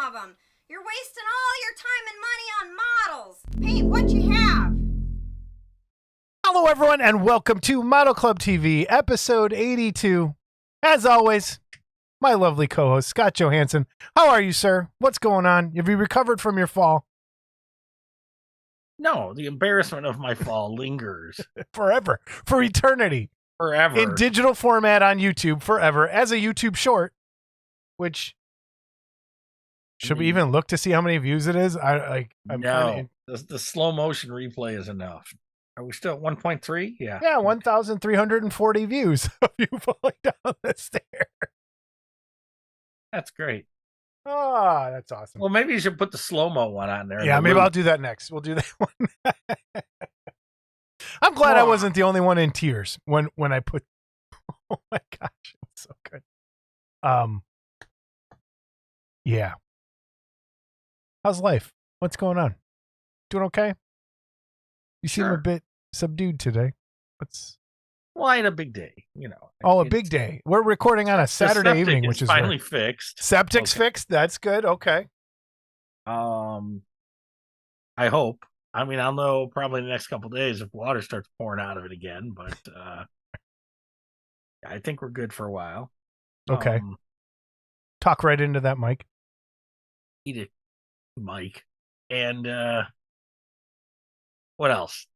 of them. You're wasting all your time and money on models. Paint what you have. Hello, everyone, and welcome to Model Club TV, episode 82. As always, my lovely co-host, Scott Johansson. How are you, sir? What's going on? Have you recovered from your fall? No, the embarrassment of my fall lingers. Forever. For eternity. Forever. In digital format on YouTube, forever. As a YouTube short, which... Should we even look to see how many views it is? No, the slow motion replay is enough. Are we still at 1.3? Yeah. Yeah, 1,340 views of you falling down the stairs. That's great. Oh, that's awesome. Well, maybe you should put the slow-mo one on there. Yeah, maybe I'll do that next. We'll do that one. I'm glad I wasn't the only one in tears when I put... Oh my gosh, it's so good. Yeah. How's life? What's going on? Doing okay? You seem a bit subdued today. Well, I had a big day, you know. Oh, a big day. We're recording on a Saturday evening, which is finally fixed. Septic's fixed? That's good. Okay. I hope. I mean, I'll know probably in the next couple of days if water starts pouring out of it again, but I think we're good for a while. Okay. Talk right into that, Mike. Eat it, Mike. And what else?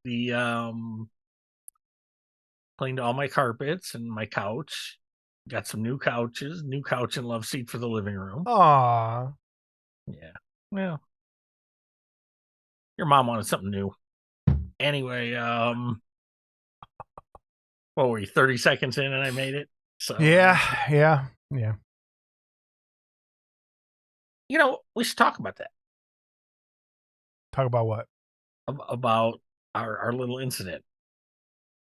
Cleaned all my carpets and my couch. Got some new couches, new couch and love seat for the living room. Aww. Yeah. Well, your mom wanted something new. Anyway, what were you, 30 seconds in and I made it? So Yeah. You know, we should talk about that. Talk about what? About our little incident.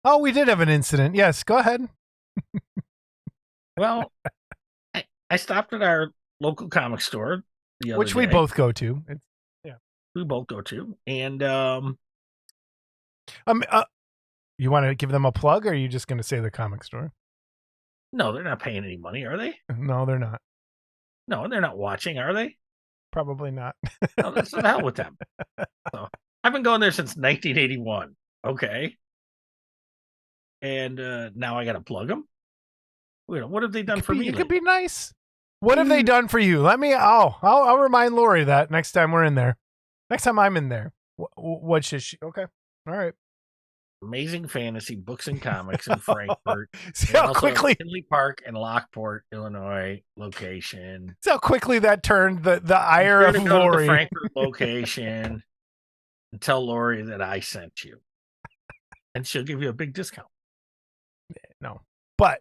Oh, we did have an incident. Yes, go ahead. Well, I stopped at our local comic store the other Which day. we both go to. We both go to. And you want to give them a plug, or are you just going to say the comic store? no, they're not paying any money, are they? No, they're not. No, they're not watching, are they? Probably not. No, that's the hell with them. So, I've been going there since 1981. Okay. And now I got to plug them. What have they done for me? You could be nice. What have they done for you? I'll remind Lori that next time we're in there. Next time I'm in there. What should she? Okay. All right. Amazing Fantasy Books and Comics in Frankfurt. See how quickly Tinley Park and Lockport, Illinois location. See how quickly that turned the ire of Lori. To the Frankfurt location and tell Lori that I sent you. And she'll give you a big discount. No. But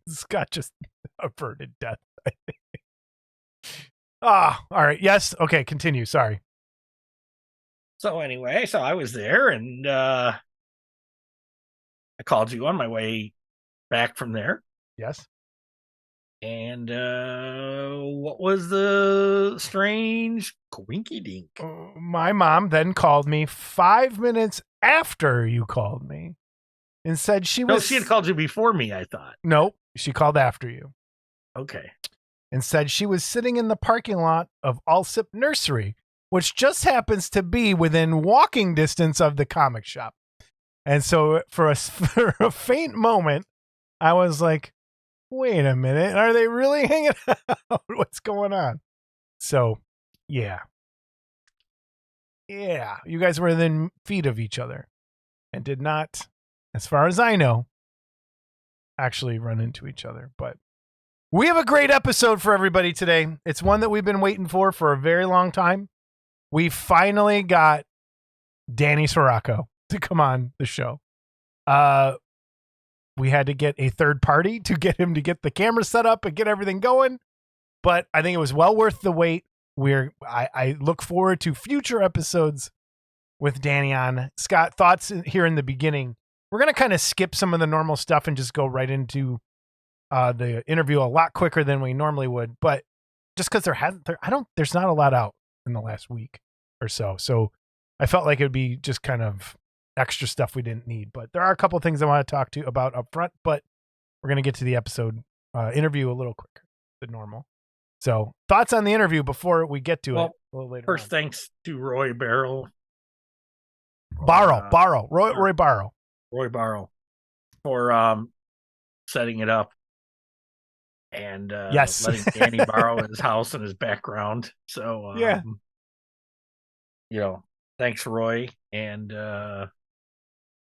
Scott just averted death, I think. All right. Yes. Okay. Continue. Sorry. So anyway, I was there and I called you on my way back from there. Yes. And what was the strange quinky dink? My mom then called me 5 minutes after you called me and said she had called you before me, I thought. Nope. She called after you. Okay. And said she was sitting in the parking lot of Allsip Nursery, which just happens to be within walking distance of the comic shop. And so for a faint moment, I was like, wait a minute. Are they really hanging out? What's going on? So, yeah. Yeah. You guys were within feet of each other and did not, as far as I know, actually run into each other. But we have a great episode for everybody today. It's one that we've been waiting for a very long time. We finally got Danny Soracco to come on the show. We had to get a third party to get him to get the camera set up and get everything going. But I think it was well worth the wait. I look forward to future episodes with Danny on. Scott, thoughts here in the beginning? We're going to kind of skip some of the normal stuff and just go right into the interview a lot quicker than we normally would. But just because there's not a lot out in the last week or so. So I felt like it would be just kind of extra stuff we didn't need. But there are a couple of things I want to talk to you about up front, but we're going to get to the episode interview a little quicker than normal. So thoughts on the interview before we get to it Well, a little later. First, thanks to Roy Barrow. Roy Barrow. Roy Barrow for setting it up and Yes. letting Danny borrow his house and his background. So Yeah. Thanks Roy, and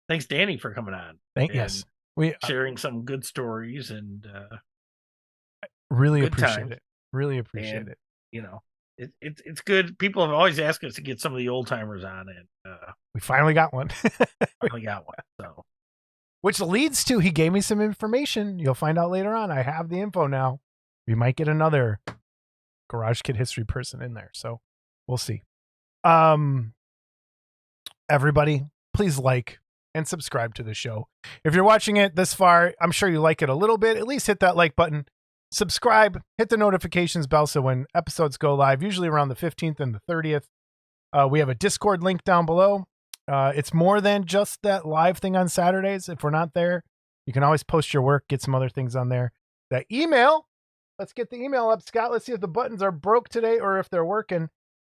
thanks Danny for coming on. Yes. We sharing some good stories and really good appreciate times. it. Really appreciate And, it. It's good. People have always asked us to get some of the old timers on, and We finally got one. finally got one. So, which leads to, he gave me some information. You'll find out later on. I have the info now. We might get another Garage Kid history person in there. So we'll see. Everybody, please like and subscribe to the show. If you're watching it this far, I'm sure you like it a little bit. At least hit that like button. Subscribe, hit the notifications bell so when episodes go live, usually around the 15th and the 30th, we have a Discord link down below. It's more than just that live thing on Saturdays. If we're not there, you can always post your work, get some other things on there. The email, let's get the email up, Scott. Let's see if the buttons are broke today or if they're working.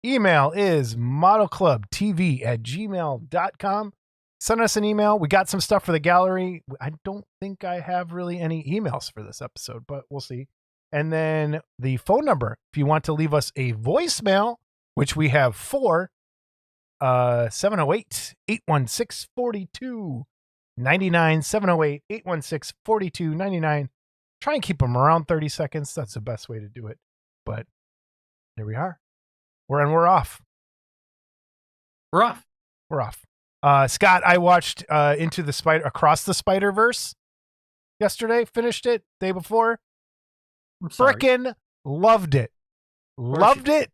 Email is modelclubtv@gmail.com. Send us an email. We got some stuff for the gallery. I don't think I have really any emails for this episode, but we'll see. And then the phone number, if you want to leave us a voicemail, which we have 708-816-4299, 708-816-4299. Try and keep them around 30 seconds. That's the best way to do it. But there we are. We're off. we're off. We're off. Scott, I watched Across the Spider-Verse yesterday. Finished it day before. Frickin' loved it. Loved it.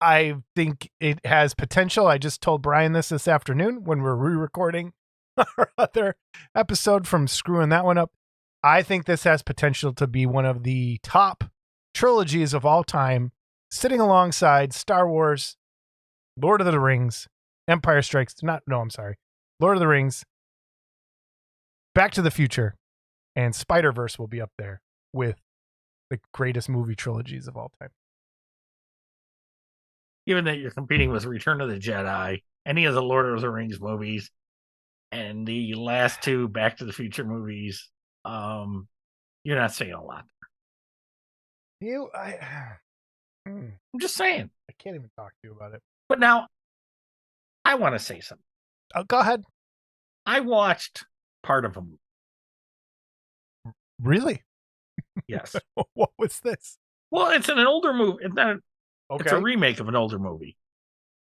I think it has potential. I just told Brian this afternoon when we're re-recording our other episode from screwing that one up. I think this has potential to be one of the top trilogies of all time, sitting alongside Star Wars, Lord of the Rings, Empire Strikes. Lord of the Rings, Back to the Future, and Spider-Verse will be up there with the greatest movie trilogies of all time. Given that you're competing with Return of the Jedi, any of the Lord of the Rings movies, and the last two Back to the Future movies, you're not saying a lot. I'm just saying. I can't even talk to you about it. But now, I want to say something. Oh, go ahead. I watched part of them. Really? Yes. What was this? Well, it's an older movie. It's not. Okay. It's a remake of an older movie.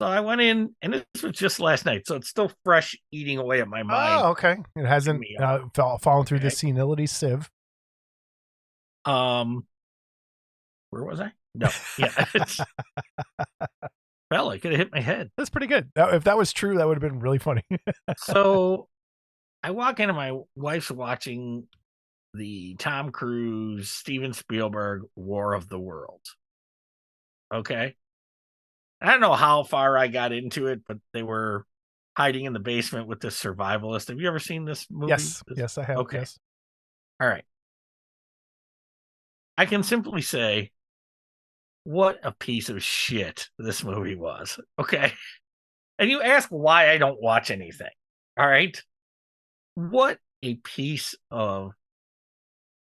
So I went in, and this was just last night, so it's still fresh, eating away at my mind. Oh, okay. It hasn't fallen through the senility sieve. Where was I? No. Yeah. Well, I could have hit my head. That's pretty good. If that was true, that would have been really funny. So I walk in, and my wife's watching the Tom Cruise, Steven Spielberg War of the Worlds. Okay. I don't know how far I got into it, but they were hiding in the basement with this survivalist. Have you ever seen this movie? Yes, I have. Okay. Yes. All right. I can simply say, what a piece of shit this movie was. Okay. And you ask why I don't watch anything. All right. What a piece of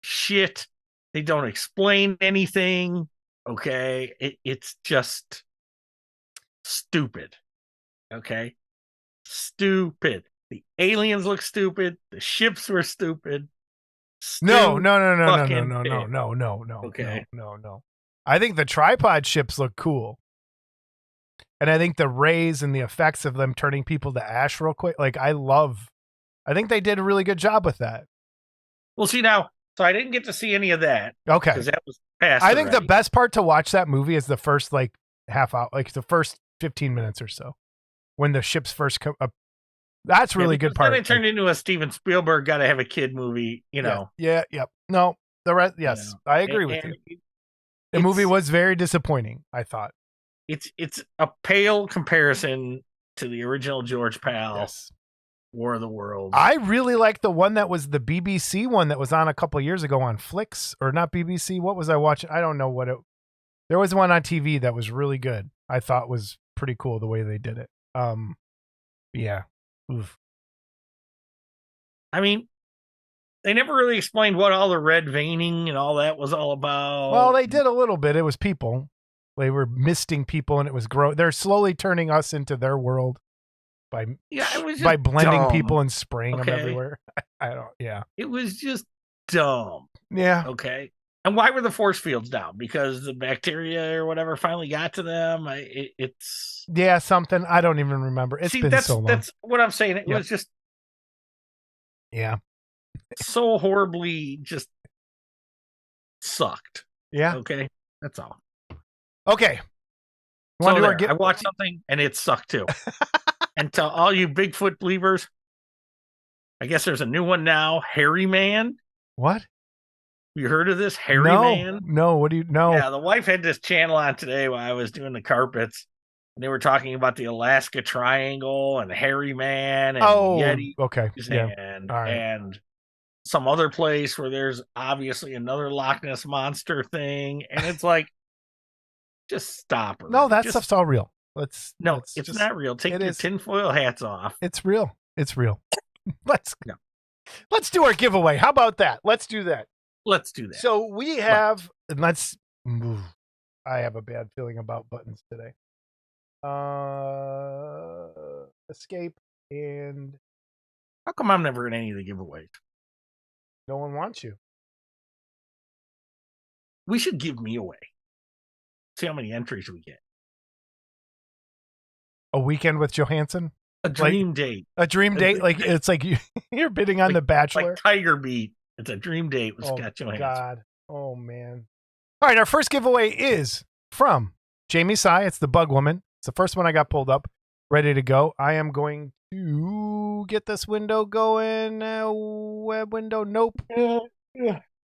shit. They don't explain anything. Okay. It's just stupid. Okay. Stupid. The aliens look stupid. The ships were stupid. No. Okay. No. I think the tripod ships look cool. And I think the rays and the effects of them turning people to ash real quick. I think they did a really good job with that. Well, see now, so I didn't get to see any of that. Okay. Because that was past. I think already. the best part to watch that movie is the first half hour, the first 15 minutes or so. When the ships first come up. That's really good part. Then it turned into a Steven Spielberg got to have a kid movie, Yeah. No, the rest. Yes, I agree with you. The movie was very disappointing, I thought. It's a pale comparison to the original George Pal. Yes. War of the Worlds. I really like the one that was the BBC one that was on a couple years ago on Flicks, or not BBC. What was I watching? I don't know what it. There was one on TV that was really good. I thought was pretty cool the way they did it. Yeah. Oof. I mean, they never really explained what all the red veining and all that was all about. Well, they did a little bit. It was people. They were misting people, and it was They're slowly turning us into their world by it was just by blending dumb. people and spraying them Okay. everywhere. I don't. Yeah. It was just dumb. Yeah. Okay. And why were the force fields down? Because the bacteria or whatever finally got to them. It's Yeah, something. I don't even remember. It's been so long. That's what I'm saying. It Yep. was just Yeah. so horribly just sucked. Yeah. Okay. That's all. Okay. So I watched something and it sucked too. And to all you Bigfoot believers, I guess there's a new one now. Hairy Man. What? You heard of this? Hairy Man? No. What do you know? Yeah, the wife had this channel on today while I was doing the carpets. And they were talking about the Alaska Triangle and Hairy Man and Yeti. Okay. Yeah. And some other place where there's obviously another Loch Ness Monster thing. And it's like, just stop. No, that stuff's all real. It's not real. Take your tinfoil hats off. It's real. It's real. Let's do our giveaway. How about that? Let's do that. So we have, and let's move. I have a bad feeling about buttons today. Escape, and how come I'm never in any of the giveaways? No one wants you. We should give me away. See how many entries we get. A weekend with Johansson? A dream date. A dream date? Like it's like you're bidding on The Bachelor. Like Tiger Beat. It's a dream date with Scott Johansson. God. Oh man. All right, our first giveaway is from Jamie Sy. It's the Bug Woman. It's the first one I got pulled up, ready to go. I am going to get this window going. Web window. Nope.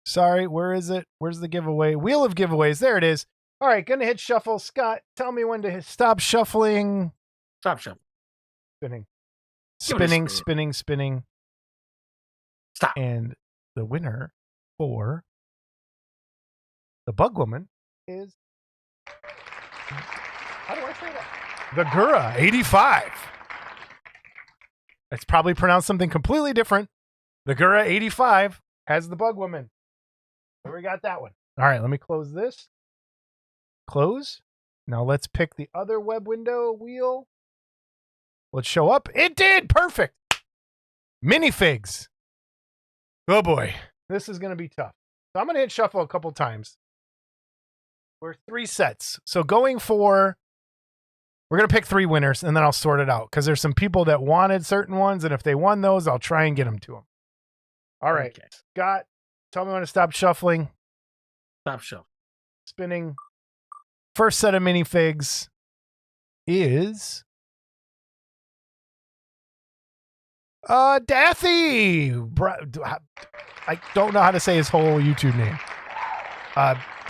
Sorry, where is it? Where's the giveaway? Wheel of giveaways. There it is. All right, gonna hit shuffle. Scott, tell me when to stop shuffling. Stop shuffling. Spinning. Stop. And the winner for the Bug Woman is, how do I say that? The Gura 85. It's probably pronounced something completely different. The Gura 85 has the Bug Woman. So we got that one. All right, let me close this. Close. Now let's pick the other web window wheel. Let's show up. It did. Perfect. Minifigs. Oh boy. This is going to be tough. So I'm going to hit shuffle a couple times. We're 3 sets. So we're going to pick 3 winners and then I'll sort it out because there's some people that wanted certain ones. And if they won those, I'll try and get them to them. All right. Okay. Scott, tell me when to stop shuffling. Stop shuffling. Spinning. First set of minifigs is Dathy. I don't know how to say his whole YouTube name.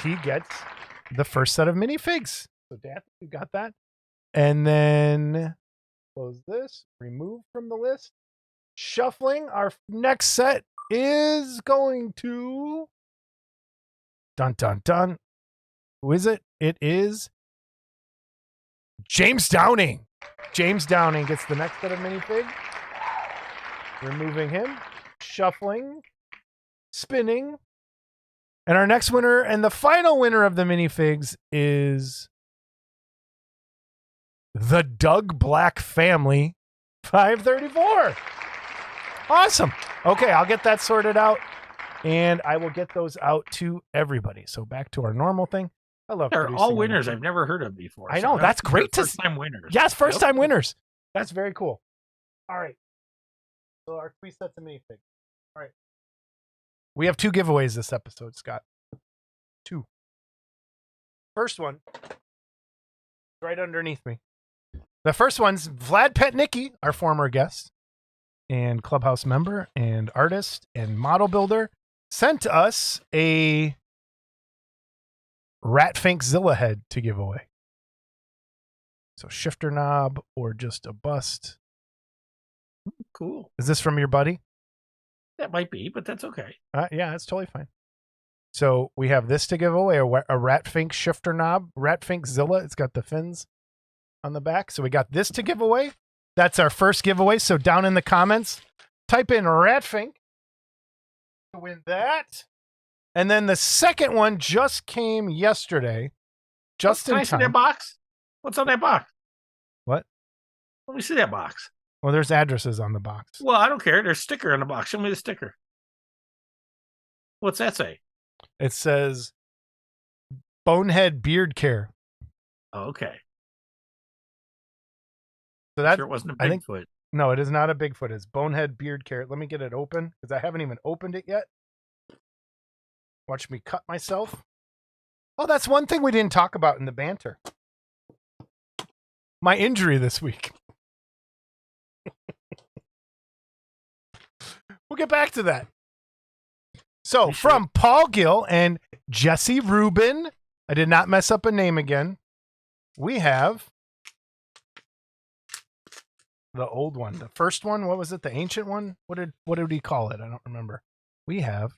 He gets the first set of minifigs. So Dathy, you got that. And then close this, remove from the list. Shuffling, our next set is going to dun dun dun. Who is it? It is James Downing. James Downing gets the next set of minifigs. Removing him. Shuffling. Spinning. And our next winner and the final winner of the minifigs is the Doug Black Family 534. Awesome. Okay, I'll get that sorted out and I will get those out to everybody. So back to our normal thing. I love They're all winners I've never heard of before. I know. So that's great. First-time winners. Yes, first-time winners. That's very cool. All right. So our 3 sets of minifigs. All right. We have 2 giveaways this episode, Scott. 2. First one, right underneath me. The first one's Vlad Petnicki, our former guest and Clubhouse member and artist and model builder, sent us a Ratfink Zilla head to give away. So shifter knob or just a bust. cool. Is this from your buddy? That might be, but that's okay. Yeah, that's totally fine. So we have this to give away, a Ratfink shifter knob, Ratfink Zilla. It's got the fins on the back. So we got this to give away. That's our first giveaway. So down in the comments, type in Ratfink to win that. And then the second one just came yesterday. Just in Can I see time. that box? What's on that box? What? Let me see that box. Well, there's addresses on the box. Well, I don't care. There's a sticker on the box. Show me the sticker. What's that say? It says Bonehead Beard Care. Oh, okay. So that Sure it wasn't a I think- Bigfoot. No, it is not a Bigfoot. It's Bonehead Beard Care. Let me get it open because I haven't even opened it yet. Watch me cut myself. Oh, that's one thing we didn't talk about in the banter. My injury this week. We'll get back to that. So, You sure? from Paul Gill and Jesse Rubin, I did not mess up a name again. We have the old one. The first one, what was it? The ancient one? What did he call it? I don't remember. We have.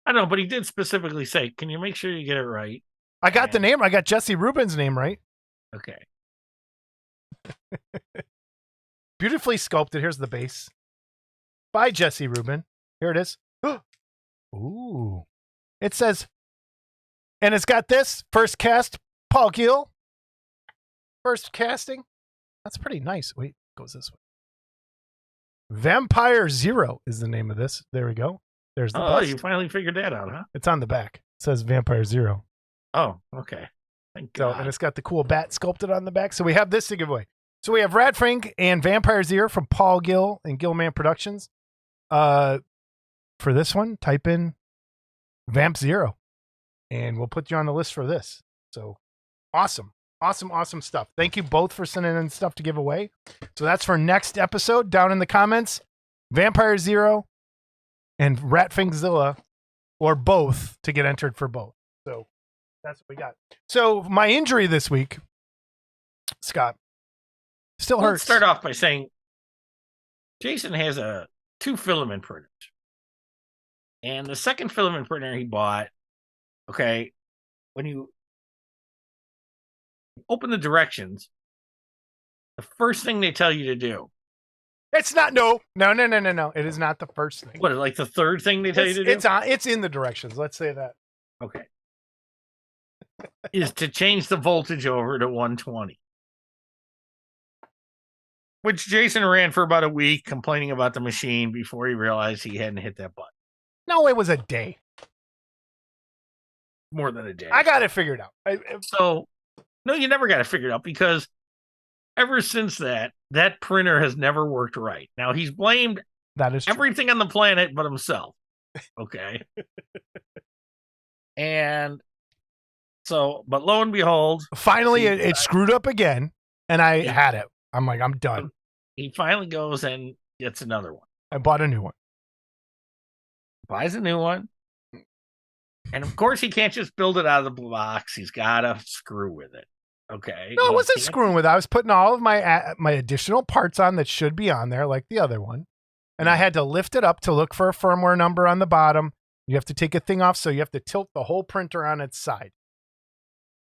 I know, but he did specifically say, can you make sure you get it right? I got the name. I got Jesse Rubin's name right. Okay. Beautifully sculpted. Here's the base. By Jesse Rubin. Here it is. Ooh. It says, and it's got this first cast, Paul Gill. First casting. That's pretty nice. Wait, it goes this way. Vampire Zero is the name of this. There we go. There's the bust. You finally figured that out, huh? It's on the back. It says Vampire Zero. Oh, okay. Thank So, God. and it's got the cool bat sculpted on the back. So we have this to give away. So we have Ratfink and Vampire's Ear from Paul Gill and Gillman Productions. For this one, type in Vamp Zero, and we'll put you on the list for this. So awesome. Awesome stuff. Thank you both for sending in stuff to give away. So that's for next episode. Down in the comments, Vampire Zero and Ratfinkzilla, or both, to get entered for both. So that's what we got. So my injury this week, Scott, still Let's hurts. start off by saying Jason has two filament printers. And the second filament printer he bought, okay, when you open the directions, the first thing they tell you to do. It's not. No. It is not the first thing. What, like the third thing they tell you to do? It's in the directions. Let's say that. Okay. Is to change the voltage over to 120. Which Jason ran for about a week complaining about the machine before he realized he hadn't hit that button. No, it was a day. More than a day. I got it figured out. So, no, you never got it figured out because ever since that printer has never worked right. Now, he's blamed That is true. everything on the planet but himself. Okay. And so, but lo and behold, Finally, it screwed up again, and I had it. I'm like, I'm done. he finally goes and gets another one. I bought a new one. Buys a new one. And of course, he can't just build it out of the box. He's got to screw with it. Okay. No, I He wasn't can't- screwing with it. I was putting all of my additional parts on that should be on there, like the other one. And I had to lift it up to look for a firmware number on the bottom. You have to take a thing off, so you have to tilt the whole printer on its side.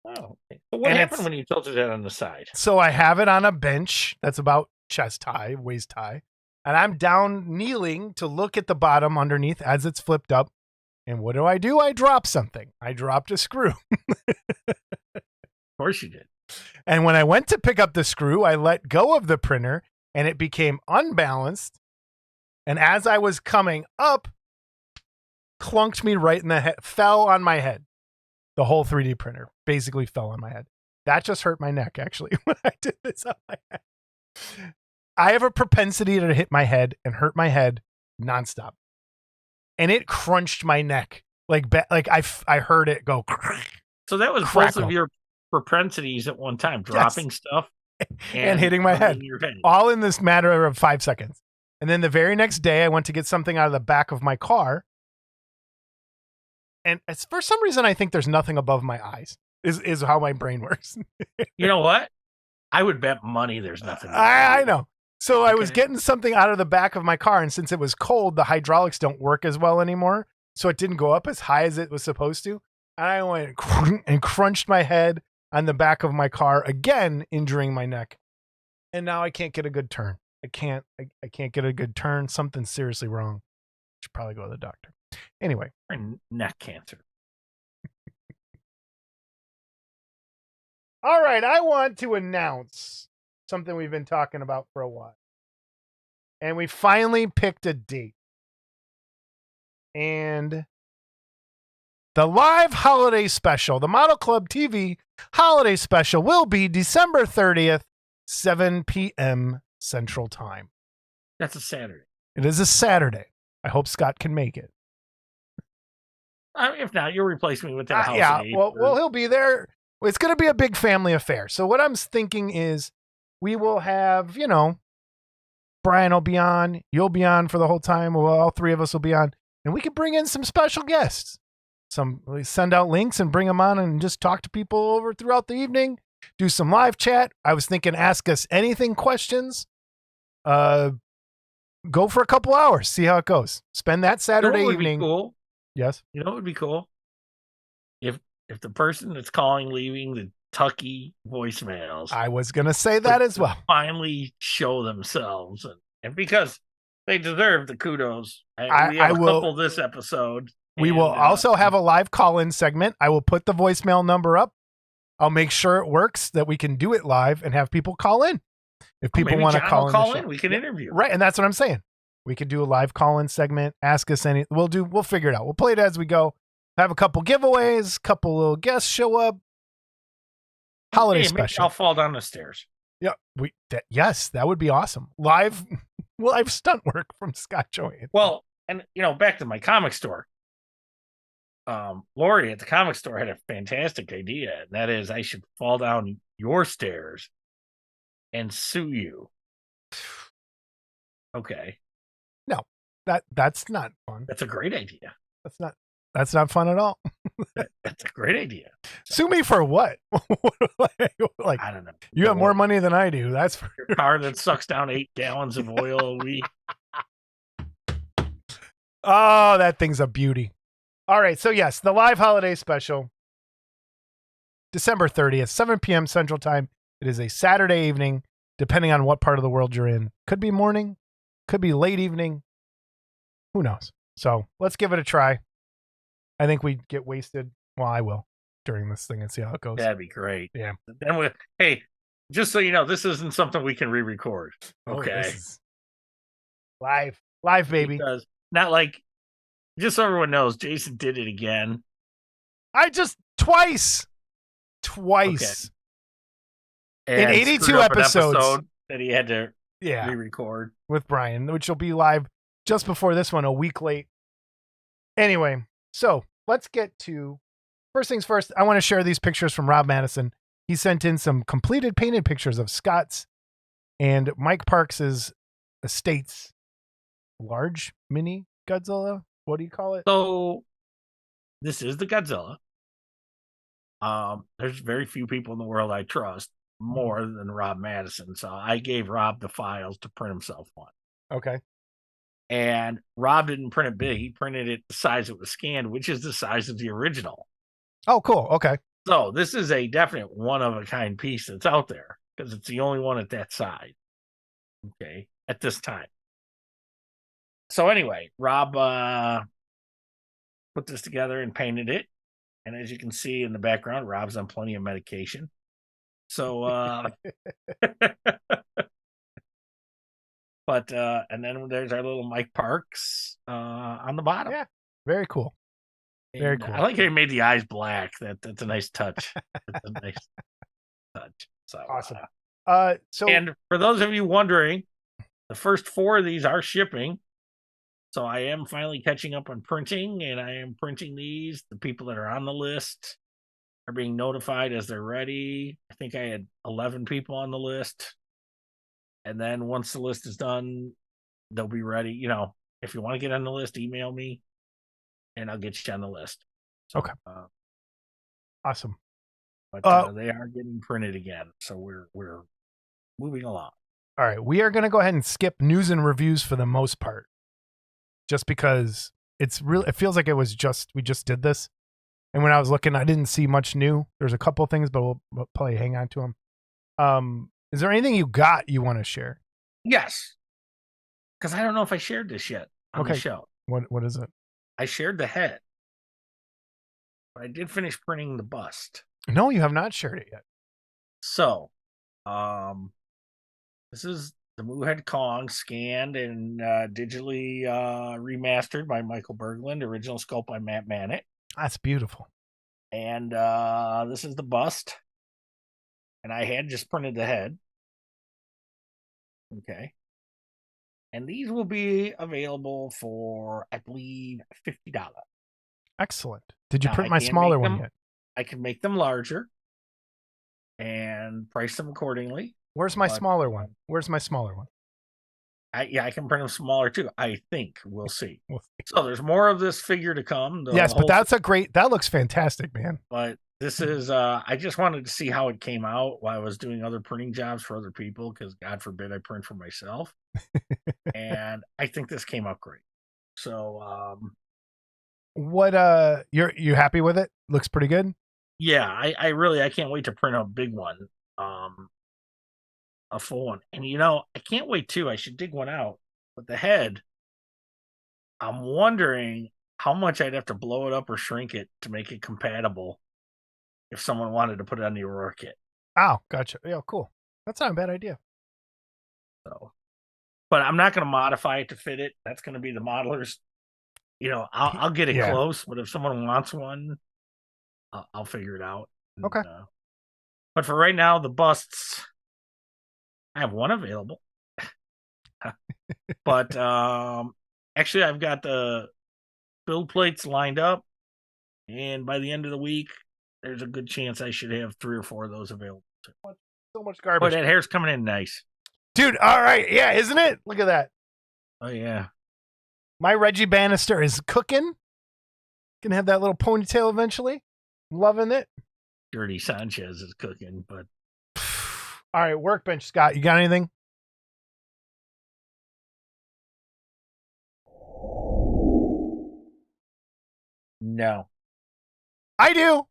Oh, okay. So what And happened it's- when you tilted it on the side? So I have it on a bench that's about chest high, waist high. And I'm down kneeling to look at the bottom underneath as it's flipped up. And what do? I drop something. I dropped a screw. Of course you did. And when I went to pick up the screw, I let go of the printer and it became unbalanced. And as I was coming up, clunked me right in the head, fell on my head. The whole 3D printer basically fell on my head. That just hurt my neck, actually, when I did this on my head. I have a propensity to hit my head and hurt my head nonstop. And it crunched my neck. Like I heard it go. So that was Crackle. both of your propensities at one time, dropping stuff And hitting my head. your head. All in this matter of 5 seconds. And then the very next day, I went to get something out of the back of my car. And it's, for some reason, I think there's nothing above my eyes, is how my brain works. You know what? I would bet money there's nothing. I know. So I was Okay. getting something out of the back of my car, and since it was cold, the hydraulics don't work as well anymore. So it didn't go up as high as it was supposed to. And I went and crunched my head on the back of my car again, injuring my neck. And now I can't get a good turn. I can't get a good turn. Something's seriously wrong. Should probably go to the doctor. Anyway. And neck cancer. All right. I want to announce something we've been talking about for a while. And we finally picked a date. And the live holiday special, the Model Club TV holiday special, will be December 30th, 7 p.m. Central Time. That's a Saturday. It is a Saturday. I hope Scott can make it. If not, you'll replace me with that house. Yeah, well, he'll be there. It's going to be a big family affair. So what I'm thinking is we will have, Brian will be on, you'll be on for the whole time. Well, all three of us will be on. And we could bring in some special guests. We send out links and bring them on and just talk to people over throughout the evening. Do some live chat. I was thinking ask us anything questions. Go for a couple hours. See how it goes. Spend that Saturday evening. Cool. Yes. You know what would be cool? If the person that's calling leaving the Tucky voicemails. I was going to say that as well. Finally show themselves. And because they deserve the kudos. We have a couple this episode. We will also have a live call-in segment. I will put the voicemail number up. I'll make sure it works, that we can do it live and have people call in. If people want to call in, we can interview. Right, and that's what I'm saying. We could do a live call-in segment. Ask us any. We'll figure it out. We'll play it as we go. Have a couple giveaways. Couple little guests show up. Holiday special. I'll fall down the stairs. Yeah, yes, that would be awesome. Live stunt work from Scott Johansson. Well, and back to my comic store. Lori at the comic store had a fantastic idea, and that is I should fall down your stairs and sue you. Okay. No, that's not fun. That's a great idea. That's not fun at all. That's a great idea. Sue me for what? Like, I don't know. You have more money than I do. That's for your car that sucks down 8 gallons of oil a week. Oh, that thing's a beauty. All right. So yes, the live holiday special, December 30th, 7 p.m. Central Time. It is a Saturday evening, depending on what part of the world you're in. Could be morning, could be late evening. Who knows? So let's give it a try. I think we'd get wasted. Well, I will during this thing and see how it goes. That'd be great. Yeah. Then hey, just so you know, this isn't something we can re-record. Okay. Live, baby. Because not like, just so everyone knows, Jason did it again. Twice. Okay. In 82 episodes that he had to re-record with Brian, which will be live just before this one, a week late. Anyway, so let's get to first things first. I want to share these pictures from Rob Madison. He sent in some completed painted pictures of Scott's and Mike Parks's estate's large mini Godzilla. What do you call it? So this is the Godzilla. There's very few people in the world I trust more than Rob Madison. So I gave Rob the files to print himself one. Okay. And Rob didn't print it big. He printed it the size it was scanned, which is the size of the original. Oh, cool. Okay. So this is a definite one-of-a-kind piece that's out there because it's the only one at that size. Okay. At this time. So anyway, Rob put this together and painted it. And as you can see in the background, Rob's on plenty of medication. So, but, and then there's our little Mike Parks on the bottom. Yeah. Very cool. Very cool. I like how he made the eyes black. That's a nice touch. That's a nice touch. So awesome. And for those of you wondering, the first 4 of these are shipping. So I am finally catching up on printing, and I am printing these. The people that are on the list are being notified as they're ready. I think I had 11 people on the list. And then once the list is done, they'll be ready. If you want to get on the list, email me, and I'll get you on the list. So, okay. Awesome. But they are getting printed again, so we're moving along. All right, we are going to go ahead and skip news and reviews for the most part, just because it feels like we just did this. And when I was looking, I didn't see much new. There's a couple things, but we'll probably hang on to them. Is there anything you want to share? Yes. Because I don't know if I shared this yet on the show. What is it? I shared the head. But I did finish printing the bust. No, you have not shared it yet. So, this is the Moohead Kong scanned and digitally remastered by Michael Berglund, original sculpt by Matt Mannett. That's beautiful. And this is the bust. And I had just printed the head. Okay. And these will be available for, I believe, $50. Excellent. Did you print my smaller one yet? I can make them larger and price them accordingly. Where's my smaller one? I can print them smaller too. I think we'll see. So there's more of this figure to come. Yes, but that looks fantastic, man. But this is, I just wanted to see how it came out while I was doing other printing jobs for other people, because God forbid I print for myself. And I think this came out great. So, what, you happy with it? Looks pretty good. Yeah, I can't wait to print a big one. A full one. And I can't wait too. I should dig one out. But the head, I'm wondering how much I'd have to blow it up or shrink it to make it compatible if someone wanted to put it on the Aurora kit. Oh, gotcha. Yeah, cool. That's not a bad idea. So, but I'm not going to modify it to fit it. That's going to be the modeler's. I'll get it close, but if someone wants one, I'll figure it out. Okay. But for right now, the busts, I have one available. But actually, I've got the build plates lined up, and by the end of the week, there's a good chance I should have 3 or 4 of those available. So much garbage. But that hair's coming in nice. Dude, all right. Yeah, isn't it? Look at that. Oh, yeah. My Reggie Bannister is cooking. Gonna have that little ponytail eventually. Loving it. Dirty Sanchez is cooking, but... All right, workbench, Scott. You got anything? No. I do.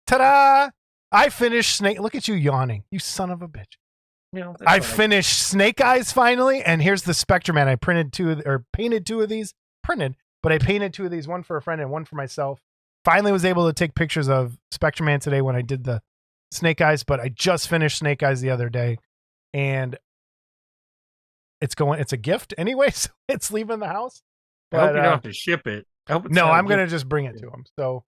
Ta-da! I finished Snake. Look at you yawning. You son of a bitch. I finished Snake Eyes finally, and here's the Spectrum Man. I painted 2 of these. But I painted 2 of these, one for a friend and one for myself. Finally was able to take pictures of Spectrum Man today when I did the Snake Eyes, but I just finished Snake Eyes the other day, and it's a gift anyway, so it's leaving the house. But, I hope you don't have to ship it. No, I'm going to just bring it to him. So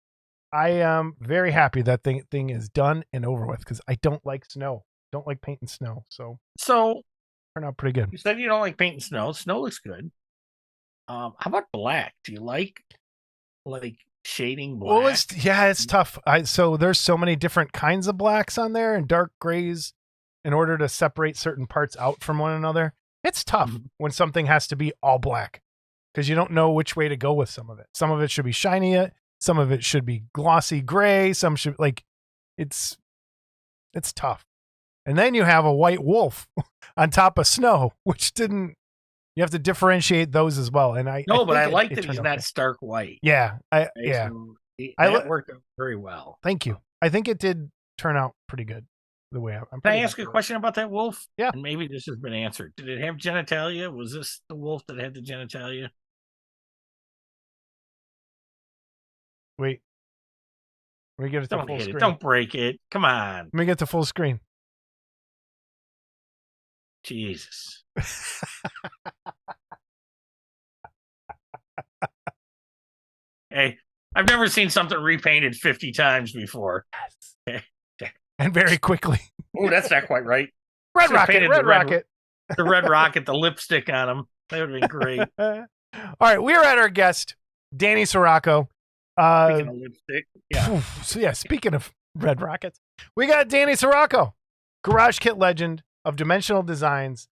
I am very happy that thing is done and over with, because I don't like snow. Don't like painting snow. So turned out pretty good. You said you don't like painting snow. Snow looks good. How about black? Do you like shading black? Well, it's tough. So there's so many different kinds of blacks on there and dark grays in order to separate certain parts out from one another. It's tough when something has to be all black, because you don't know which way to go with some of it. Some of it should be shiny, some of it should be glossy gray, some should it's tough. And then you have a white wolf on top of snow, which you have to differentiate those as well. And I like that he's not stark white. Yeah. That worked out very well. Thank you. I think it did turn out pretty good the way I'm. Can I ask a question about that wolf? Yeah. And maybe this has been answered. Did it have genitalia? Was this the wolf that had the genitalia? Wait. Let me get it to full screen. Don't break it. Come on. Let me get to full screen. Jesus. Hey, I've never seen something repainted 50 times before. Yes. And very quickly. Oh, that's not quite right. Red Rocket. The Red Rocket, the lipstick on him. That would have been great. All right, we are at our guest, Danny Soracco. Speaking of lipstick. Yeah. Speaking of Red Rockets, we got Danny Soracco, Garage Kit legend of Dimensional Designs,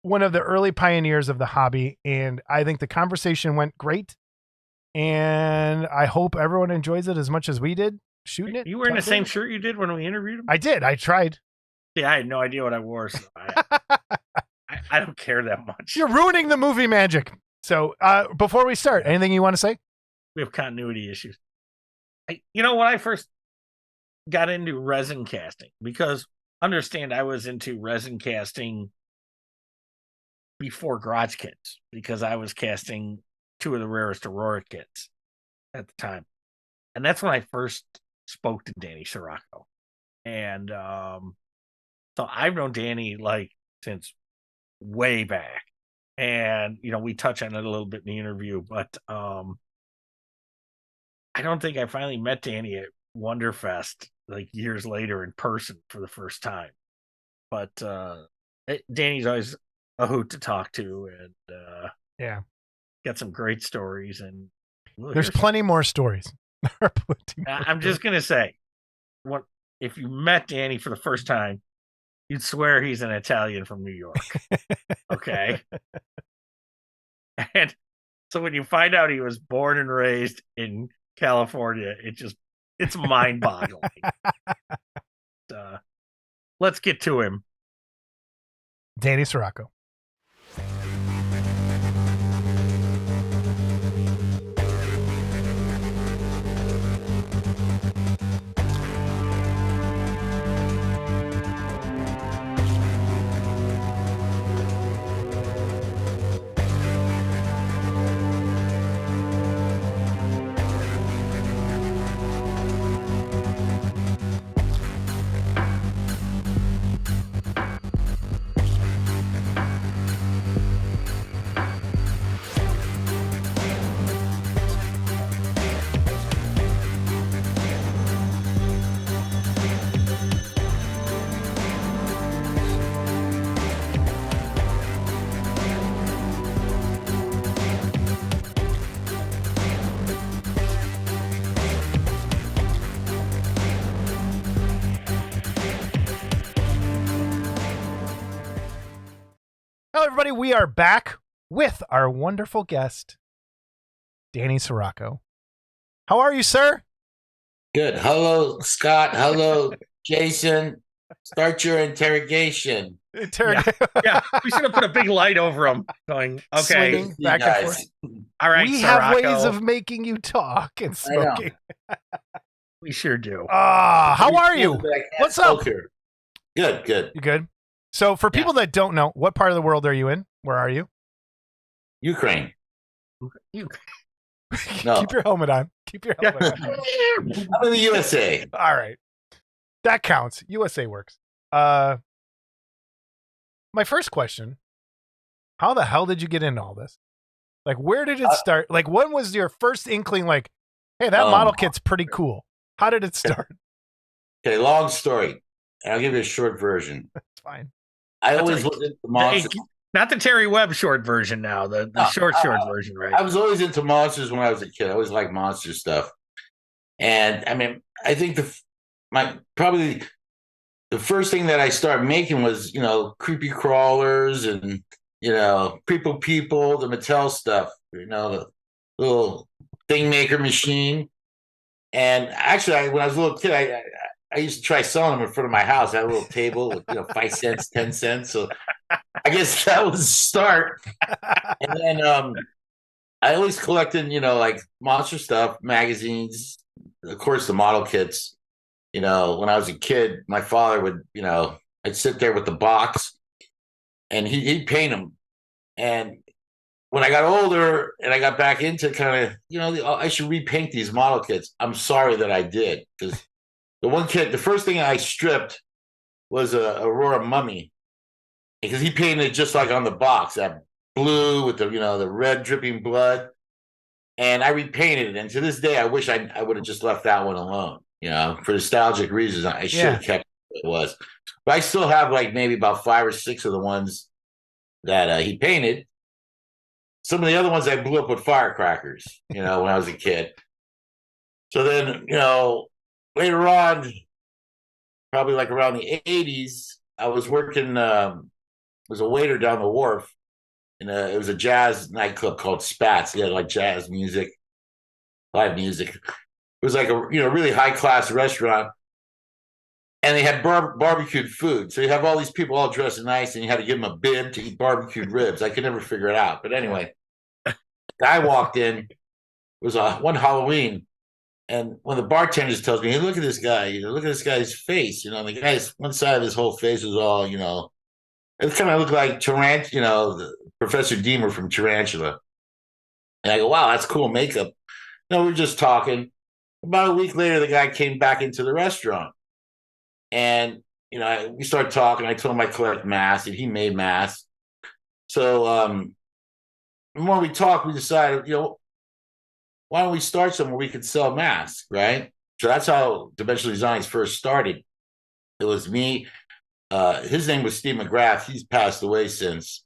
one of the early pioneers of the hobby, and I think the conversation went great, and I hope everyone enjoys it as much as we did shooting it. You wearing the same shirt you did when we interviewed him? I did. I tried. Yeah, I had no idea what I wore, so I don't care that much. You're ruining the movie magic. So before we start, anything you want to say? We have continuity issues. When I first got into resin casting, because understand I was into resin casting before Garage Kits, because I was casting two of the rarest Aurora kits at the time. And that's when I first spoke to Danny Soracco. And so I've known Danny since way back. And, we touch on it a little bit in the interview, but I don't think I finally met Danny at Wonderfest years later in person for the first time. But Danny's always a hoot to talk to, and got some great stories. And there's plenty more stories. I'm just gonna say, if you met Danny for the first time, you'd swear he's an Italian from New York. Okay. And so when you find out he was born and raised in California, it's mind-boggling. Let's get to him. Danny Soracco. Hello, everybody. We are back with our wonderful guest, Danny Soracco. How are you, sir? Good. Hello, Scott. Hello, Jason. Start your interrogation. Yeah, we should have put a big light over him going, okay. Swinging back and forth. All right, we Soracco. have ways of making you talk and smoking. We sure do. How are you? What's up? Good. Good. You good? So for people that don't know, what part of the world are you in? Where are you? Ukraine. No. Keep your helmet on. Keep your helmet on. I'm in the USA. All right. That counts. USA works. My first question, how the hell did you get into all this? Where did it start? When was your first inkling hey, that model kit's pretty cool? How did it start? Okay, long story. I'll give you a short version. That's fine. I always looked into monsters. Not the Terry Webb short version now, the short version, right? I was always into monsters when I was a kid. I always liked monster stuff. And I mean, I think probably the first thing that I started making was, creepy crawlers and, people, the Mattel stuff, the little thing maker machine. And actually, when I was a little kid, I used to try selling them in front of my house. I had a little table with 5 cents, 10 cents. So I guess that was the start. And then I always collected, monster stuff, magazines, of course, the model kits. When I was a kid, my father would, I'd sit there with the box and he'd paint them. And when I got older and I got back into kind of, I should repaint these model kits. I'm sorry that I did, because the one kid, the first thing I stripped was a Aurora mummy, because he painted it just like on the box, that blue with the red dripping blood. And I repainted it. And to this day, I wish I would have just left that one alone. For nostalgic reasons, I should have kept what it was. But I still have maybe about 5 or 6 of the ones that he painted. Some of the other ones I blew up with firecrackers, when I was a kid. So then, later on, probably around the 80s, I was working, was a waiter down the wharf. And it was a jazz nightclub called Spats. It had jazz music, live music. It was a really high class restaurant. and they had barbecued food. So you have all these people all dressed nice, and you had to give them a bib to eat barbecued ribs. I could never figure it out. But anyway, guy walked in. It was one Halloween, and one of the bartenders tells me, "Hey, look at this guy. Look at this guy's face. The guy's one side of his whole face was all, it kind of looked like the Professor Deemer from Tarantula." And I go, "Wow, that's cool makeup." No, we're just talking. About a week later, the guy came back into the restaurant. And, we started talking. I told him I collect masks, and he made masks. So when we talked, we decided, why don't we start somewhere we could sell masks, right? So that's how Dimensional Designs first started. It was me. His name was Steve McGrath. He's passed away since.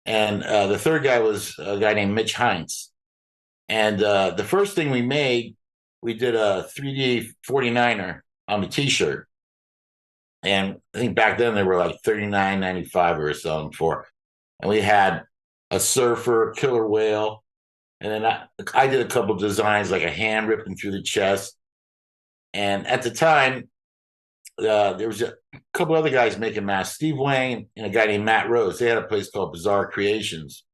And the third guy was a guy named Mitch Heinz. And the first thing we made, we did a 3D 49er on the T-shirt. And I think back then they were like $39.95 we were selling for. And we had a surfer, killer whale. And then I did a couple of designs, like a hand ripping through the chest. And at the time, there was a couple other guys making masks, Steve Wayne and a guy named Matt Rose. They had a place called Bizarre Creations.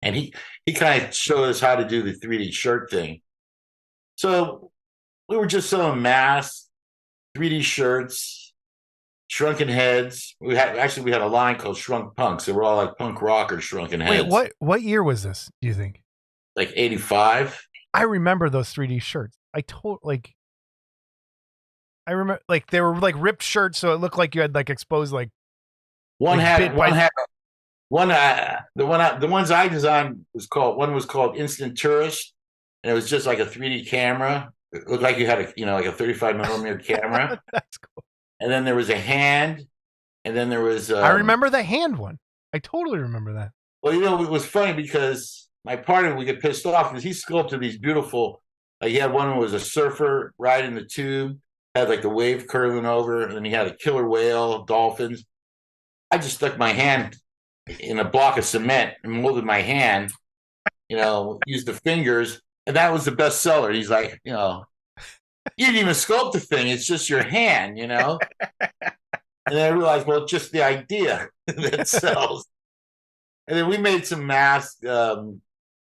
And he kind of showed us how to do the 3D shirt thing. So we were just selling masks, 3D shirts, shrunken heads. We had a line called Shrunk Punks. They were all like punk rockers, shrunken heads. Wait, what year was this, do you think? Like 85. I remember those 3D shirts. I remember they were like ripped shirts, so it looked like you had like exposed like the ones I designed one was called Instant Tourist, and it was just like a 3D camera. It looked like you had a 35 millimeter camera. That's cool. And then there was a hand, and then there was. I remember the hand one. I totally remember that. Well, it was funny because my partner would get pissed off because he sculpted these beautiful. Like he had one that was a surfer riding the tube, had like the wave curling over, and then he had a killer whale, dolphins. I just stuck my hand in a block of cement and molded my hand. Used the fingers, and that was the best seller. He's like, you didn't even sculpt the thing; it's just your hand, And then I realized, well, it's just the idea that sells. And then we made some masks.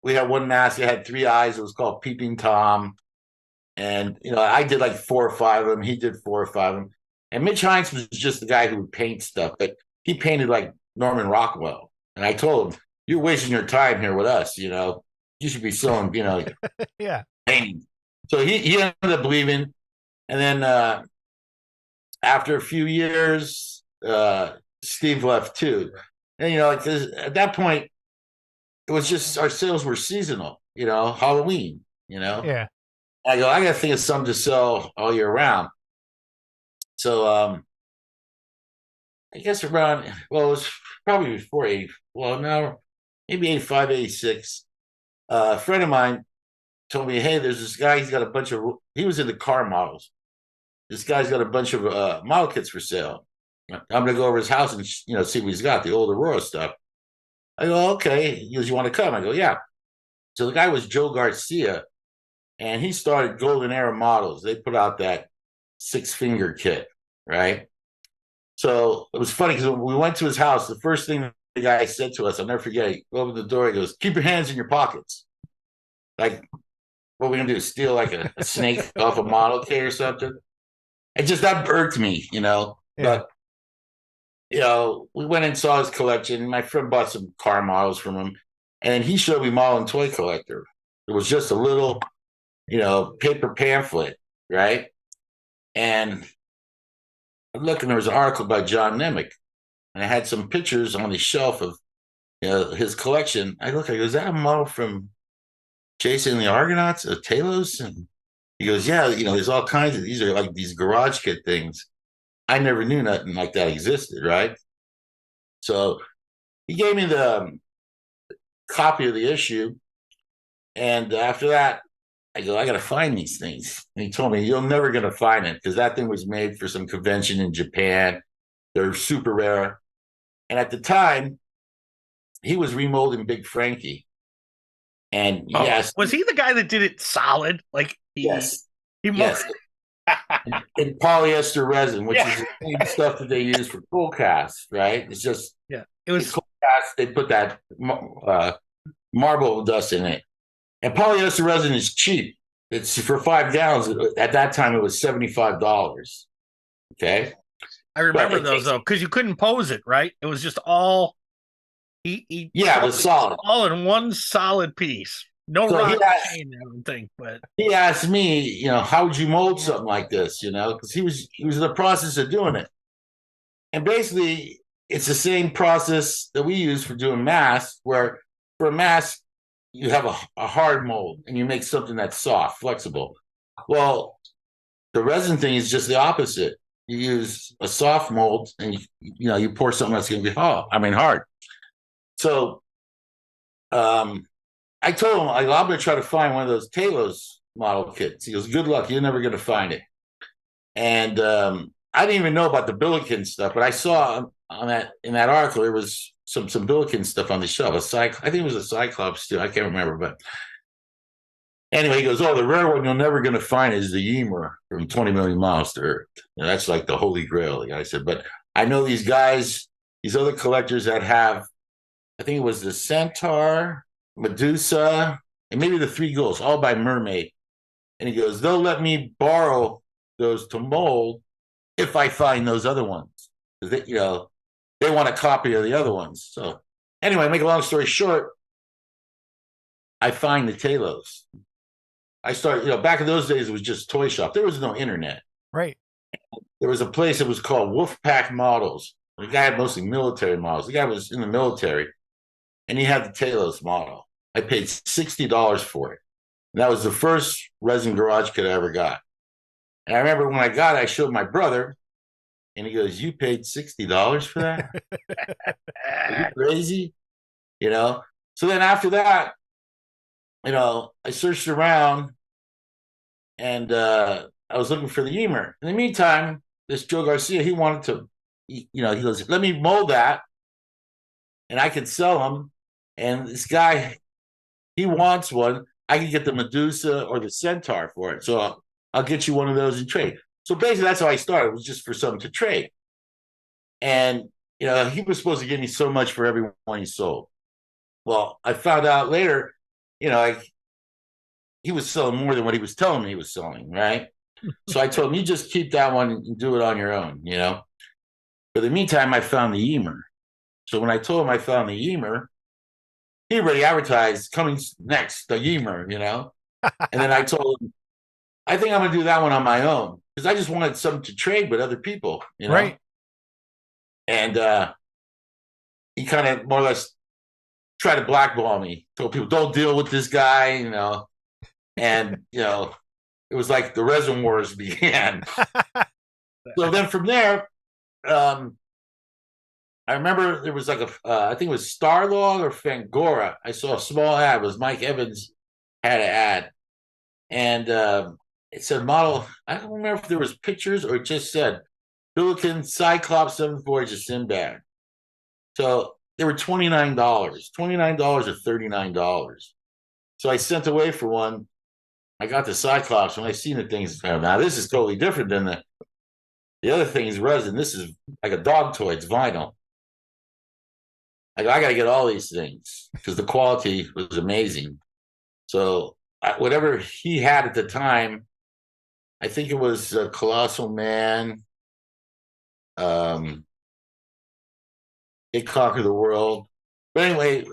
We had one mask that had 3 eyes. It was called Peeping Tom. And, I did like 4 or 5 of them. He did 4 or 5 of them. And Mitch Heinz was just the guy who would paint stuff. But he painted like Norman Rockwell. And I told him, "You're wasting your time here with us, You should be selling, yeah, painting." So he ended up leaving. And then after a few years, Steve left too. And, at that point, it was just our sales were seasonal, Halloween, Yeah. I go, I got to think of something to sell all year round. So I guess it was probably before maybe 85, 86. A friend of mine told me, "Hey, there's this guy, he was into car models. This guy's got a bunch of model kits for sale. I'm going to go over his house and, see what he's got, the old Aurora stuff." I go, "Okay." He goes, "You want to come?" I go, "Yeah." So the guy was Joe Garcia, and he started Golden Era Models. They put out that 6-finger kit, right? So it was funny because when we went to his house, the first thing the guy said to us, I'll never forget, he opened the door, he goes, "Keep your hands in your pockets." Like, what are we going to do, steal like a snake off a model kit or something? It just, that irked me, Yeah. But, we went and saw his collection. My friend bought some car models from him, and he showed me Model and Toy Collector. It was just a little, paper pamphlet, right? And I'm looking, there was an article by John Nemec, and I had some pictures on the shelf of his collection. I go, "Is that a model from Jason and the Argonauts, Talos?" And he goes, "Yeah, there's all kinds of, these are like these garage kit things." I never knew nothing like that existed, right? So he gave me the copy of the issue. And after that, I go, "I got to find these things." And he told me, "You're never going to find it because that thing was made for some convention in Japan. They're super rare." And at the time, he was remolding Big Frankie. And yes. Was he the guy that did it solid? Like, yes. He Yes. in polyester resin, which Yeah. is the same stuff that they use for cool cast, right? It's just Yeah, it in was. cool cast, they put that marble dust in it. And polyester resin is cheap. It's for 5 gallons. At that time, it was $75. Okay. I remember But those though, because you couldn't pose it, right? It was just all he yeah, it was solid. all in one solid piece. No So rod chain, I don't think, but he asked me, how would you mold something like this? Because he was in the process of doing it. And basically, it's the same process that we use for doing masks, where for a mask, you have a hard mold and you make something that's soft, flexible. Well, the resin thing is just the opposite. You use a soft mold and you pour something that's going to be hard. So I told him, I'm going to try to find one of those Talos model kits. He goes, good luck. You're never going to find it. And I didn't even know about the Billiken stuff, but I saw in that article, there was some Billiken stuff on the shelf. I think it was a Cyclops too. I can't remember, but anyway, he goes, oh, the rare one you're never going to find is the Ymir from 20 Million Miles to Earth. That's like the holy grail. I said, but I know these guys, these other collectors that have, I think it was the Centaur, Medusa, and maybe the 3 Ghosts, all by Mermaid. And he goes, they'll let me borrow those to mold if I find those other ones. Because they want a copy of the other ones. So anyway, make a long story short, I find the Talos. I started, back in those days, it was just toy shop. There was no internet. Right. There was a place that was called Wolfpack Models. The guy had mostly military models. The guy was in the military, and he had the Talos model. I paid $60 for it. And that was the first resin garage kit I ever got. And I remember when I got it, I showed my brother, and he goes, you paid $60 for that? Are you crazy? So then after that, I searched around, and I was looking for the Ymir. In the meantime, this Joe Garcia, he wanted to, he goes, let me mold that, and I could sell them. And this guy, he wants one. I can get the Medusa or the Centaur for it. So I'll get you one of those in trade. So basically, that's how I started. It was just for something to trade. And, he was supposed to give me so much for every one he sold. Well, I found out later, he was selling more than what he was telling me he was selling, right? So I told him, you just keep that one and do it on your own, But in the meantime, I found the Ymir. So when I told him I found the Ymir, he already advertised coming next, the Ymir, And then I told him, I think I'm going to do that one on my own because I just wanted something to trade with other people, Right. And he kind of more or less tried to blackball me. Told people, don't deal with this guy, And, it was like the resin wars began. So then from there, I remember there was like I think it was Starlog or Fangora. I saw a small ad. It was Mike Evans had an ad. And it said model, I don't remember if there was pictures or it just said Billiken Cyclops 7 Voyage of Sinbad. So they were $29, $29 or $39. So I sent away for one. I got the Cyclops. When I seen the things, now this is totally different than the other thing is resin. This is like a dog toy. It's vinyl. I got to get all these things because the quality was amazing. So whatever he had at the time, I think it was Colossal Man. It Conquered the World. But anyway,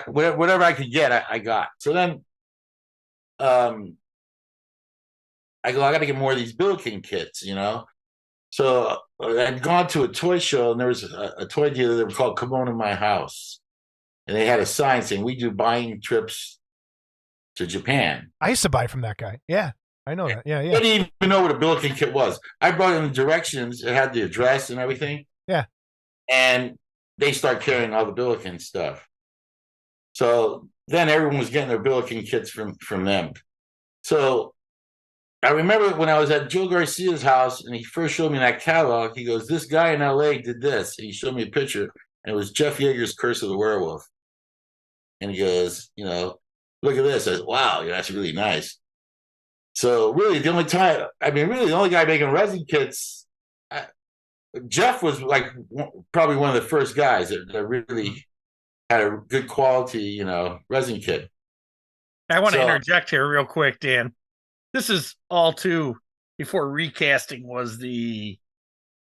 whatever I could get, I got. So then I go, I got to get more of these Billiken kits, So I'd gone to a toy show, and there was a toy dealer that was called Come On in My House. And they had a sign saying, we do buying trips to Japan. I used to buy from that guy. Yeah, I know that. Yeah. I didn't even know what a Billiken kit was. I brought in the directions. It had the address and everything. Yeah. And they start carrying all the Billiken stuff. So then everyone was getting their Billiken kits from them. So I remember when I was at Joe Garcia's house and he first showed me that catalog, he goes, this guy in LA did this. And he showed me a picture, and it was Jeff Yeager's Curse of the Werewolf. And he goes, look at this. I said, wow, that's really nice. So really, the only guy making resin kits, Jeff was like probably one of the first guys that really had a good quality, resin kit. I want to interject here real quick, Dan. This is all too before recasting was the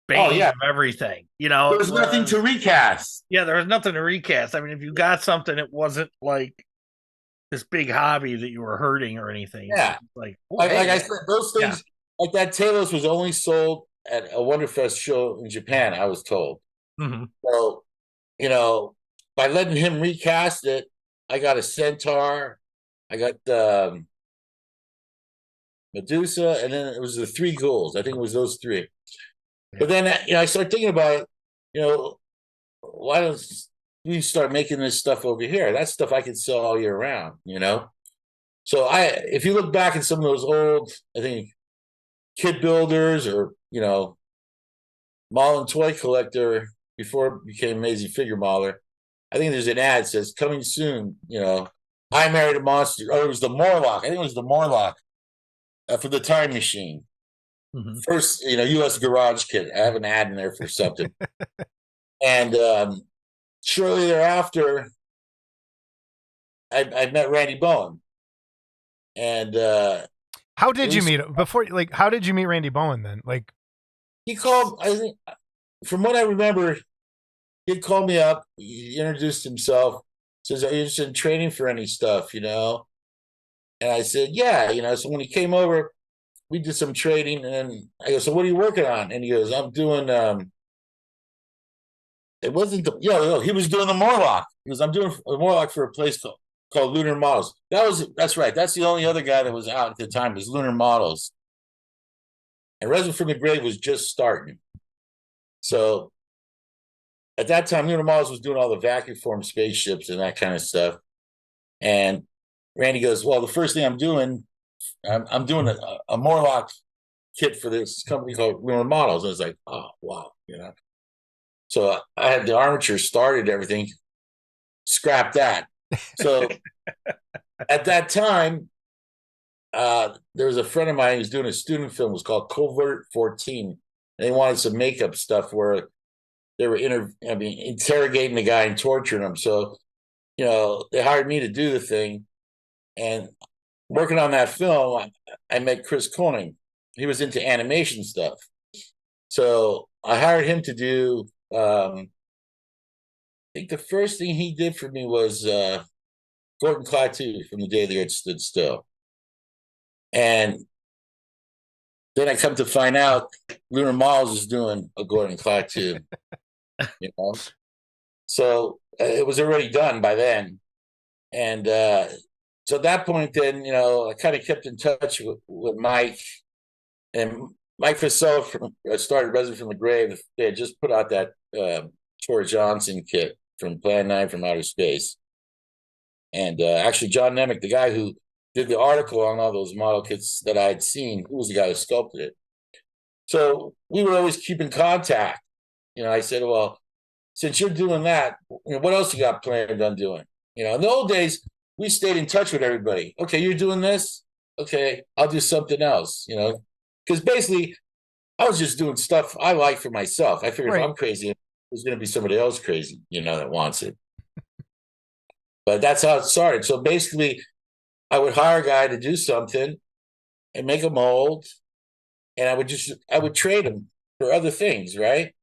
bane of everything. There was nothing to recast. Yeah, there was nothing to recast. I mean, if you got something, it wasn't like this big hobby that you were hurting or anything. Yeah, like I said, those things like that Talos was only sold at a Wonderfest show in Japan, I was told. Mm-hmm. So, by letting him recast it, I got a Centaur, I got Medusa, and then it was the 3 ghouls. I think it was those 3. But then, I started thinking about, why don't we start making this stuff over here? That stuff I could sell all year round, So if you look back at some of those old, I think, Kid Builders or, Mall and Toy Collector before it became Maisie Figure Mauler, I think there's an ad that says, coming soon, I Married a Monster. Oh, it was the Morlock. I think it was the Morlock for the Time Machine. Mm-hmm. First, U.S. Garage Kit. I have an ad in there for something. And shortly thereafter, I met Randy Bowen. And how did you meet him before? Like, how did you meet Randy Bowen then? Like, he called. I think, from what I remember, he'd call me up. He introduced himself. Says, "Are you interested in training for any stuff?" And I said, "Yeah." So when he came over, we did some trading, and I go, "So what are you working on?" And he goes, "I'm doing." It wasn't he was doing the Morlock. He goes, "I'm doing a Morlock for a place called Lunar Models." That's right. That's the only other guy that was out at the time was Lunar Models. And Resin from the Grave was just starting. So at that time, Lunar Models was doing all the vacuum form spaceships and that kind of stuff. And Randy goes, "Well, the first thing I'm doing a Morlock kit for this company called Lunar Models." And I was like, "Oh, wow." So I had the armature started, everything, scrap that. So at that time, there was a friend of mine who was doing a student film. It was called Covert 14. And they wanted some makeup stuff where they were interrogating the guy and torturing him. So, they hired me to do the thing. And working on that film, I met Chris Koenig. He was into animation stuff. So I hired him to do, I think the first thing he did for me was Gordon Klaatu from The Day the Earth Stood Still. And then I come to find out Lunar Models is doing a Gordon Klaatu. So it was already done by then. And so at that point, then, I kind of kept in touch with Mike. And Mike Fasella started Resin from the Grave. They had just put out that Johansson kit from Plan 9 from Outer Space. And actually, John Nemec, the guy who did the article on all those model kits that I had seen, who was the guy who sculpted it. So we would always keep in contact. I said, "Well, since you're doing that, what else you got planned on doing?" In the old days, we stayed in touch with everybody. "Okay, you're doing this? Okay, I'll do something else," because basically I was just doing stuff I like for myself. I figured if I'm crazy, there's going to be somebody else crazy, that wants it. But that's how it started. So basically, I would hire a guy to do something and make a mold, and I would trade him for other things, right?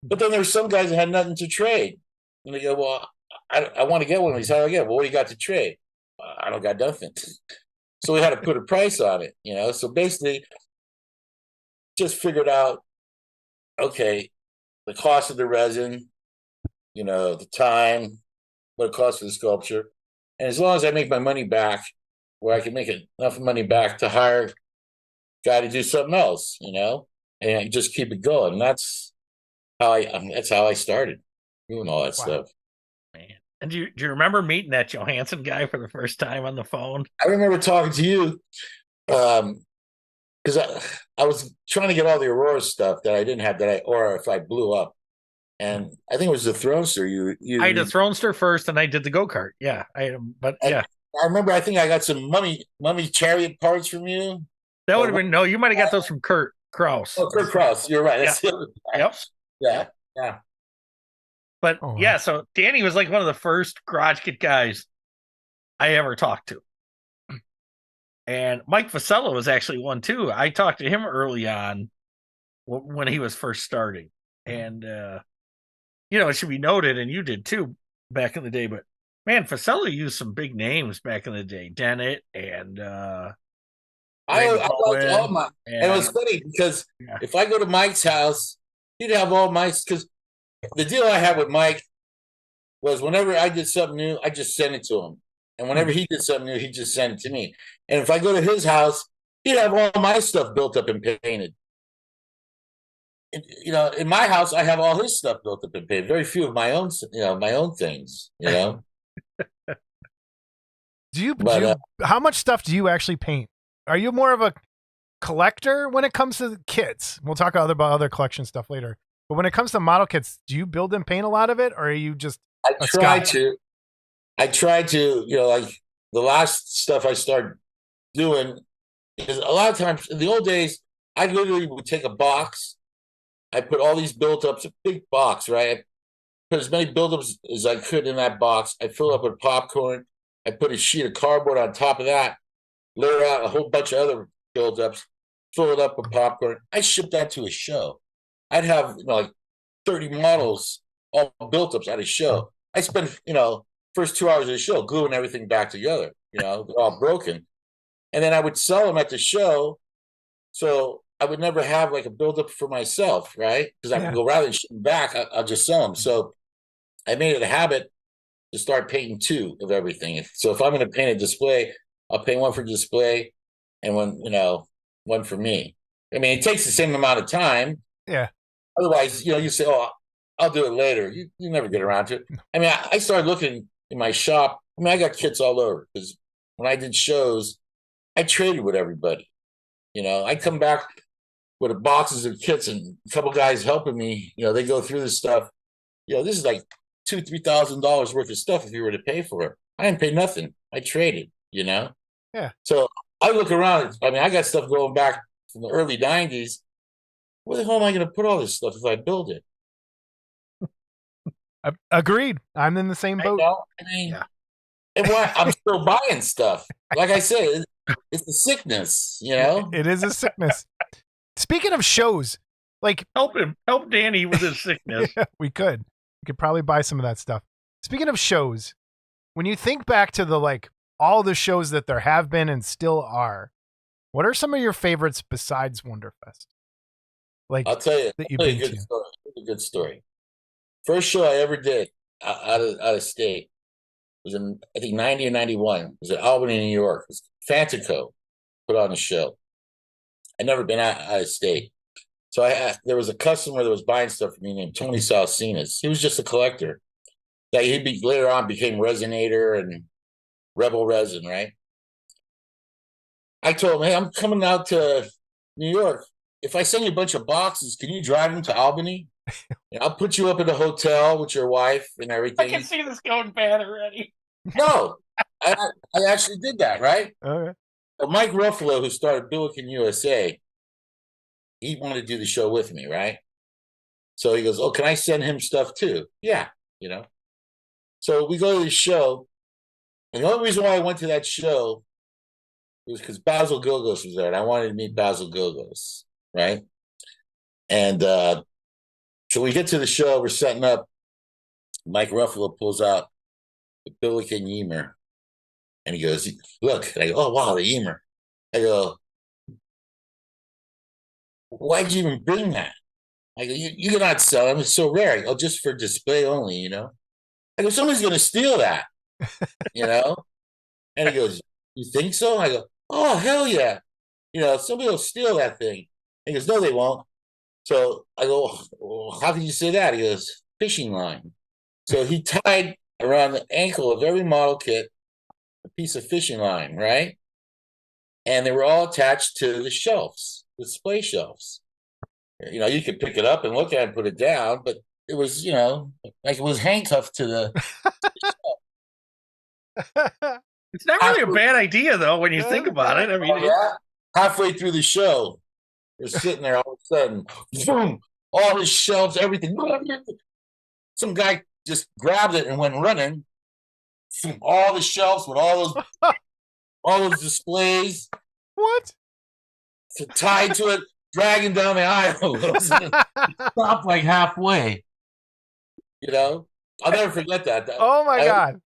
But then there's some guys that had nothing to trade. And they go, "Well, I want to get one of these. How do I get it?" "Well, what do you got to trade?" "I don't got nothing." So we had to put a price on it, So basically, just figured out, okay, the cost of the resin, the time, what it costs for the sculpture. And as long as I make my money back, where I can make enough money back to hire a guy to do something else, and just keep it going. And that's how I started doing all that stuff. Man. And do you remember meeting that Johansson guy for the first time on the phone? I remember talking to you because I was trying to get all the Aurora stuff that I didn't have or if I blew up. And I think it was the Thronester. I had a Thronester first, and I did the go-kart. Yeah, I remember. I think I got some mummy chariot parts from you. That would have been no. You might have got those from Kurt Kraus. Oh, Kurt Kraus. You're right. That's Yeah. the other guy. Yep. Yeah. Yeah. But Oh, wow. yeah, so Danny was like one of the first Garage Kid guys I ever talked to. And Mike Vasello was actually one too. I talked to him early on when he was first starting. And, it should be noted, and you did too back in the day, but man, Vasello used some big names back in the day. Dennett and I liked all my. And it was and funny because Yeah. if I go to Mike's house, he'd have all my. Because the deal I had with Mike was whenever I did something new, I just sent it to him. And whenever he did something new, he just sent it to me. And if I go to his house, he'd have all my stuff built up and painted. And, in my house, I have all his stuff built up and painted. Very few of my own, my own things. How much stuff do you actually paint? Are you more of a collector when it comes to kits? We'll talk about other collection stuff later. But when it comes to model kits, do you build and paint a lot of it, or are you just? I try to, like the last stuff I started doing is a lot of times in the old days, I literally would take a box. I put all these build-ups, a big box, right? I put as many build-ups as I could in that box. I fill it up with popcorn. I put a sheet of cardboard on top of that, layer out a whole bunch of other build-ups, fill it up with popcorn. I shipped that to a show. I'd have, like 30 models all built-ups at a show. I spent, first 2 hours of the show gluing everything back together, they're all broken. And then I would sell them at the show. So I would never have like a buildup for myself, right? Because I would go, rather than ship them back, I'll just sell them. So I made it a habit to start painting 2 of everything. So if I'm going to paint a display, I'll paint one for display and one for me. I mean, it takes the same amount of time. Yeah. Otherwise, you say, oh, I'll do it later. You never get around to it. I mean, I started looking in my shop. I mean, I got kits all over because when I did shows, I traded with everybody. I come back with boxes of kits and a couple guys helping me. They go through this stuff. This is like $2,000-3,000 worth of stuff if you were to pay for it. I didn't pay nothing. I traded. Yeah. So I look around. I mean, I got stuff going back from the early '90s. Where the hell am I going to put all this stuff if I build it? Agreed. I'm in the same boat. I mean, and I'm still buying stuff. Like I said, it's a sickness, It is a sickness. Speaking of shows, like help Danny with his sickness. Yeah, we could probably buy some of that stuff. Speaking of shows, when you think back to all the shows that there have been and still are, what are some of your favorites besides Wonderfest? I'll tell you, a good story. First show I ever did out of state was in, I think, 90 or 91. It was at Albany, New York. It was Fantico put on a show. I'd never been out of state. So there was a customer that was buying stuff from me named Tony Salsinas. He was just a collector. That later on became Resinator and Rebel Resin, right? I told him, hey, I'm coming out to New York. If I send you a bunch of boxes, can you drive them to Albany? I'll put you up in a hotel with your wife and everything. I can see this going bad already. No, I actually did that, right? Okay. But Mike Ruffalo, who started Billiken USA, he wanted to do the show with me, right? So he goes, oh, can I send him stuff too? Yeah, So we go to the show. And the only reason why I went to that show was because Basil Gilgos was there. And I wanted to meet Basil Gilgos, right? And so we get to the show. We're setting up. Mike Ruffalo pulls out the Billiken Yeamer. And he goes, look. And I go, oh, wow, the Yeamer. I go, why'd you even bring that? I go, you cannot sell them. It's so rare. I go, just for display only, I go, somebody's going to steal that, And he goes, you think so? I go, oh, hell yeah. Somebody will steal that thing. He goes, no, they won't. So I go, well, how can you say that? He goes, fishing line. So he tied around the ankle of every model kit a piece of fishing line, right? And they were all attached to the shelves, the display shelves. You could pick it up and look at it and put it down, but it was, like it was handcuffed to the It's not really a bad idea, though, when you think about it. I mean, halfway through the show, we're sitting there all of a sudden, boom, all his shelves, everything. Some guy just grabbed it and went running. All the shelves with all those displays. What? Tied to it, dragging down the aisle. Stopped like halfway. I'll never forget that. Oh my God.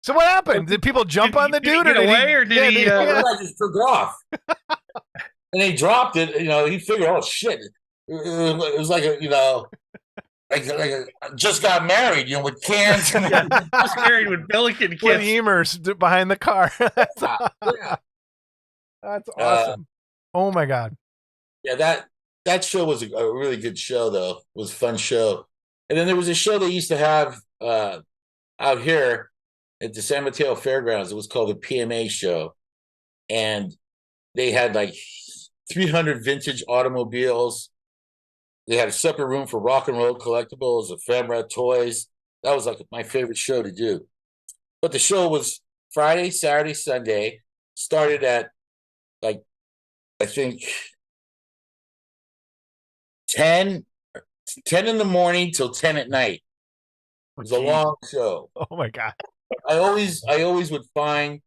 So what happened? Did people jump on the dude, or did he? I just took off, and he dropped it. He figured, oh shit, it was like just got married, with cans. Just married with Billiken kids. With Eamers behind the car. That's awesome. Oh my God. Yeah, that show was a really good show, though. It was a fun show. And then there was a show they used to have out here at the San Mateo Fairgrounds. It was called the PMA Show. And they had like 300 vintage automobiles. They had a separate room for rock and roll collectibles, ephemera, toys. That was like my favorite show to do. But the show was Friday, Saturday, Sunday. Started at like, I think 10 in the morning till 10 at night. It was a long show. Oh my God. I always would find,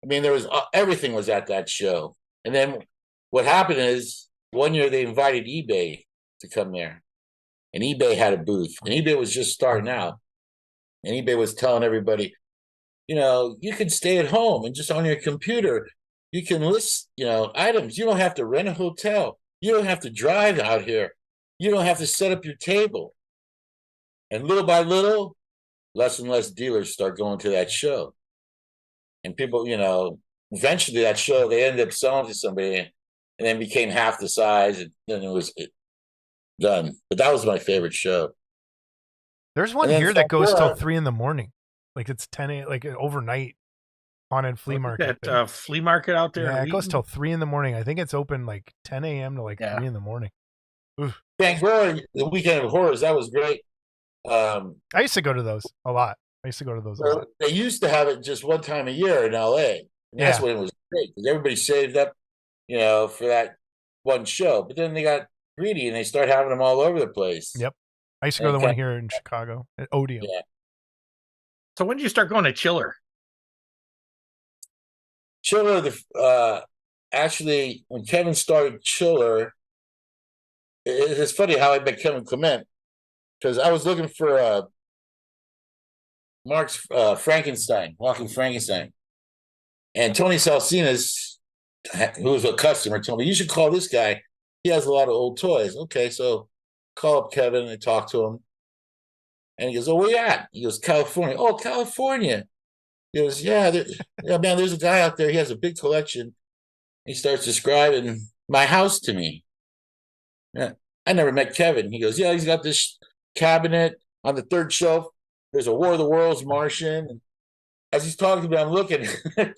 there was everything was at that show. And then what happened is one year they invited eBay to come there, and eBay had a booth, and eBay was just starting out, and eBay was telling everybody, you can stay at home and just on your computer, you can list, items. You don't have to rent a hotel. You don't have to drive out here. You don't have to set up your table. And little by little, less and less dealers start going to that show. And people, eventually that show, they ended up selling to somebody and then became half the size. And then it was done. But that was my favorite show. There's one here that goes till 3 a.m. Like it's 10 a.m., like overnight haunted flea market. That flea market out there. Yeah, it goes till 3 a.m. I think it's open like 10 a.m. to like 3 a.m. Oof. Bangor, the Weekend of Horrors, that was great. I used to go to those a lot. They used to have it just one time a year in LA. And that's when it was great, because everybody saved up, for that one show. But then they got greedy and they started having them all over the place. Yep. I used to go to the one here in Chicago at Odeon. Yeah. So when did you start going to Chiller? Chiller, actually, when Kevin started Chiller, it's funny how I met Kevin Clement, because I was looking for Mark's Frankenstein, Walking Frankenstein. And Tony Salsinas, who was a customer, told me, you should call this guy. He has a lot of old toys. Okay, so call up Kevin and talk to him. And he goes, oh, where you at? He goes, California. Oh, California. He goes, yeah, man, there's a guy out there. He has a big collection. He starts describing my house to me. Yeah, I never met Kevin. He goes, yeah, he's got this cabinet on the third shelf. There's a War of the Worlds Martian. And as he's talking to me, I'm looking. And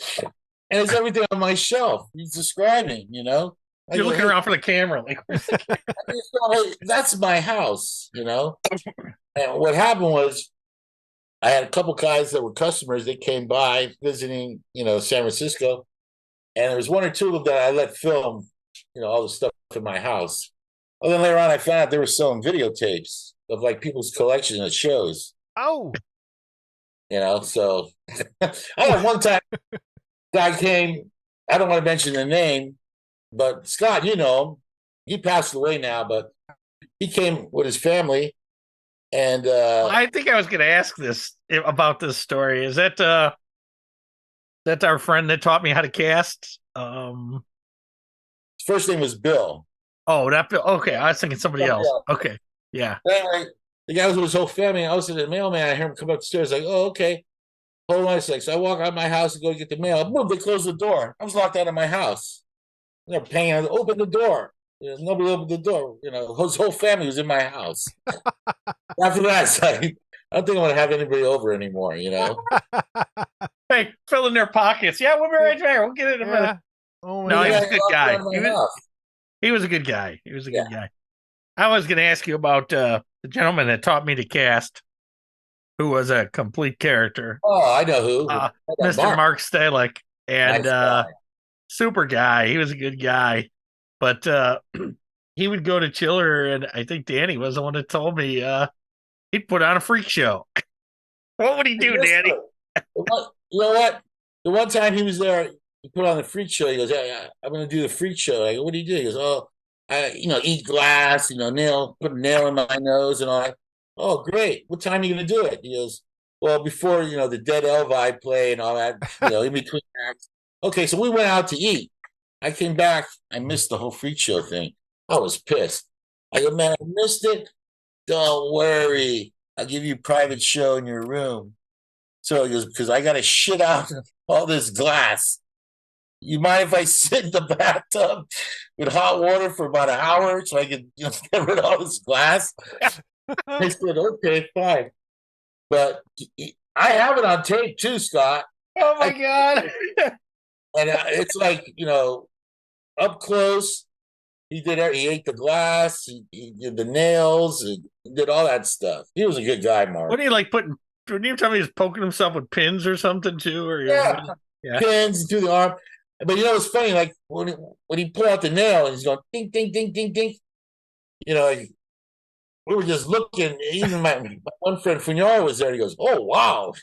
it's everything on my shelf. He's describing, You're looking around for the camera. Like, hey, that's my house, And what happened was I had a couple guys that were customers that came by visiting, San Francisco. And there was one or two of them that I let film, all the stuff in my house. And then later on, I found out they were selling videotapes of like people's collection of shows. Oh. So I had one time, guy came, I don't want to mention the name, but Scott, you know him. He passed away now, but he came with his family. And I think I was going to ask about this story. Is that our friend that taught me how to cast? His first name was Bill. Oh, that Bill. Okay, I was thinking somebody else. Okay, yeah. Anyway, the guy was with his whole family. I was at the mailman. I hear him come up the stairs. Like, oh, okay. Hold on a sec. So I walk out of my house and go get the mail. Boom! They closed the door. I was locked out of my house. They're paying. Open the door. Nobody opened the door. His whole family was in my house. After that, it's like, I don't think I want to have anybody over anymore. Hey, fill in their pockets. Yeah, we'll be right there. We'll get it in a minute. Oh, no, he was a good guy. He was a good guy. He was a good guy. I was going to ask you about the gentleman that taught me to cast, who was a complete character. Oh, I know who. Mr. Mark Stalick. And super guy. He was a good guy, but he would go to Chiller, and I think Danny was the one that told me he'd put on a freak show. What would he do, Danny? You know what? The one time he was there, he put on the freak show. He goes, "Hey, I'm going to do the freak show." I go, "What do you do?" He goes, "Oh, I, eat glass. Put a nail in my nose and all that." "Oh, great. What time are you going to do it?" He goes, "Well, before the Dead Elvi play and all that. In between acts." Okay, so we went out to eat. I came back. I missed the whole freak show thing. I was pissed. I go, "Man, I missed it. Don't worry. I'll give you a private show in your room." So he goes, "Because I got to shit out all this glass. You mind if I sit in the bathtub with hot water for about an hour so I can get rid of all this glass?" I said, "Okay, fine." But I have it on tape too, Scott. Oh my God. And it's like, up close. He ate the glass. He did the nails. He did all that stuff. He was a good guy, Mark. What do you like putting? Didn't you tell me he was poking himself with pins or something too? Or Yeah, yeah. pins through the arm. But it's funny. Like when he pulled out the nail, and he's going ding, ding, ding, ding, ding. We were just looking. Even my one friend Funyar was there. He goes, "Oh wow,"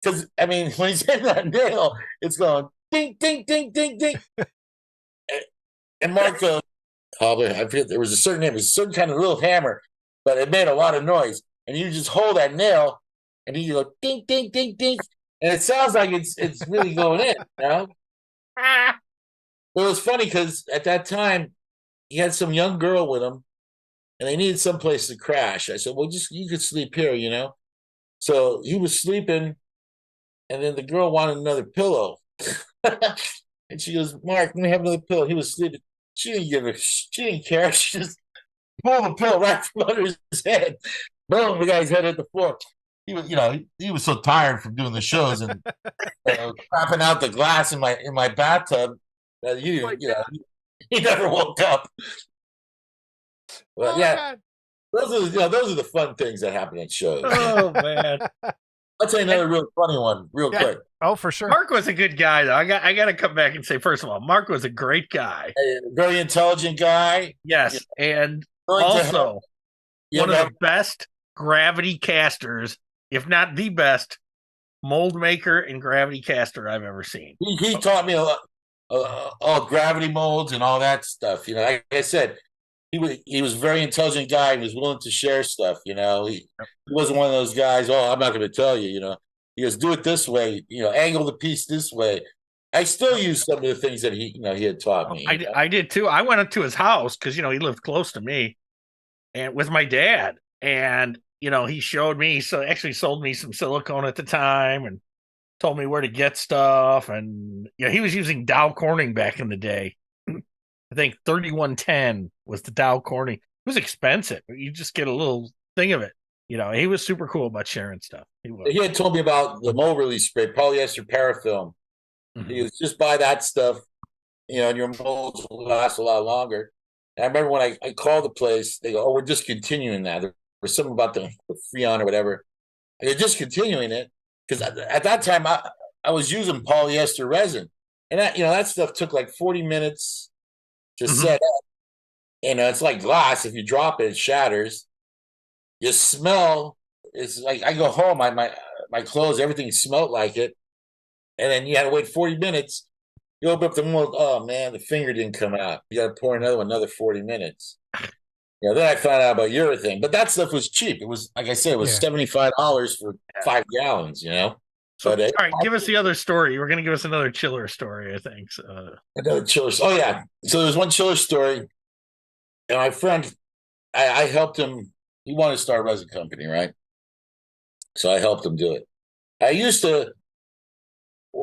because when he's in that nail, it's going ding, ding, ding, ding, ding. And Mark goes, I forget, there was a certain name, it was a certain kind of little hammer, but it made a lot of noise. And you just hold that nail, and you go ding, ding, ding, ding, and it sounds like it's really going in. It was funny because at that time he had some young girl with him, and they needed someplace to crash. I said, "Well, you could sleep here, So he was sleeping, and then the girl wanted another pillow, and she goes, "Mark, let me have another pillow." He was sleeping. She didn't care. She just pulled the pillow right from under his head. Boom, the guy's head hit the floor. He was, he was so tired from doing the shows and crapping out the glass in my bathtub that he never woke up. But God. those are the fun things that happen at shows. Oh man. I'll tell you another real funny one, quick. Oh, for sure. Mark was a good guy, though. I got to come back and say, first of all, Mark was a great guy. A very intelligent guy. Yes, and also one of the best gravity casters, if not the best mold maker and gravity caster I've ever seen. He taught me a lot, all gravity molds and all that stuff. Like I said, he was a very intelligent guy. He was willing to share stuff. He wasn't one of those guys. "Oh, I'm not going to tell you." He goes, "Do it this way. Angle the piece this way." I still use some of the things that he had taught me. I did too. I went up to his house because he lived close to me, and with my dad, and he showed me. So actually sold me some silicone at the time, and told me where to get stuff. And he was using Dow Corning back in the day. I think 3110 was the Dow Corning. It was expensive. You just get a little thing of it. He was super cool about sharing stuff. He had told me about the mold release spray, polyester parafilm. Mm-hmm. He was just buy that stuff, and your molds will last a lot longer. And I remember when I called the place, they go, "Oh, we're discontinuing that." There was something about the Freon or whatever. And they're discontinuing it because at that time I was using polyester resin, and that stuff took like 40 minutes to set up. It's like glass. If you drop it, it shatters. You smell. It's like I go home, my clothes, everything smelled like it. And then you had to wait 40 minutes. You open up the mold. Oh man, the finger didn't come out. You got to pour another 40 minutes. Then I found out about urethane, but that stuff was cheap. It was, like I said, it was $75 for 5 gallons. So, all right, give us the other story. You were going to give us another chiller story, I think. Another chiller. Oh yeah. So there's one chiller story, and my friend, I helped him. He wanted to start a resin company, right? So I helped him do it. I used to,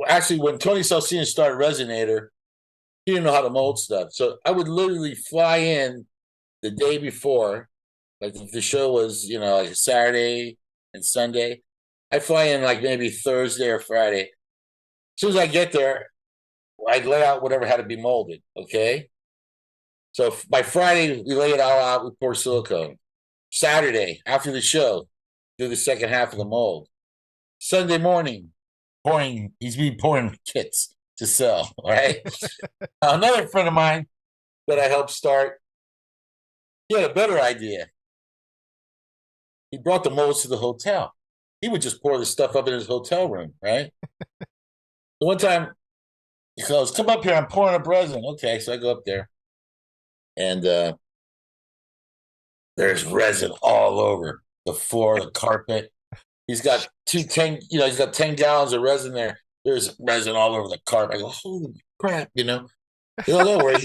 actually, when Tony Salsina started Resonator, he didn't know how to mold stuff. So I would literally fly in the day before, like if the show was, like Saturday and Sunday, I'd fly in like maybe Thursday or Friday. As soon as I get there, I'd lay out whatever had to be molded, okay? So by Friday, we lay it all out, we pour silicone. Saturday, after the show, do the second half of the mold. Sunday morning, he's been pouring kits. to sell, right? Another friend of mine that I helped start, he had a better idea. He brought the molds to the hotel. He would just pour the stuff up in his hotel room, right? One time, he goes, "Come up here, I'm pouring up resin." Okay, so I go up there, and there's resin all over the floor, the carpet. He's got he's got 10 gallons of resin there. There's resin all over the carpet. I go, "Holy crap," Don't worry.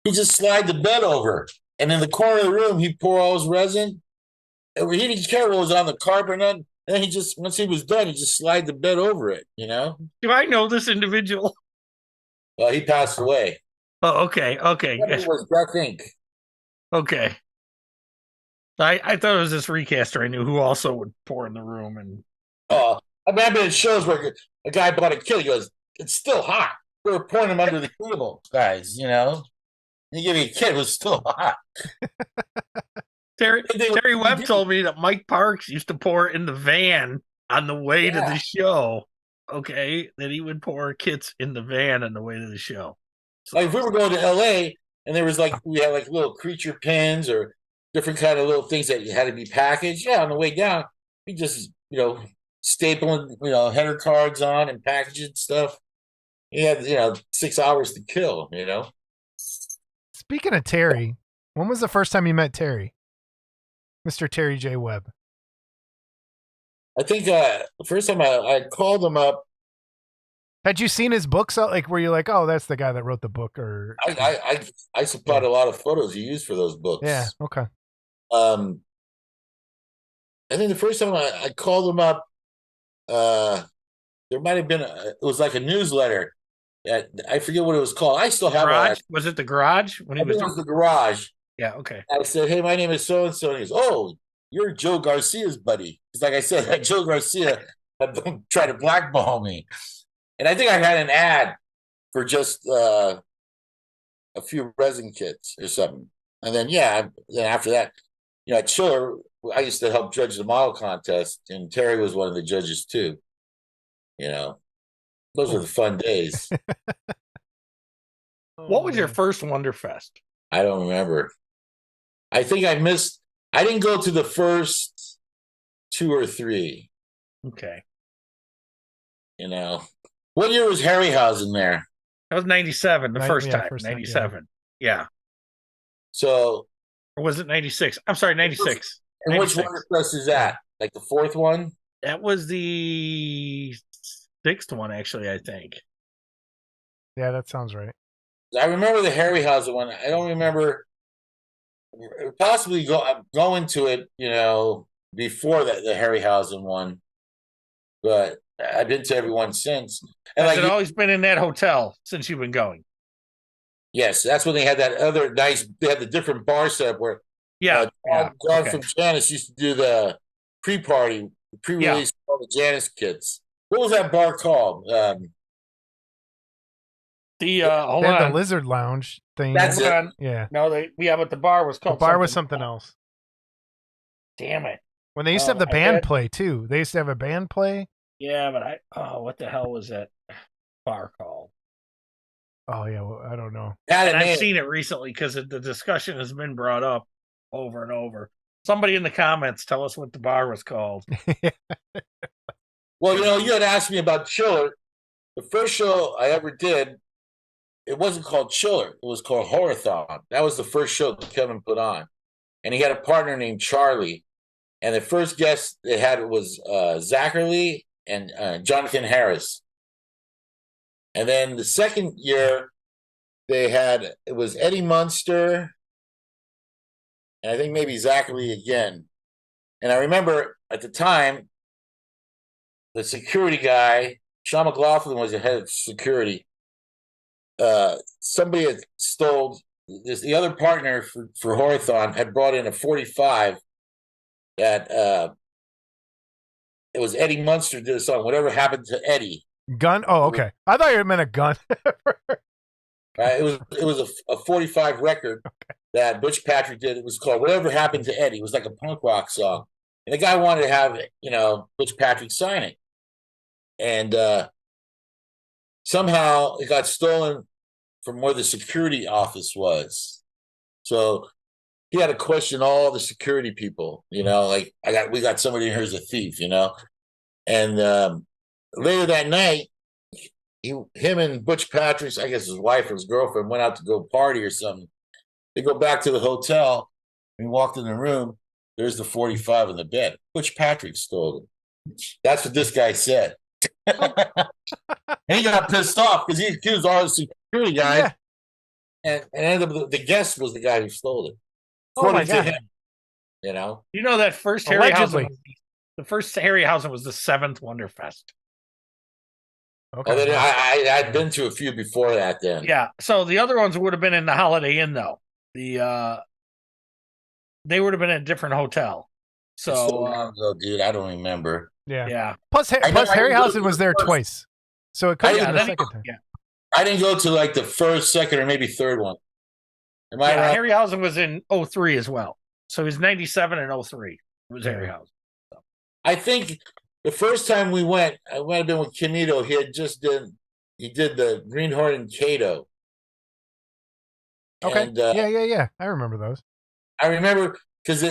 He just slide the bed over, and in the corner of the room, he'd pour all his resin. And he didn't care what was on the carpet or nothing. And then once he was done, he just slide the bed over it, Do I know this individual? Well, he passed away. Oh, okay. It was Death Inc. Okay. I thought it was this recaster I knew who also would pour in the room. And I've been in shows where a guy bought a kid. He goes, "It's still hot." We were pouring him under the table, guys, You give me a kid, it was still hot. Terry Webb told me that Mike Parks used to pour in the van on the way to the show. Okay, that he would pour kits in the van on the way to the show. Like if we were going to LA and there was we had little creature pins or different kind of little things that had to be packaged. Yeah, on the way down, we just stapling header cards on and packaging stuff. He had 6 hours to kill. Speaking of Terry, when was the first time you met Terry? Mr. Terry J. Webb. I think the first time I called him up. Had you seen his books? Were you like, "Oh, that's the guy that wrote the book"? Or I supplied a lot of photos he used for those books. Yeah. Okay. I think the first time I called him up, there might have been it was like a newsletter. I forget what it was called. I still have it. Was it the Garage when he was? It was the Garage. Yeah. Okay. I said, "Hey, my name is so and so." And he goes, "Oh, you're Joe Garcia's buddy." Because like I said, Joe Garcia had tried to blackball me. And I think I had an ad for just a few resin kits or something. And then, then after that, at Chiller, I used to help judge the model contest, and Terry was one of the judges too. Those were the fun days. What was your first Wonderfest? I don't remember. I think I didn't go to the first 2 or 3. Okay. What year was Harryhausen there? That was 97, the first time. 97. Yeah. So. Or was it 96? I'm sorry, 96. And 96. Which Wonderfest is that? Like the 4th one? That was the 6th one, actually, I think. Yeah, that sounds right. I remember the Harryhausen one. I don't remember possibly going to it, before the Harryhausen one. But I've been to everyone since. And Has it always been in that hotel since you've been going? Yes, that's when they had that other nice. They had the different bar setup where. John from Janice used to do the pre-party, pre-release of all the Janice kits. What was that bar called? They had the Lizard Lounge thing. That's it. Yeah. No, but the bar was called. The bar was something else. Damn it! When they used to have the band play too. They used to have a band play. Yeah, but what the hell was that bar called? Oh yeah, I don't know. And I've seen it recently because the discussion has been brought up over and over. Somebody in the comments tell us what the bar was called. Well, you had asked me about Chiller. The first show I ever did, it wasn't called Chiller. It was called Horathon. That was the first show Kevin put on. And he had a partner named Charlie. And the first guest they had was Zachary and Jonathan Harris. And then the second year, it was Eddie Munster, and I think maybe Zachary again. And I remember at the time, the security guy, Sean McLaughlin, was the head of security. Somebody had stole this. The other partner for Horathon had brought in a 45 that it was Eddie Munster did a song, Whatever Happened to Eddie. Gun? Oh, okay. I thought you meant a gun. It was a 45 record that Butch Patrick did. It was called Whatever Happened to Eddie. It was like a punk rock song. And the guy wanted to have, Butch Patrick sign it. And somehow it got stolen from where the security office was. So he had to question all the security people, like we got somebody in here who's a thief, And later that night, him and Butch Patrick's, I guess his wife or his girlfriend, went out to go party or something. They go back to the hotel and walked in the room. There's the 45 in the bed. Butch Patrick stole it. That's what this guy said. And he got pissed off because he accused all the security guys. Yeah. And ended up the guest was the guy who stole it. According to him, that first Harryhausen, the first Harryhausen was the 7th Wonderfest. Okay. I'd been to a few before that then. Yeah. So the other ones would have been in the Holiday Inn though. They would have been in a different hotel. So dude, I don't remember. Yeah. Yeah. Plus Harryhausen was there twice. So it could have been the second time. Yeah. I didn't go to like the first, second, or maybe third one. Am I right? Harryhausen was in 03 as well. So he was 97 and 03. It was Harryhausen. So. I think the first time we went, I might have been with Canito. He did the Greenhorn and Cato. Okay. And, yeah. I remember those. I remember because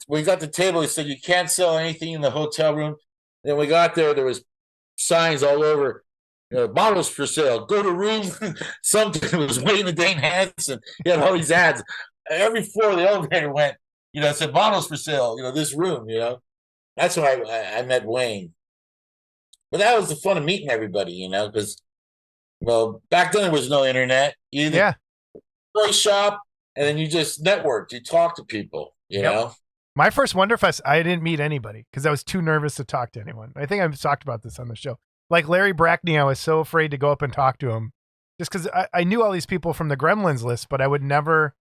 we got the table. He said you can't sell anything in the hotel room. Then we got there. There was signs all over. Bottles for sale. Go to room. Something was Wayne and Dane Hansen. He had all these ads. Every floor the elevator went. It said bottles for sale. This room. That's why I met Wayne. But that was the fun of meeting everybody. Because back then there was no internet. You play shop, and then you just networked. You talk to people. You know. My first Wonderfest, I didn't meet anybody because I was too nervous to talk to anyone. I think I've talked about this on the show. Like Larry Brackney, I was so afraid to go up and talk to him just because I knew all these people from the Gremlins list, but I would never,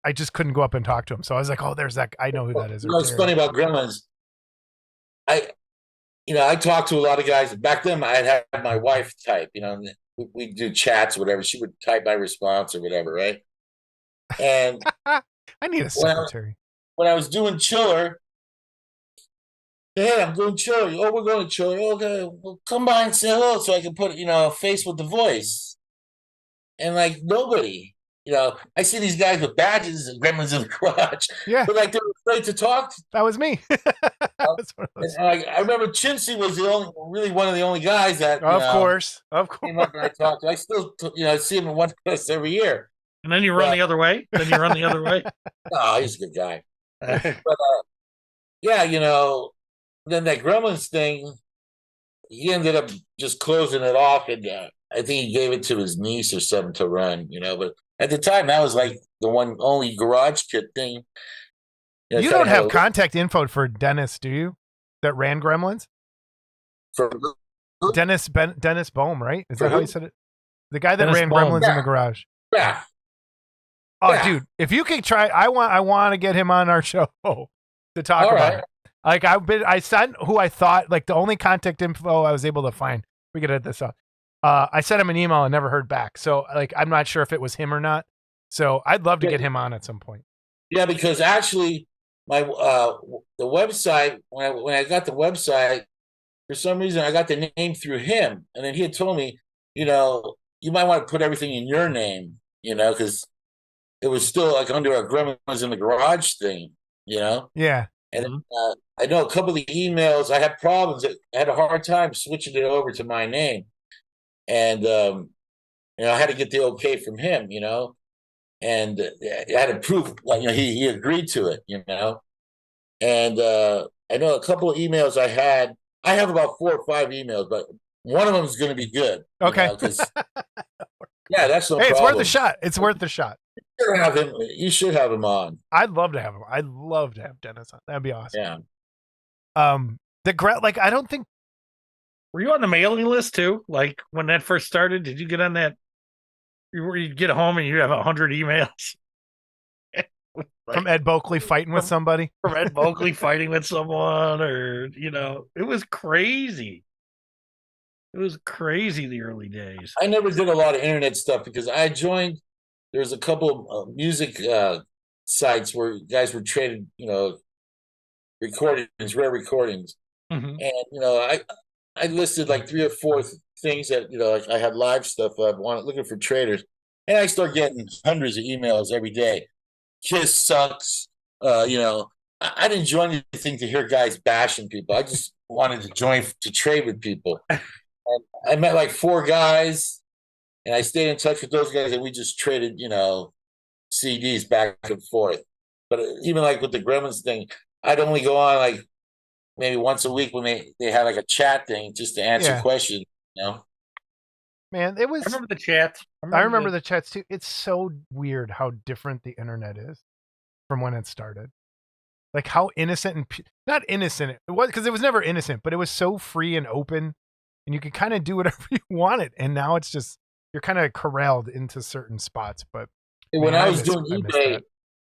I just couldn't go up and talk to him. So I was like, oh, there's that. I know who that is. What's funny about Gremlins, I talked to a lot of guys. Back then, I'd have my wife type, we do chats or whatever. She would type my response or whatever, right? And I need a secretary. When I was doing Chiller, hey, I'm doing Chiller. Oh, we're going to Chiller. Okay, well, come by and say hello so I can put, a face with the voice. And nobody, I see these guys with badges and Gremlins in the garage. Yeah. But they're afraid to talk. That was me. I remember Chintzy was really one of the only guys that, of course. Came up and I talked to. I still, see him in one place every year. And then you run the other way? Oh, he's a good guy. But, then that Gremlins thing, he ended up just closing it off, and I think he gave it to his niece or something to run, But at the time, that was like the only garage kit thing. You don't have contact info for Dennis, do you? That ran Gremlins? For Dennis Bohm, right? Is that how you said it? The guy that Dennis ran Bohm. Gremlins in the garage. Yeah. Oh, dude! If you can try, I want to get him on our show to talk about it. I sent who I thought the only contact info I was able to find. We could edit this out. I sent him an email and never heard back. So I'm not sure if it was him or not. So I'd love to get him on at some point. Yeah, because actually, my the website when I got the website, for some reason I got the name through him, and then he had told me, you might want to put everything in your name, because it was still under a Gremlins in the garage thing, Yeah. And I know a couple of the emails, I had problems. I had a hard time switching it over to my name. And, I had to get the okay from him, and I had to prove, he agreed to it, And I know a couple of emails I have about 4 or 5 emails, but one of them is going to be good. Okay. Yeah, that's no problem. It's worth a shot. It's worth the shot. You should have him on. I'd love to have him. I'd love to have Dennis on. That'd be awesome. Yeah. I don't think. Were you on the mailing list too? When that first started, did you get on that? You'd get home and you'd have 100 emails from Ed Boakley fighting with somebody. From Ed Boakley fighting with someone, or it was crazy. It was crazy the early days. I never did a lot of internet stuff because I joined. There's a couple of music sites where guys were trading, recordings, rare recordings. Mm-hmm. And, I listed like 3 or 4 things that, like I had live stuff I wanted, looking for traders. And I start getting hundreds of emails every day. Kiss sucks. I didn't join anything to hear guys bashing people. I just wanted to join to trade with people. And I met like 4 guys, and I stayed in touch with those guys, and we just traded, CDs back and forth. But even like with the Gremlins thing, I'd only go on like maybe once a week when they had like a chat thing just to answer questions. Man, it was. I remember the chat. I remember the chats too. It's so weird how different the internet is from when it started. Like how innocent and not innocent it was, because it was never innocent, but it was so free and open, and you could kind of do whatever you wanted. And now it's just you're kind of corralled into certain spots. But when I was doing eBay,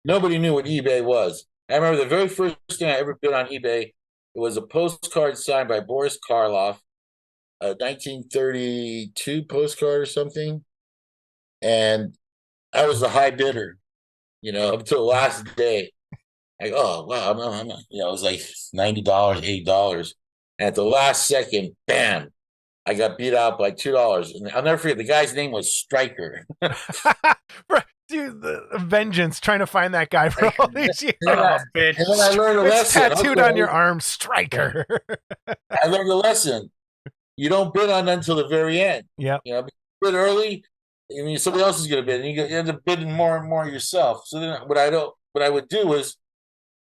nobody knew what eBay was. I remember the very first thing I ever bid on eBay. It was a postcard signed by Boris Karloff, a 1932 postcard or something, and I was the high bidder. Up until the last day. Like, oh wow, I'm it was like $90, $80, and at the last second, bam, I got beat out by $2. And I'll never forget, the guy's name was Stryker. Dude, the vengeance trying to find that guy for all these years. Oh, bitch. And then I learned a lesson. Tattooed on your arm, Stryker. I learned a lesson. You don't bid on until the very end. Yeah. Bid early, and somebody else is going to bid, and you end up bidding more and more yourself. So then what I would do is,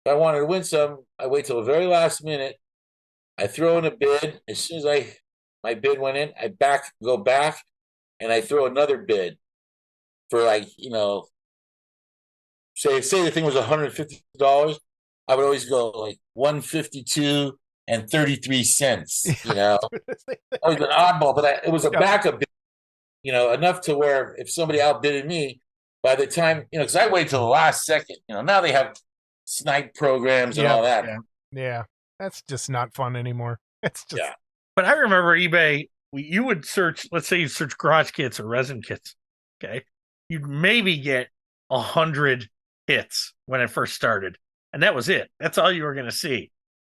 if I wanted to win some, I wait till the very last minute. I throw in a bid. As soon as my bid went in, I go back, and I throw another bid for say the thing was $150. I would always go like 152 and 33 cents. I was an oddball, but it was a backup bid. Enough to where if somebody outbidded me, by the time because I wait till the last second. Now they have snipe programs and all that. Yeah, that's just not fun anymore. It's just. Yeah. But I remember eBay. You would search. Let's say you search garage kits or resin kits. Okay, you'd maybe get 100 hits when it first started, and that was it. That's all you were going to see.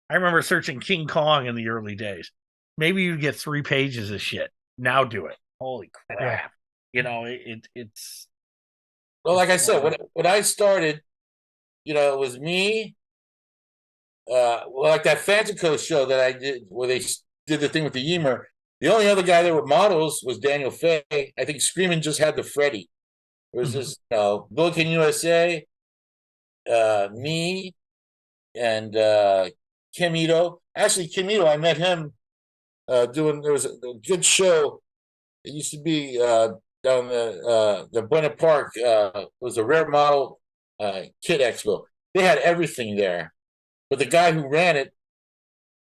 I remember searching King Kong in the early days. Maybe you'd get 3 pages of shit. Now do it. Holy crap! It's. Well, like I said, when I started, it was me. Like that Fantico show that I did, where they did the thing with the Yeamer. The only other guy that were models was Daniel Fay. I think Screamin' just had the Freddy. It was just Billiken USA, me, and Kim Ito. Actually, Kim Ito, I met him there was a good show. It used to be down the Buena Park. It was a rare model kit expo. They had everything there. But the guy who ran it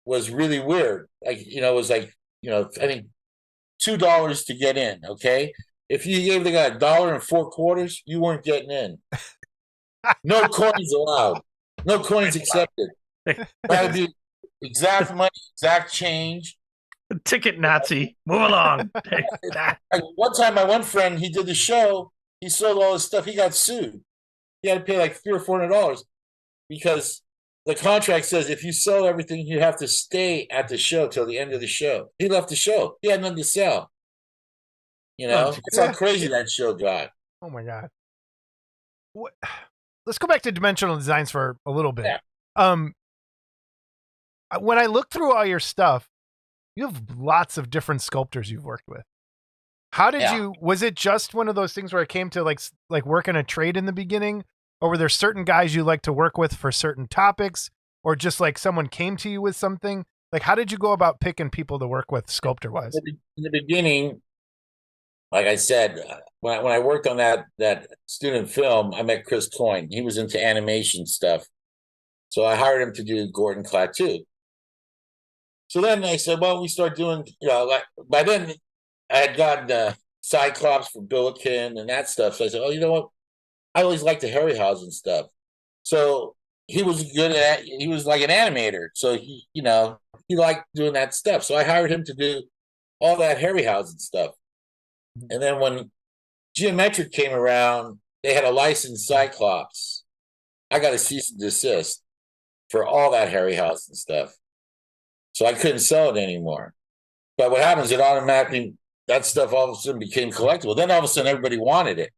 was really weird. It was like, I think $2 to get in, okay? If you gave the guy $1.04, you weren't getting in. No coins allowed. No coins accepted. That would be exact money, exact change. Ticket Nazi. Move along. One time, my one friend, he did the show. He sold all his stuff. He got sued. He had to pay like $300 or $400 because the contract says if you sell everything, you have to stay at the show till the end of the show. He left the show. He had nothing to sell. That's how crazy that show got. Oh my God. Let's go back to Dimensional Designs for a little bit. Yeah. When I look through all your stuff, you have lots of different sculptors you've worked with. How did was it just one of those things where it came to like working a trade in the beginning? Or were there certain guys you like to work with for certain topics? Or just like someone came to you with something? Like, how did you go about picking people to work with sculptor-wise? In the beginning, like I said, when I worked on that student film, I met Chris Coyne. He was into animation stuff. So I hired him to do Gordon Klaatu. So then I said, well, we start doing, like by then I had gotten Cyclops for Billiken and that stuff. So I said, oh, you know what? I always liked the Harryhausen stuff. So he was he was like an animator. So he liked doing that stuff. So I hired him to do all that Harryhausen stuff. And then when Geometric came around, they had a licensed Cyclops. I got a cease and desist for all that Harryhausen stuff. So I couldn't sell it anymore. But what happens, it automatically, that stuff all of a sudden became collectible. Then all of a sudden everybody wanted it,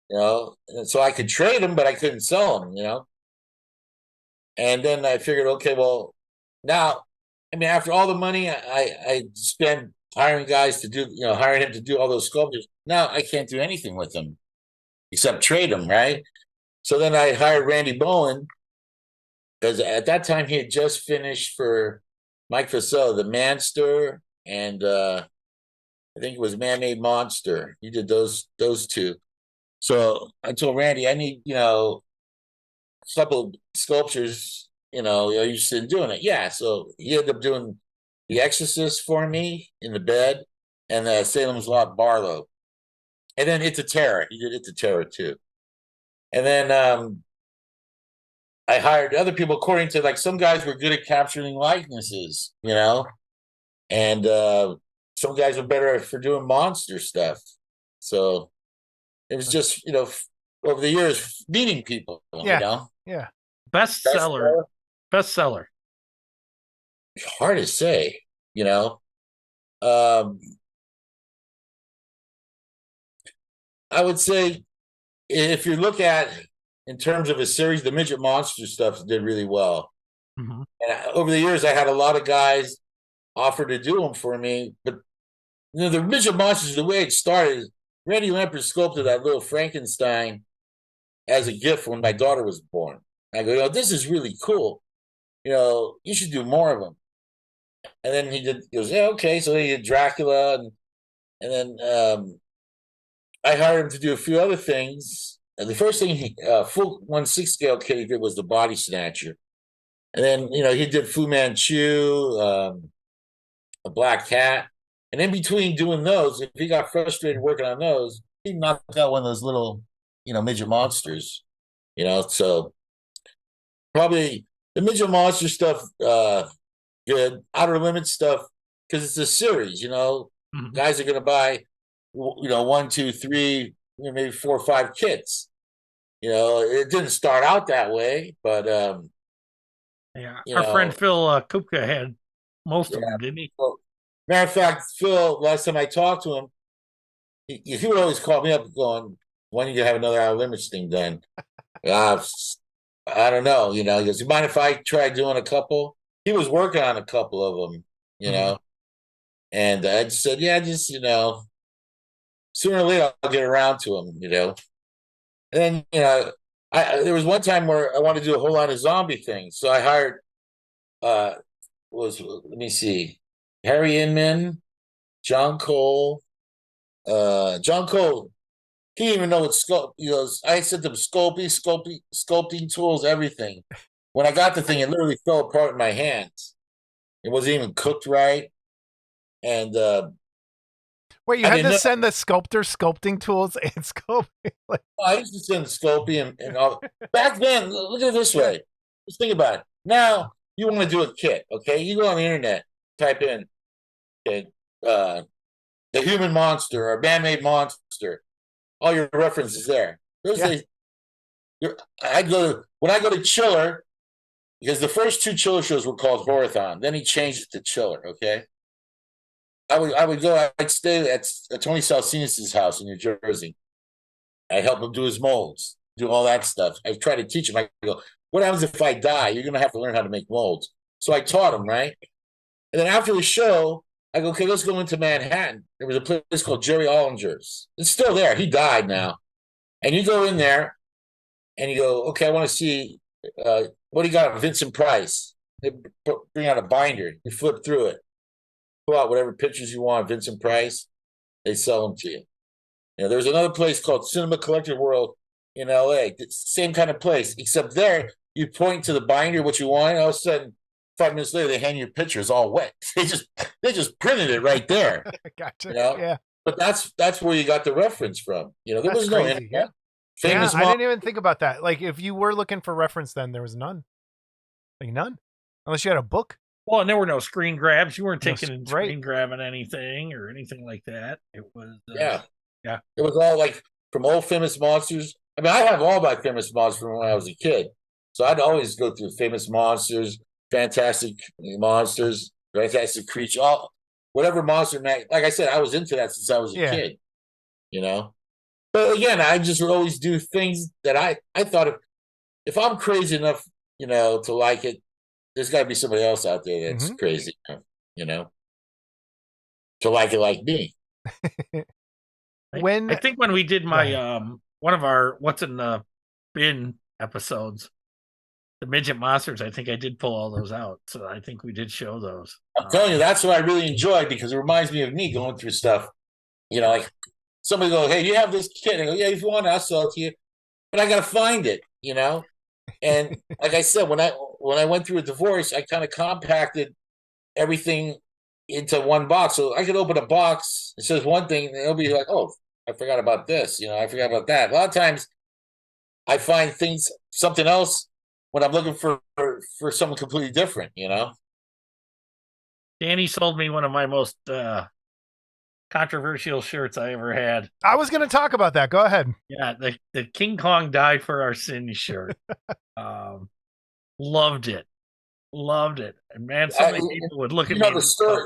and so I could trade them, but I couldn't sell them, And then I figured, okay, well, now, after all the money I spent hiring guys to do, hiring him to do all those sculptures, now I can't do anything with them except trade them, right? So then I hired Randy Bowen, because at that time he had just finished for Mike Fasella, the Manster, and I think it was Man-Made Monster. He did those two. So I told Randy, I need, a couple sculptures, are you interested in doing it? Yeah. So he ended up doing The Exorcist for me in the bed, and Salem's Lot Barlow. And then It's a Terror. He did It's a Terror too. And then I hired other people according to, like, some guys were good at capturing likenesses, and some guys were better for doing monster stuff. So it was just, over the years, meeting people, Yeah. Bestseller. Hard to say, I would say, if you look at, in terms of a series, the Midget Monster stuff did really well. Mm-hmm. And over the years, I had a lot of guys offer to do them for me. But, the Midget Monsters, the way it started, Randy Lemper sculpted that little Frankenstein as a gift when my daughter was born. I go, this is really cool. You should do more of them. And then he goes, yeah, okay. So he did Dracula. And then I hired him to do a few other things. And the first thing full 1/6 scale kit he did was the Body Snatcher. And then, he did Fu Manchu, a Black Cat. And in between doing those, if he got frustrated working on those, he'd knock out one of those little, midget monsters, so probably the midget monster stuff, good. Outer Limits stuff, because it's a series, Mm-hmm. Guys are going to buy, 1, 2, 3, maybe 4 or 5 kits. It didn't start out that way, but our friend Phil Kupka had most of them, didn't he? Well, matter of fact, Phil, last time I talked to him, he would always call me up going, when are you going to have another Outer Limits thing done? I don't know, he goes, you mind if I try doing a couple? He was working on a couple of them, Mm-hmm. And I just said, yeah, just, sooner or later I'll get around to them, And then, there was one time where I wanted to do a whole lot of zombie things. So I hired, let me see, Harry Inman, John Cole. John Cole, he didn't even know what sculpt. He goes, I sent him sculpting tools, everything. When I got the thing, it literally fell apart in my hands. It wasn't even cooked right. And wait, you had to send the sculptor sculpting tools and sculpting? I used to send Sculpey and all. Back then, look at it this way. Just think about it. Now, you want to do a kit, okay? You go on the internet, type in the human monster or man-made monster. All your references there. When I go to Chiller, because the first 2 Chiller shows were called Horathon. Then he changed it to Chiller, okay? I'd stay at Tony Salsinus' house in New Jersey. I help him do his molds, do all that stuff. I try to teach him. I go, what happens if I die? You're going to have to learn how to make molds. So I taught him, right? And then after the show, I go, okay, let's go into Manhattan. There was a place called Jerry Ollinger's. It's still there. He died now. And you go in there and you go, okay, I want to see what do you got of Vincent Price? They bring out a binder. You flip through it. Pull out whatever pictures you want, Vincent Price. They sell them to you. There's another place called Cinema Collector World in L.A. It's the same kind of place, except there you point to the binder what you want, and all of a sudden, 5 minutes later, they hand you a picture. It's all wet. They just printed it right there. Gotcha. Yeah. But that's where you got the reference from. There was no internet. Yeah. Famous I didn't even think about that. Like, if you were looking for reference, then there was none. Like, none, unless you had a book. Well, and there were no screen grabs. You weren't taking and screen grabbing anything or anything like that. It was yeah. It was all like from old Famous Monsters. I have all my Famous Monsters from when I was a kid. So I'd always go through Famous Monsters, Fantastic Monsters, Fantastic Creatures. whatever Monster Mag. Like I said, I was into that since I was a Yeah. kid. You know, but again, I just would always do things that I thought if I'm crazy enough, you know, to like it, there's got to be somebody else out there that's crazy, you know, to like it like me. I think when we did my one of our What's in the Bin episodes, the midget monsters, I think I did pull all those out. So I think we did show those. I'm telling you, that's what I really enjoy because it reminds me of me going through stuff. You know, like somebody go, "Hey, you have this kid?" I go, "Yeah, if you want, I'll sell it to you." But I got to find it, you know. And like I said, when I went through a divorce, I kind of compacted everything into one box. So I could open a box. It says one thing, and it'll be like, "Oh, I forgot about this." You know, I forgot about that. A lot of times, I find something else when I'm looking for something completely different. You know. Danny sold me one of my most controversial shirts I ever had. I was going to talk about that. Go ahead. Yeah, the King Kong Died for Our Sins shirt. Loved it. And man, so many people would look at me. The story.